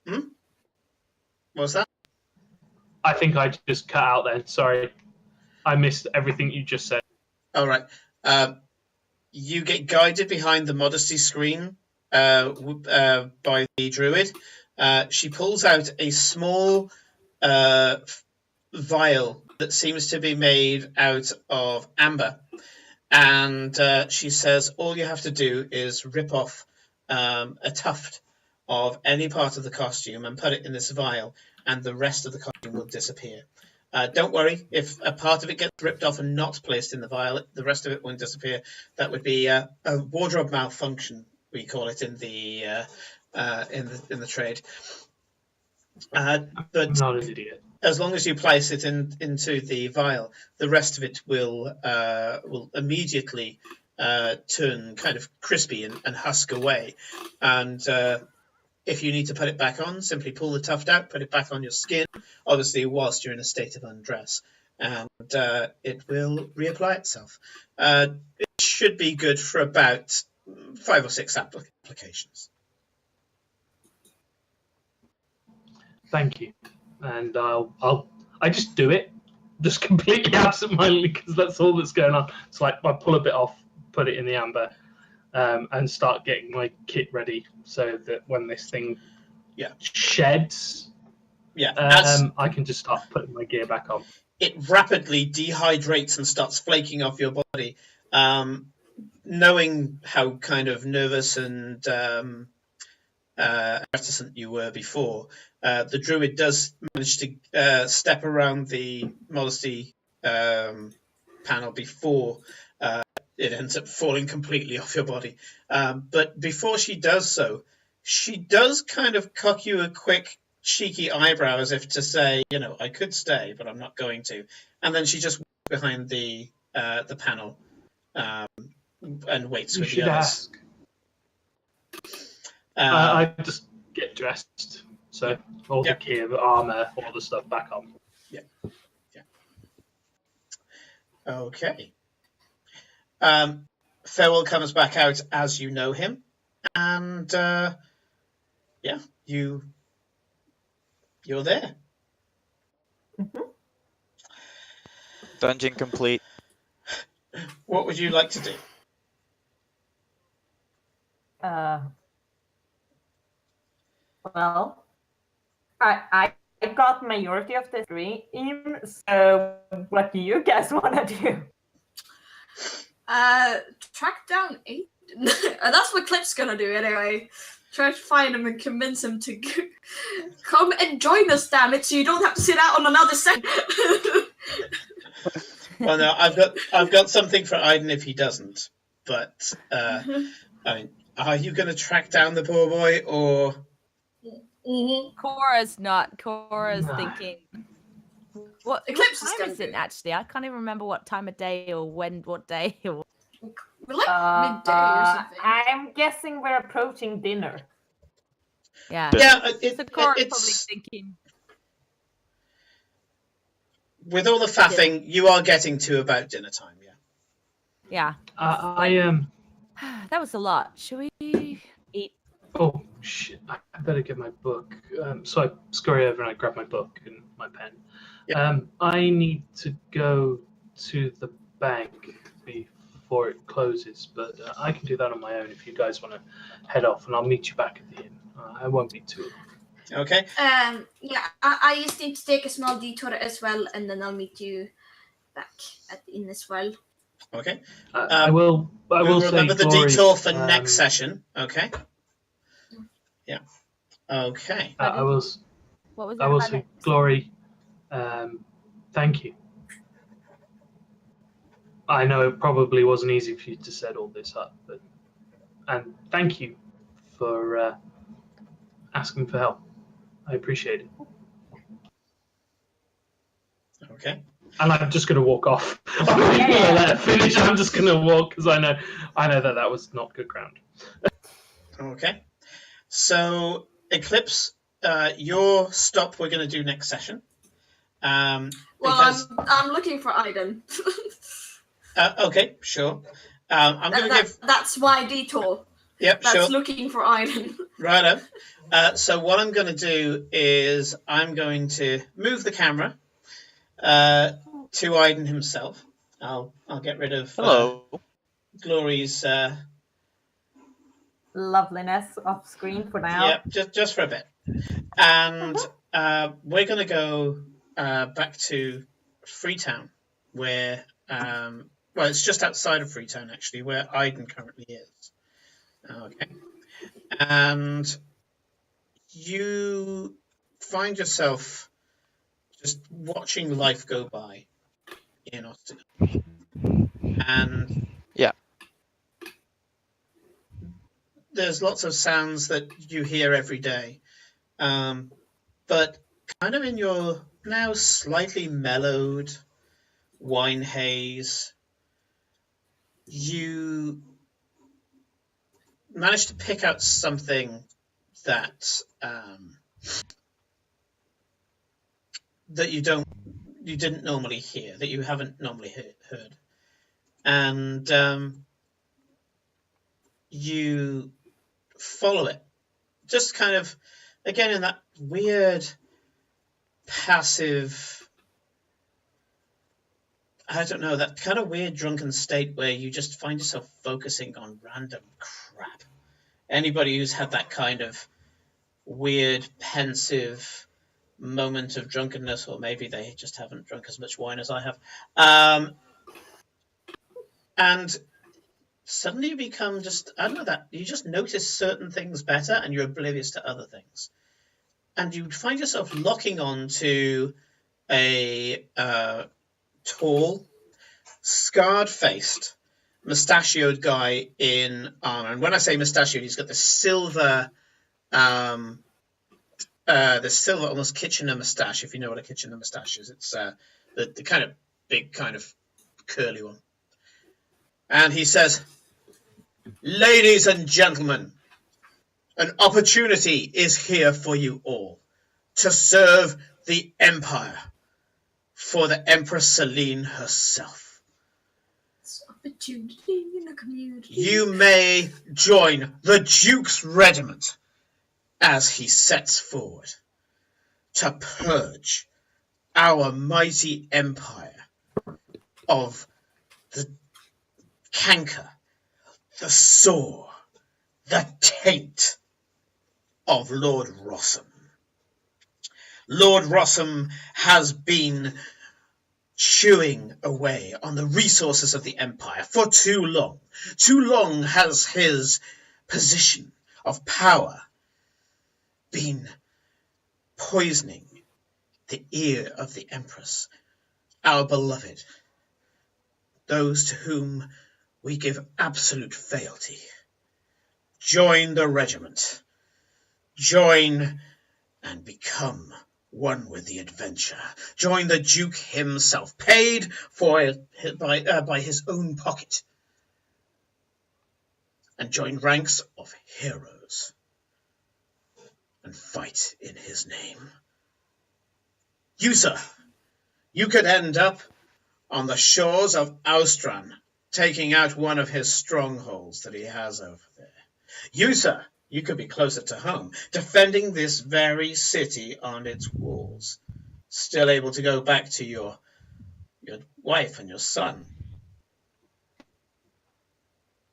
What was that? I think I just cut out then. Sorry, I missed everything you just said. All right. You get guided behind the modesty screen by the druid. She pulls out a small vial that seems to be made out of amber. And she says, all you have to do is rip off a tuft of any part of the costume and put it in this vial, and the rest of the costume will disappear. Don't worry, if a part of it gets ripped off and not placed in the vial, the rest of it won't disappear. That would be a wardrobe malfunction, we call it in the trade. I'm not an idiot. As long as you place it into the vial, the rest of it will immediately turn kind of crispy and husk away. And if you need to put it back on, simply pull the tuft out, put it back on your skin, obviously whilst you're in a state of undress, and it will reapply itself. It should be good for about 5 or 6 applications. Thank you, and I just do it, just completely absent-mindedly because that's all that's going on. It's like I pull a bit off, put it in the amber, and start getting my kit ready so that when this thing sheds, I can just start putting my gear back on. It rapidly dehydrates and starts flaking off your body. Knowing how kind of nervous and reticent you were before, the druid does manage to step around the modesty panel before it ends up falling completely off your body. But before she does so, she does kind of cock you a quick, cheeky eyebrow as if to say, I could stay, but I'm not going to. And then she just walks behind the panel and waits You with should the others. ask. I just get dressed, so all the gear, the armor, all the stuff back on. Yeah. Okay. Farewell comes back out as you know him, and you're there. Mm-hmm. Dungeon complete. What would you like to do? Well, I got majority of the stream, so what do you guys want to do? Track down Aiden. That's what Clip's gonna do anyway. Try to find him and convince him to come and join us, damn it, so you don't have to sit out on another set. Well, no, I've got something for Aiden if he doesn't. But I mean, are you going to track down the poor boy, or Mhm. Cora's not. Cora's Nah. thinking. What Eclipse is time gonna is it do. actually? I can't even remember what time of day or what day. Or... We're like midday or something. I'm guessing we're approaching dinner. Yeah. Yeah, So Cora's probably it's thinking. with all the faffing, you are getting to about dinner time. Yeah. Yeah. I am. That was a lot. Should we eat? Oh shit! I better get my book. So I scurry over and I grab my book and my pen. Yep. I need to go to the bank before it closes, but I can do that on my own if you guys want to head off, and I'll meet you back at the inn. I won't be too long. Okay. Yeah, I just need to take a small detour as well, and then I'll meet you back at the inn as well. Okay. I will. I will say, remember the Glory, detour for next session. Okay. Yeah. Okay. I will. What was I that will about say, next? Glory. Thank you. I know it probably wasn't easy for you to set all this up, and thank you for asking for help. I appreciate it. Okay. And I'm just going to walk off. I'm not even going to let it finish. I'm just going to walk because I know that was not good ground. Okay. So Eclipse, your stop we're going to do next session. Well, because, I'm looking for item. okay, sure. I'm going to give. That's my detour. Yep, That's sure. looking for item. Right. So what I'm going to do is I'm going to move the camera to Aiden himself. I'll get rid of Hello. Glory's. Loveliness off screen for now. Yeah, just for a bit, and we're going to go back to Freetown, where well, it's just outside of Freetown actually, where Aiden currently is. Okay, and you find yourself just watching life go by in Austin, and Yeah. there's lots of sounds that you hear every day, but kind of in your now slightly mellowed wine haze, you manage to pick out something that that you didn't normally hear, that you haven't normally heard, and you follow it, just kind of again in that weird passive, I don't know, that kind of weird drunken state where you just find yourself focusing on random crap. Anybody who's had that kind of weird pensive moment of drunkenness, or maybe they just haven't drunk as much wine as I have, and suddenly you become just, I don't know, that you just notice certain things better and you're oblivious to other things, and you find yourself locking on to a tall, scarred-faced, mustachioed guy in armor. And when I say mustachioed, he's got this silver almost Kitchener moustache, if you know what a Kitchener moustache is. It's the kind of big, kind of curly one. And he says, "Ladies and gentlemen, an opportunity is here for you all to serve the Empire for the Empress Celine herself. It's opportunity in the community. You may join the Duke's regiment as he sets forward to purge our mighty empire of the canker, the sore, the taint of Lord Rossum. Lord Rossum has been chewing away on the resources of the empire for too long. Too long has his position of power been poisoning the ear of the Empress, our beloved, those to whom we give absolute fealty. Join the regiment. Join and become one with the adventure. Join the Duke himself, paid for by his own pocket, and join ranks of heroes and fight in his name. You, sir, you could end up on the shores of Austran, taking out one of his strongholds that he has over there. You, sir, you could be closer to home, defending this very city on its walls, still able to go back to your wife and your son.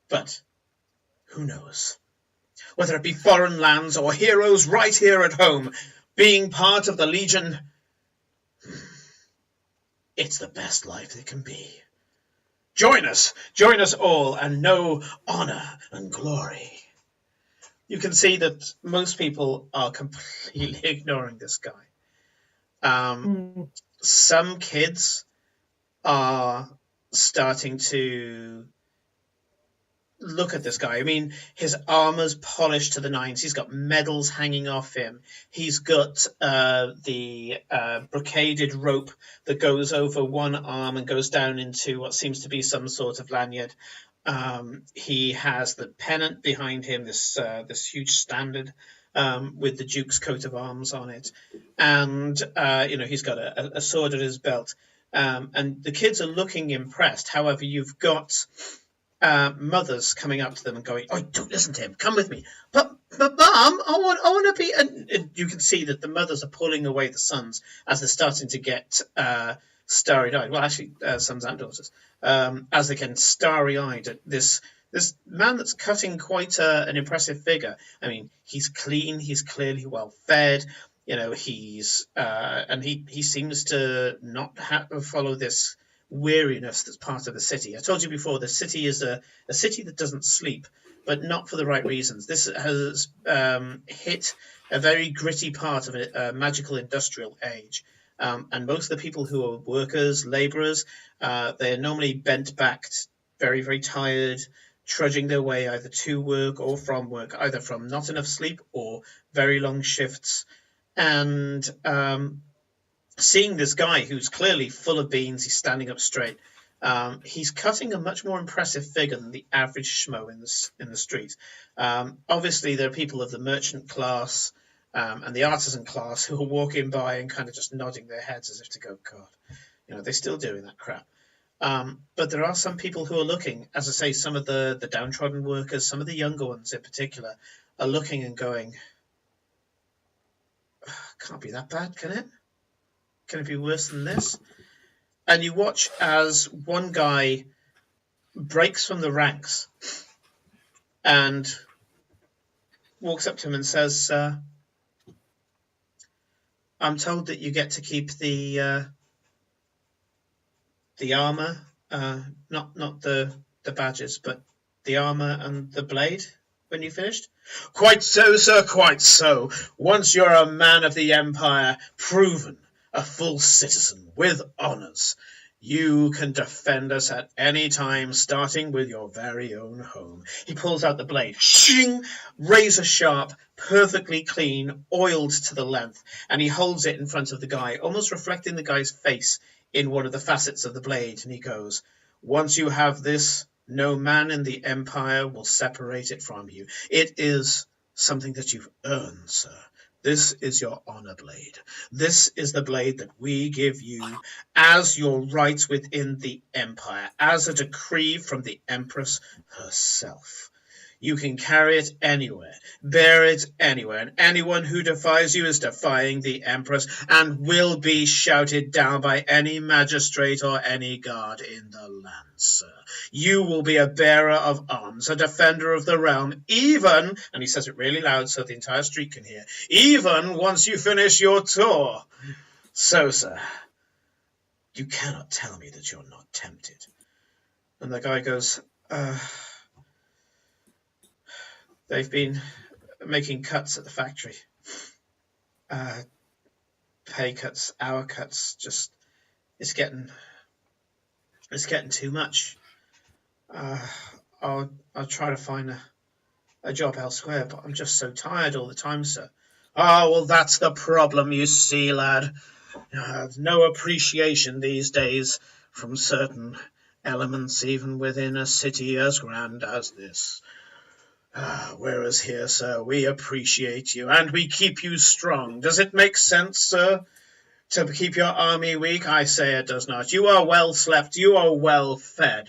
But who knows? Whether it be foreign lands or heroes right here at home, being part of the Legion, it's the best life it can be. Join us all, and know honor and glory. You can see that most people are completely ignoring this guy. Some kids are starting to look at this guy. I mean, his armor's polished to the nines. He's got medals hanging off him. He's got the brocaded rope that goes over one arm and goes down into what seems to be some sort of lanyard. He has the pennant behind him, this huge standard with the Duke's coat of arms on it. And, he's got a sword at his belt. And the kids are looking impressed. However, you've got mothers coming up to them and going, "Oh, don't listen to him. Come with me." But Mom, I want to be. And you can see that the mothers are pulling away the sons as they're starting to get starry-eyed. Well, actually, sons and daughters, as they get starry-eyed at this man that's cutting quite an impressive figure. I mean, he's clean. He's clearly well fed. He's and he seems to not follow this weariness that's part of the city. I told you before, the city is a city that doesn't sleep, but not for the right reasons. This has hit a very gritty part of a magical industrial age. And most of the people who are workers, laborers, they're normally bent-backed, very, very tired, trudging their way either to work or from work, either from not enough sleep or very long shifts. And seeing this guy who's clearly full of beans, he's standing up straight. He's cutting a much more impressive figure than the average schmo in the street. Obviously, there are people of the merchant class and the artisan class who are walking by and kind of just nodding their heads as if to go, God, they're still doing that crap. But there are some people who are looking, as I say, some of the downtrodden workers, some of the younger ones in particular, are looking and going, can't be that bad, can it? Can it be worse than this? And you watch as one guy breaks from the ranks and walks up to him and says, I'm told that you get to keep the armor, not the badges, but the armor and the blade when you finished. Quite so, sir, quite so. Once you're a man of the Empire, proven, a full citizen with honors, you can defend us at any time, starting with your very own home. He pulls out the blade, shing, razor sharp, perfectly clean, oiled to the length, and he holds it in front of the guy, almost reflecting the guy's face in one of the facets of the blade, and he goes, once you have this, no man in the Empire will separate it from you. It is something that you've earned, sir. This is your honor blade. This is the blade that we give you as your rights within the Empire, as a decree from the Empress herself. You can carry it anywhere, bear it anywhere, and anyone who defies you is defying the Empress and will be shouted down by any magistrate or any guard in the land, sir. You will be a bearer of arms, a defender of the realm, even, and he says it really loud so the entire street can hear, even once you finish your tour. So, sir, you cannot tell me that you're not tempted. And the guy goes, they've been making cuts at the factory. Pay cuts, hour cuts, just, it's getting too much. I'll try to find a job elsewhere, but I'm just so tired all the time, sir. Ah, well, that's the problem, you see, lad. You have no appreciation these days from certain elements, even within a city as grand as this. Whereas here, sir, we appreciate you, and we keep you strong. Does it make sense, sir, to keep your army weak? I say it does not. You are well slept, you are well fed,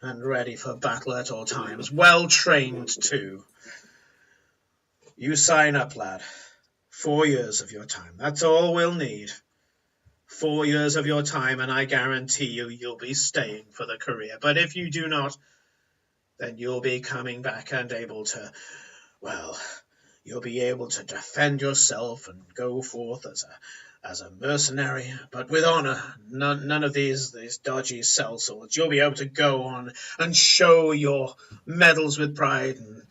and ready for battle at all times. Well trained, too. You sign up, lad. 4 years of your time. That's all we'll need. 4 years of your time, and I guarantee you'll be staying for the career. But if you do not, then you'll be coming back and able to, well, you'll be able to defend yourself and go forth as a mercenary, but with honor. None of these dodgy sellswords. You'll be able to go on and show your medals with pride and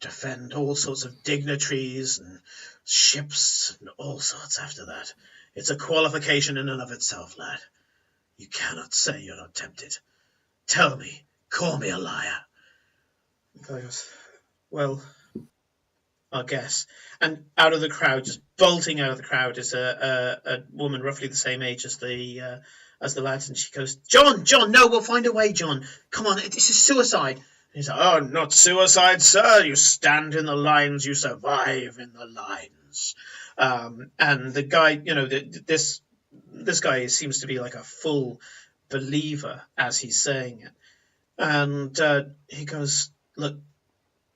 defend all sorts of dignitaries and ships and all sorts after that. It's a qualification in and of itself, lad. You cannot say you're not tempted. Tell me, call me a liar. The guy goes, well, I guess. And out of the crowd, just bolting out of the crowd, is a woman roughly the same age as the lads, and she goes, John, no, we'll find a way, John. Come on, this is suicide. And he's like, oh, not suicide, sir. You stand in the lines, you survive in the lines. And the guy, this guy seems to be like a full believer as he's saying it. And he goes, look,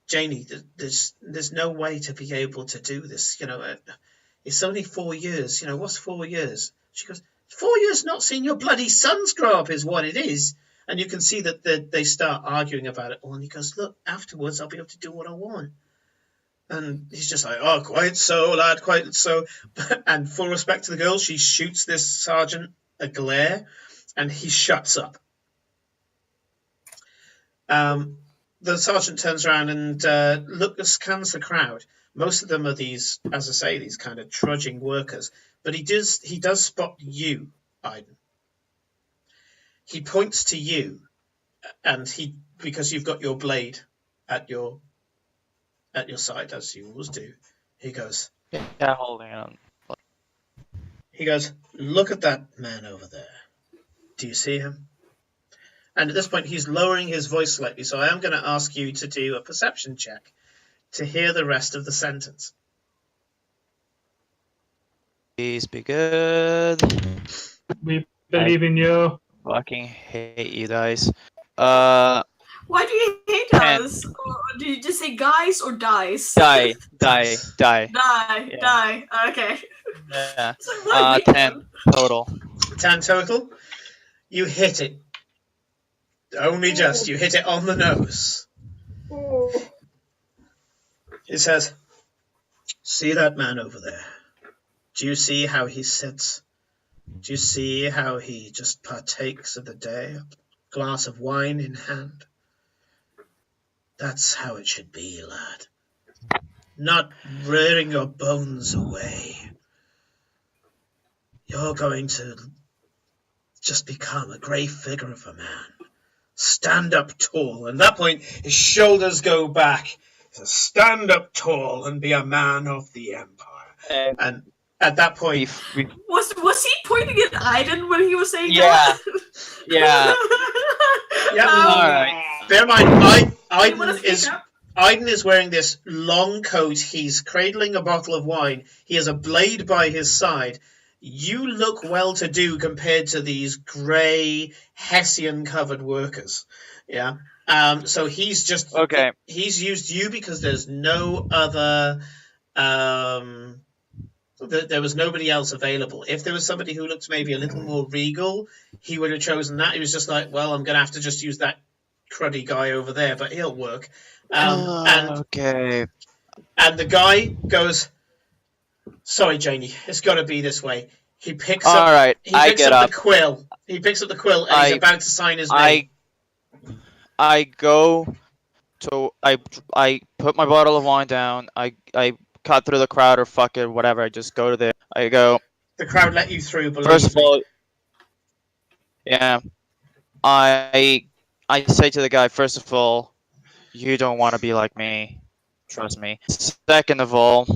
Janie, there's no way to be able to do this. It's only 4 years. What's 4 years? She goes, 4 years not seeing your bloody sons grow up is what it is. And you can see that they start arguing about it all. And he goes, look, afterwards I'll be able to do what I want. And he's just like, oh, quite so, lad, quite so. And full respect to the girl, she shoots this sergeant a glare, and he shuts up. The sergeant turns around and scans the crowd. Most of them are these, as I say, these kind of trudging workers. But he does spot you, Iden. He points to you, and because you've got your blade at your side, as you always do, he goes, Yeah, holding on. He goes, look at that man over there. Do you see him? And at this point, he's lowering his voice slightly, so I am going to ask you to do a perception check to hear the rest of the sentence. Please be good. We believe in you. Fucking hate you guys. Why do you hate 10. us? Or did you just say guys or dies? Die. Die. Yeah. Okay. Yeah. So what 10 total. 10 total. You hit it. Only just. You hit it on the nose. He says, see that man over there? Do you see how he sits? Do you see how he just partakes of the day? A glass of wine in hand? That's how it should be, lad. Not rearing your bones away. You're going to just become a grey figure of a man. Stand up tall. And at that point, his shoulders go back. He says, stand up tall and be a man of the empire. And at that point... Was he pointing at Iden when he was saying Yeah. that? Yeah. Yeah. All right. Bear in mind, You wanna speak up? Iden is wearing this long coat. He's cradling a bottle of wine. He has a blade by his side. You look well-to-do compared to these grey, Hessian-covered workers. Yeah. So he's just... Okay. He's used you because there's no other... there was nobody else available. If there was somebody who looked maybe a little more regal, he would have chosen that. He was just like, well, I'm going to have to just use that cruddy guy over there, but he'll work. Okay. And the guy goes, sorry, Janie, it's got to be this way. He picks All up. right, He I picks get up up. the quill. He picks up the quill, and he's about to sign his name. I go to I put my bottle of wine down. I cut through the crowd or fuck it, whatever. I just go to there. I go. The crowd let you through. Believe First of me. all, yeah. I say to the guy, first of all, you don't want to be like me. Trust me. Second of all,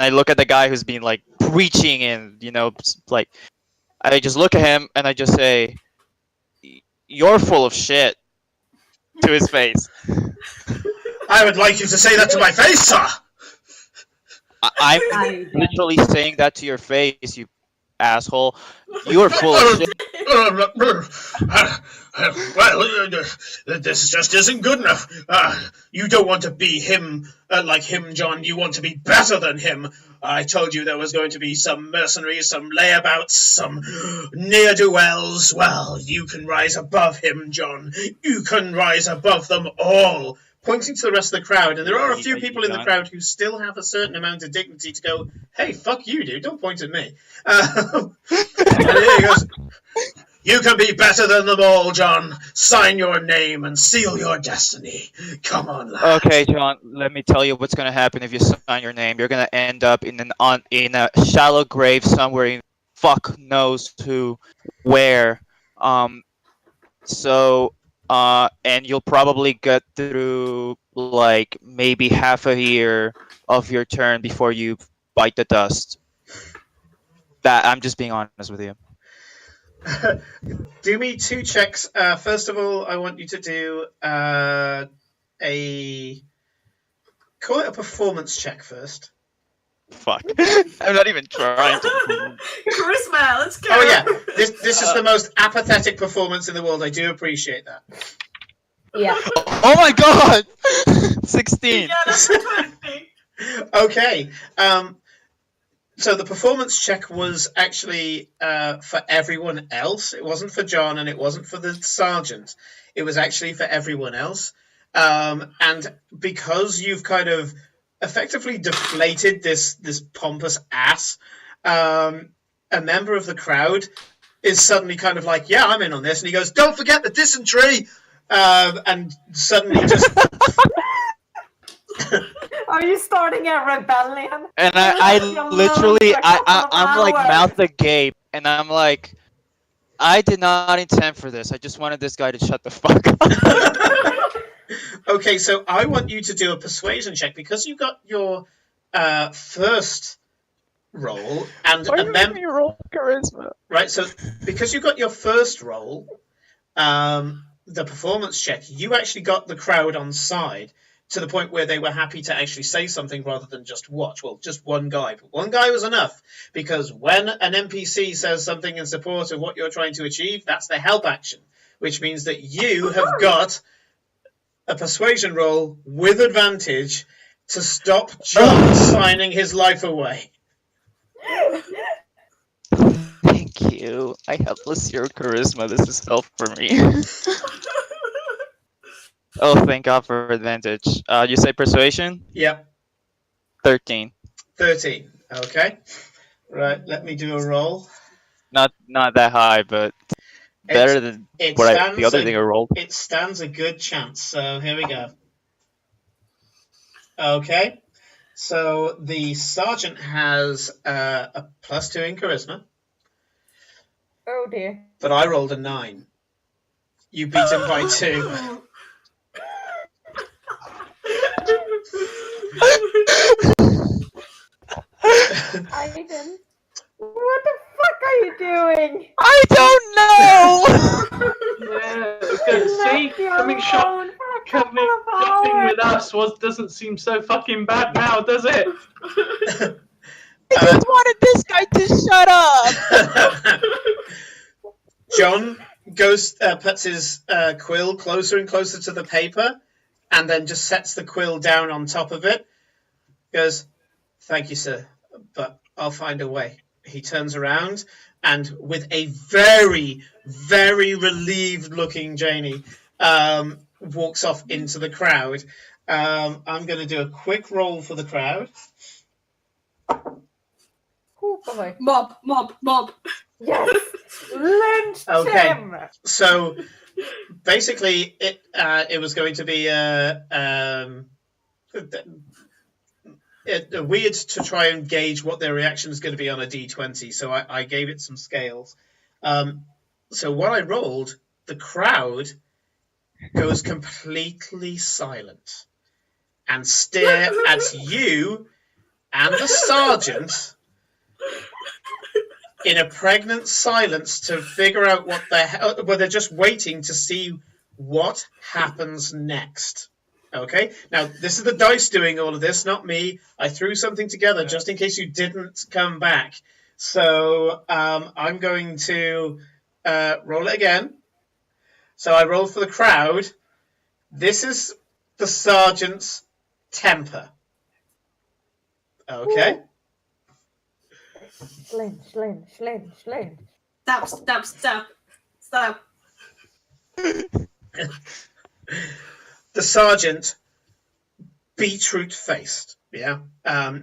I look at the guy who's been like preaching and like I just look at him and I just say, "You're full of shit," to his face. I would like you to say that to my face, sir. I'm literally saying that to your face, you asshole. You're full of shit. Well, this just isn't good enough. You don't want to be him, like him, John. You want to be better than him. I told you there was going to be some mercenaries, some layabouts, some ne'er-do-wells. Well, you can rise above him, John. You can rise above them all. Pointing to the rest of the crowd, and there are a few people in the crowd who still have a certain amount of dignity to go, "Hey, fuck you, dude, don't point at me." And here he goes, "You can be better than them all, John. Sign your name and seal your destiny. Come on, lad." Okay, John, let me tell you what's gonna happen if you sign your name. You're gonna end up in a shallow grave somewhere in fuck knows who, where. And you'll probably get through like maybe half a year of your turn before you bite the dust. That I'm just being honest with you. Do me 2 checks. First of all, I want you to do call it a performance check first. Fuck. I'm not even trying to. Charisma, let's go. Oh yeah, this is the most apathetic performance in the world. I do appreciate that. Yeah. Oh my god! 16. Yeah, that's 20. Okay. So the performance check was actually for everyone else. It wasn't for John and it wasn't for the sergeant. It was actually for everyone else. And because you've kind of effectively deflated this pompous ass, a member of the crowd is suddenly kind of like, "Yeah, I'm in on this." And he goes, "Don't forget the dysentery." And suddenly just... Are you starting a rebellion? And I literally, I'm like mouth agape, and I'm like, I did not intend for this. I just wanted this guy to shut the fuck up. Okay, so I want you to do a persuasion check because you got your first roll and Why are you roll charisma? right. So because you got your first roll, the performance check, you actually got the crowd on side to the point where they were happy to actually say something rather than just watch. Well, just one guy, but one guy was enough because when an NPC says something in support of what you're trying to achieve, that's the help action, which means that you have got a persuasion roll with advantage to stop John signing his life away. Thank you. I have +0 charisma. This is help for me. Oh, thank God for advantage. You say persuasion? Yep. 13. 13. Okay. Right, let me do a roll. Not that high, but better than the other thing I rolled. It stands a good chance. So here we go. Okay. So the sergeant has a +2 in charisma, Oh dear. but I rolled a 9. You beat him by 2. Aiden, what the fuck are you doing? I don't know! Yeah, okay, see, coming shopping with us doesn't seem so fucking bad now, does it? I just wanted this guy to shut up! John puts his quill closer and closer to the paper and then just sets the quill down on top of it. Goes, "Thank you, sir, but I'll find a way." He turns around and with a very, very relieved looking Janie walks off into the crowd. I'm going to do a quick roll for the crowd. Oh boy. Mob. Yes. Lynch him. So basically, it was going to be weird to try and gauge what their reaction is going to be on a D20. So I gave it some scales. So what I rolled, the crowd goes completely silent and stare at you and the sergeant in a pregnant silence to figure out what the hell, well, they're just waiting to see what happens next. Okay, now this is the dice doing all of this, not me. I threw something together just in case you didn't come back. So I'm going to roll it again. So I rolled for the crowd. This is the sergeant's temper. Okay. Slim. Stop. The sergeant, beetroot-faced. Yeah.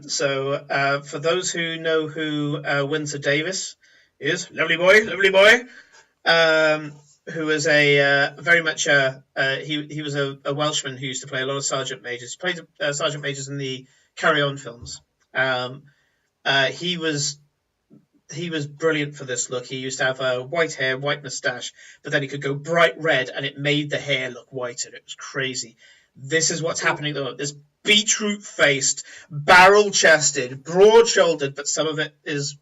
So for those who know who Windsor Davis is, lovely boy, who is a very much he was a Welshman who used to play a lot of sergeant majors. He played sergeant majors in the Carry On films. He was brilliant for this look. He used to have white hair, white moustache, but then he could go bright red, and it made the hair look whiter. It was crazy. This is what's happening though. This beetroot-faced, barrel-chested, broad-shouldered, but some of it is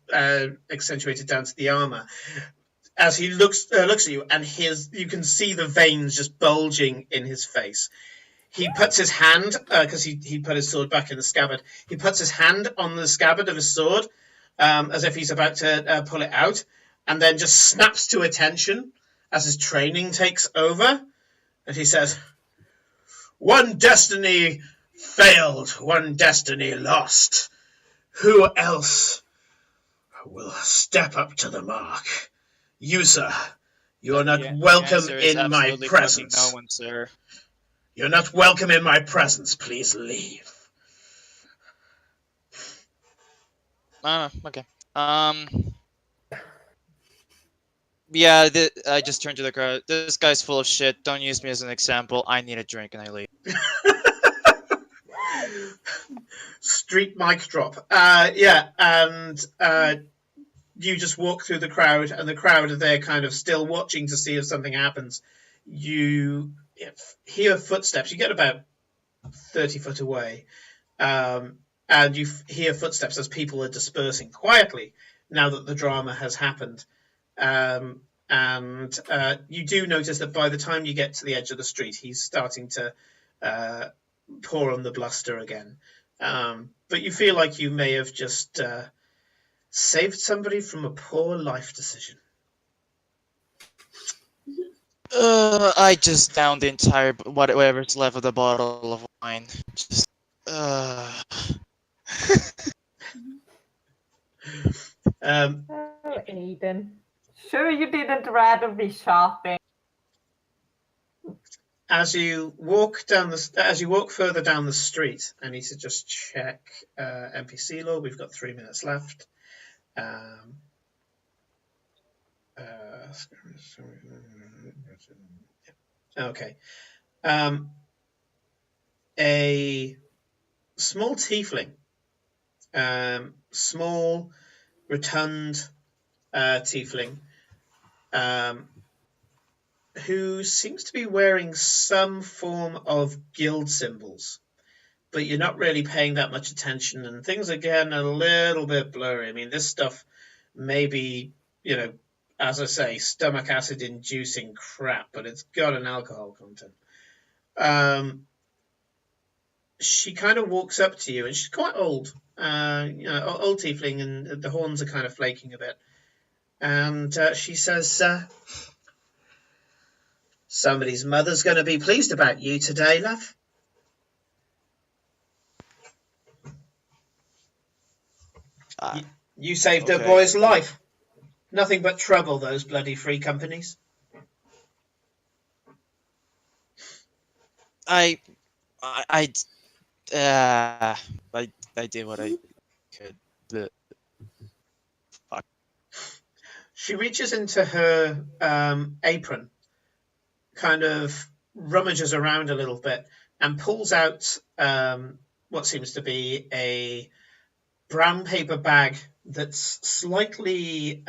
accentuated down to the armor. As he looks at you, and you can see the veins just bulging in his face. He puts his hand, because he put his sword back in the scabbard. He puts his hand on the scabbard of his sword, as if he's about to pull it out, and then just snaps to attention as his training takes over. And he says, "One destiny failed, one destiny lost. Who else will step up to the mark? You, sir, you are not welcome in my presence. No one, sir. You're not welcome in my presence. Please leave." Okay. Yeah, I just turned to the crowd. This guy's full of shit. Don't use me as an example. I need a drink, and I leave. Street mic drop. Yeah, and you just walk through the crowd, and the crowd are there kind of still watching to see if something happens. You hear footsteps. You get about 30 foot away, and you hear footsteps as people are dispersing quietly now that the drama has happened. And you do notice that by the time you get to the edge of the street, he's starting to pour on the bluster again. But you feel like you may have just saved somebody from a poor life decision. I just downed the entire whatever's left of the bottle of wine. Just. Oh, Aiden. Sure you didn't rather be shopping. As you walk further down the street, I need to just check NPC log. We've got 3 minutes left. Okay. A small tiefling, small, rotund tiefling, who seems to be wearing some form of guild symbols, but you're not really paying that much attention, and things are getting a little bit blurry. I mean, this stuff may be, as I say, stomach acid inducing crap, but it's got an alcohol content. She kind of walks up to you, and she's quite old, old tiefling, and the horns are kind of flaking a bit. And she says, "Somebody's mother's going to be pleased about you today, love." You saved her boy's life. Nothing but trouble, those bloody free companies. I did what I could. But fuck. She reaches into her apron, kind of rummages around a little bit, and pulls out what seems to be a brown paper bag that's slightly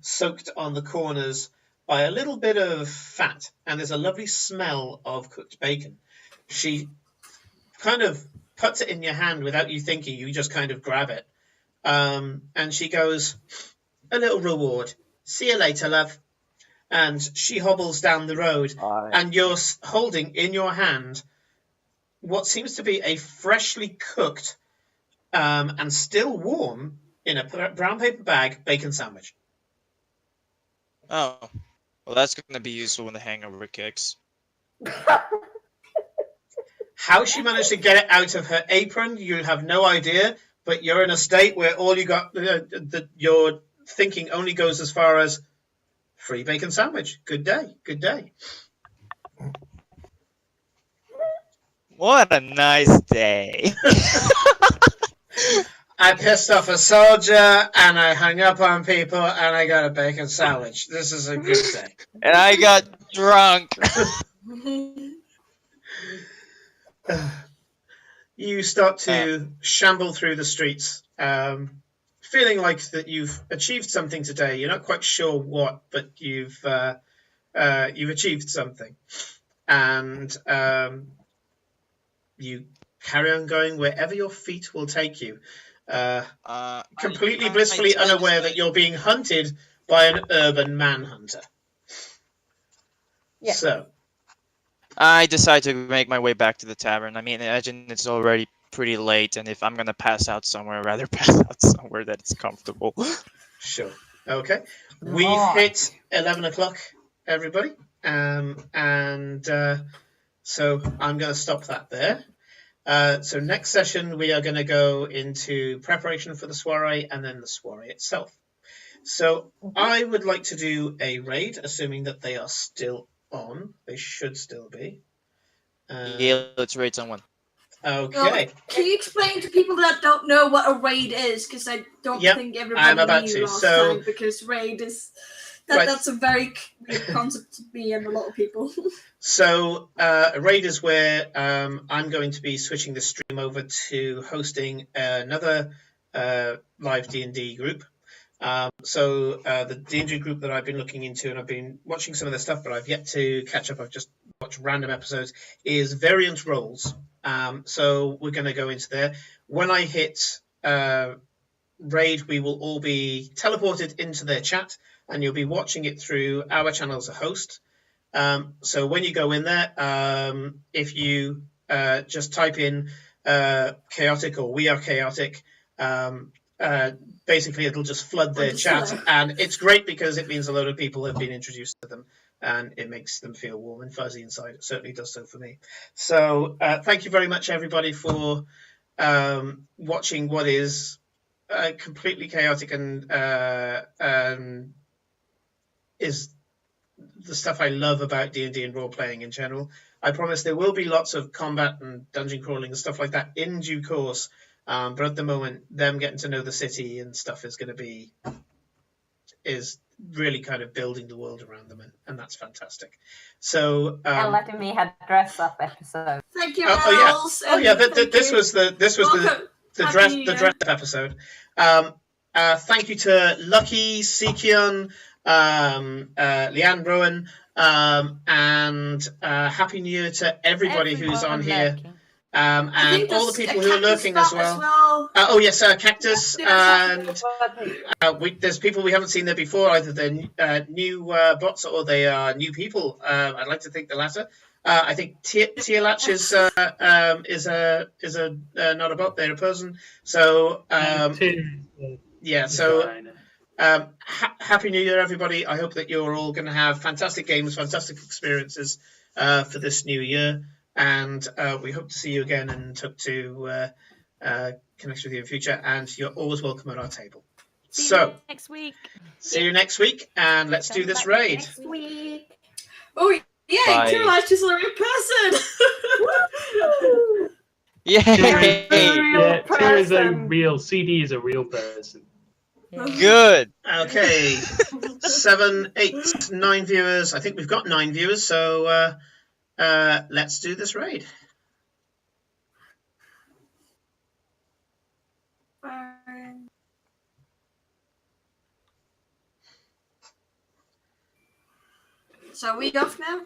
soaked on the corners by a little bit of fat, and there's a lovely smell of cooked bacon. She kind of puts it in your hand without you thinking. You just kind of grab it. And she goes, "A little reward. See you later, love." And she hobbles down the road, and you're holding in your hand what seems to be a freshly cooked and still warm in a brown paper bag bacon sandwich. Oh, well, that's gonna be useful when the hangover kicks. How she managed to get it out of her apron, you have no idea. But you're in a state where all you got, your thinking only goes as far as free bacon sandwich. Good day, good day. What a nice day. I pissed off a soldier and I hung up on people and I got a bacon sandwich. This is a good day. And I got drunk. You start to shamble through the streets, feeling like that you've achieved something today. You're not quite sure what, but you've achieved something, and you carry on going wherever your feet will take you, completely blissfully unaware that you're being hunted by an urban manhunter. Yeah. So. I decide to make my way back to the tavern. I mean, imagine it's already pretty late, and if I'm gonna pass out somewhere, I'd rather pass out somewhere that's comfortable. Sure. Okay. We've Right. hit 11 o'clock, everybody. So I'm going to stop that there. So next session, we are going to go into preparation for the soiree and then the soiree itself. So I would like to do a raid, assuming that they are still on. They should still be. Yeah, let's raid someone. Okay. Can you explain to people that don't know what a raid is? Because I don't think I'm everybody about knew to. last So- time. Because raid is Right. that's a very weird concept to me and a lot of people. So a raid is where I'm going to be switching the stream over to hosting another live D&D group. So the D&D group that I've been looking into, and I've been watching some of their stuff, but I've yet to catch up. I've just watched random episodes, is Variant Roles. So we're going to go into there. When I hit raid, we will all be teleported into their chat, and you'll be watching it through our channel as a host. So when you go in there, if you just type in chaotic or we are chaotic, basically it'll just flood their chat, and it's great because it means a lot of people have been introduced to them, and it makes them feel warm and fuzzy inside. It certainly does so for me. So thank you very much, everybody, for watching what is completely chaotic and is the stuff I love about D&D and role-playing in general. I promise there will be lots of combat and dungeon crawling and stuff like that in due course, but at the moment, them getting to know the city and stuff is really kind of building the world around them, and that's fantastic. So And letting me have dress-up episode. Thank you, This was the Happy dress up episode. Thank you to Lucky, Sikion, Leanne Rowan, and Happy New Year to everybody who's on here, and all the people who are lurking as well. Yes, Cactus, and there's people we haven't seen there before. Either they're new bots or they are new people. I'd like to think the latter. I think Tialach is a not a bot, they're a person. So Happy New Year, everybody. I hope that you're all going to have fantastic games, fantastic experiences for this new year, and we hope to see you again and hope to connect with you in the future, and you're always welcome at our table. See you next week. See you next week, and let's do this raid. Next week. Oh, yay! Bye. Tialach is a real person! Yay! Yeah, Tyr is a person. real CD is a real person. Good. Okay, 7, 8, 9 viewers. I think we've got 9 viewers, so let's do this raid. So are we off now?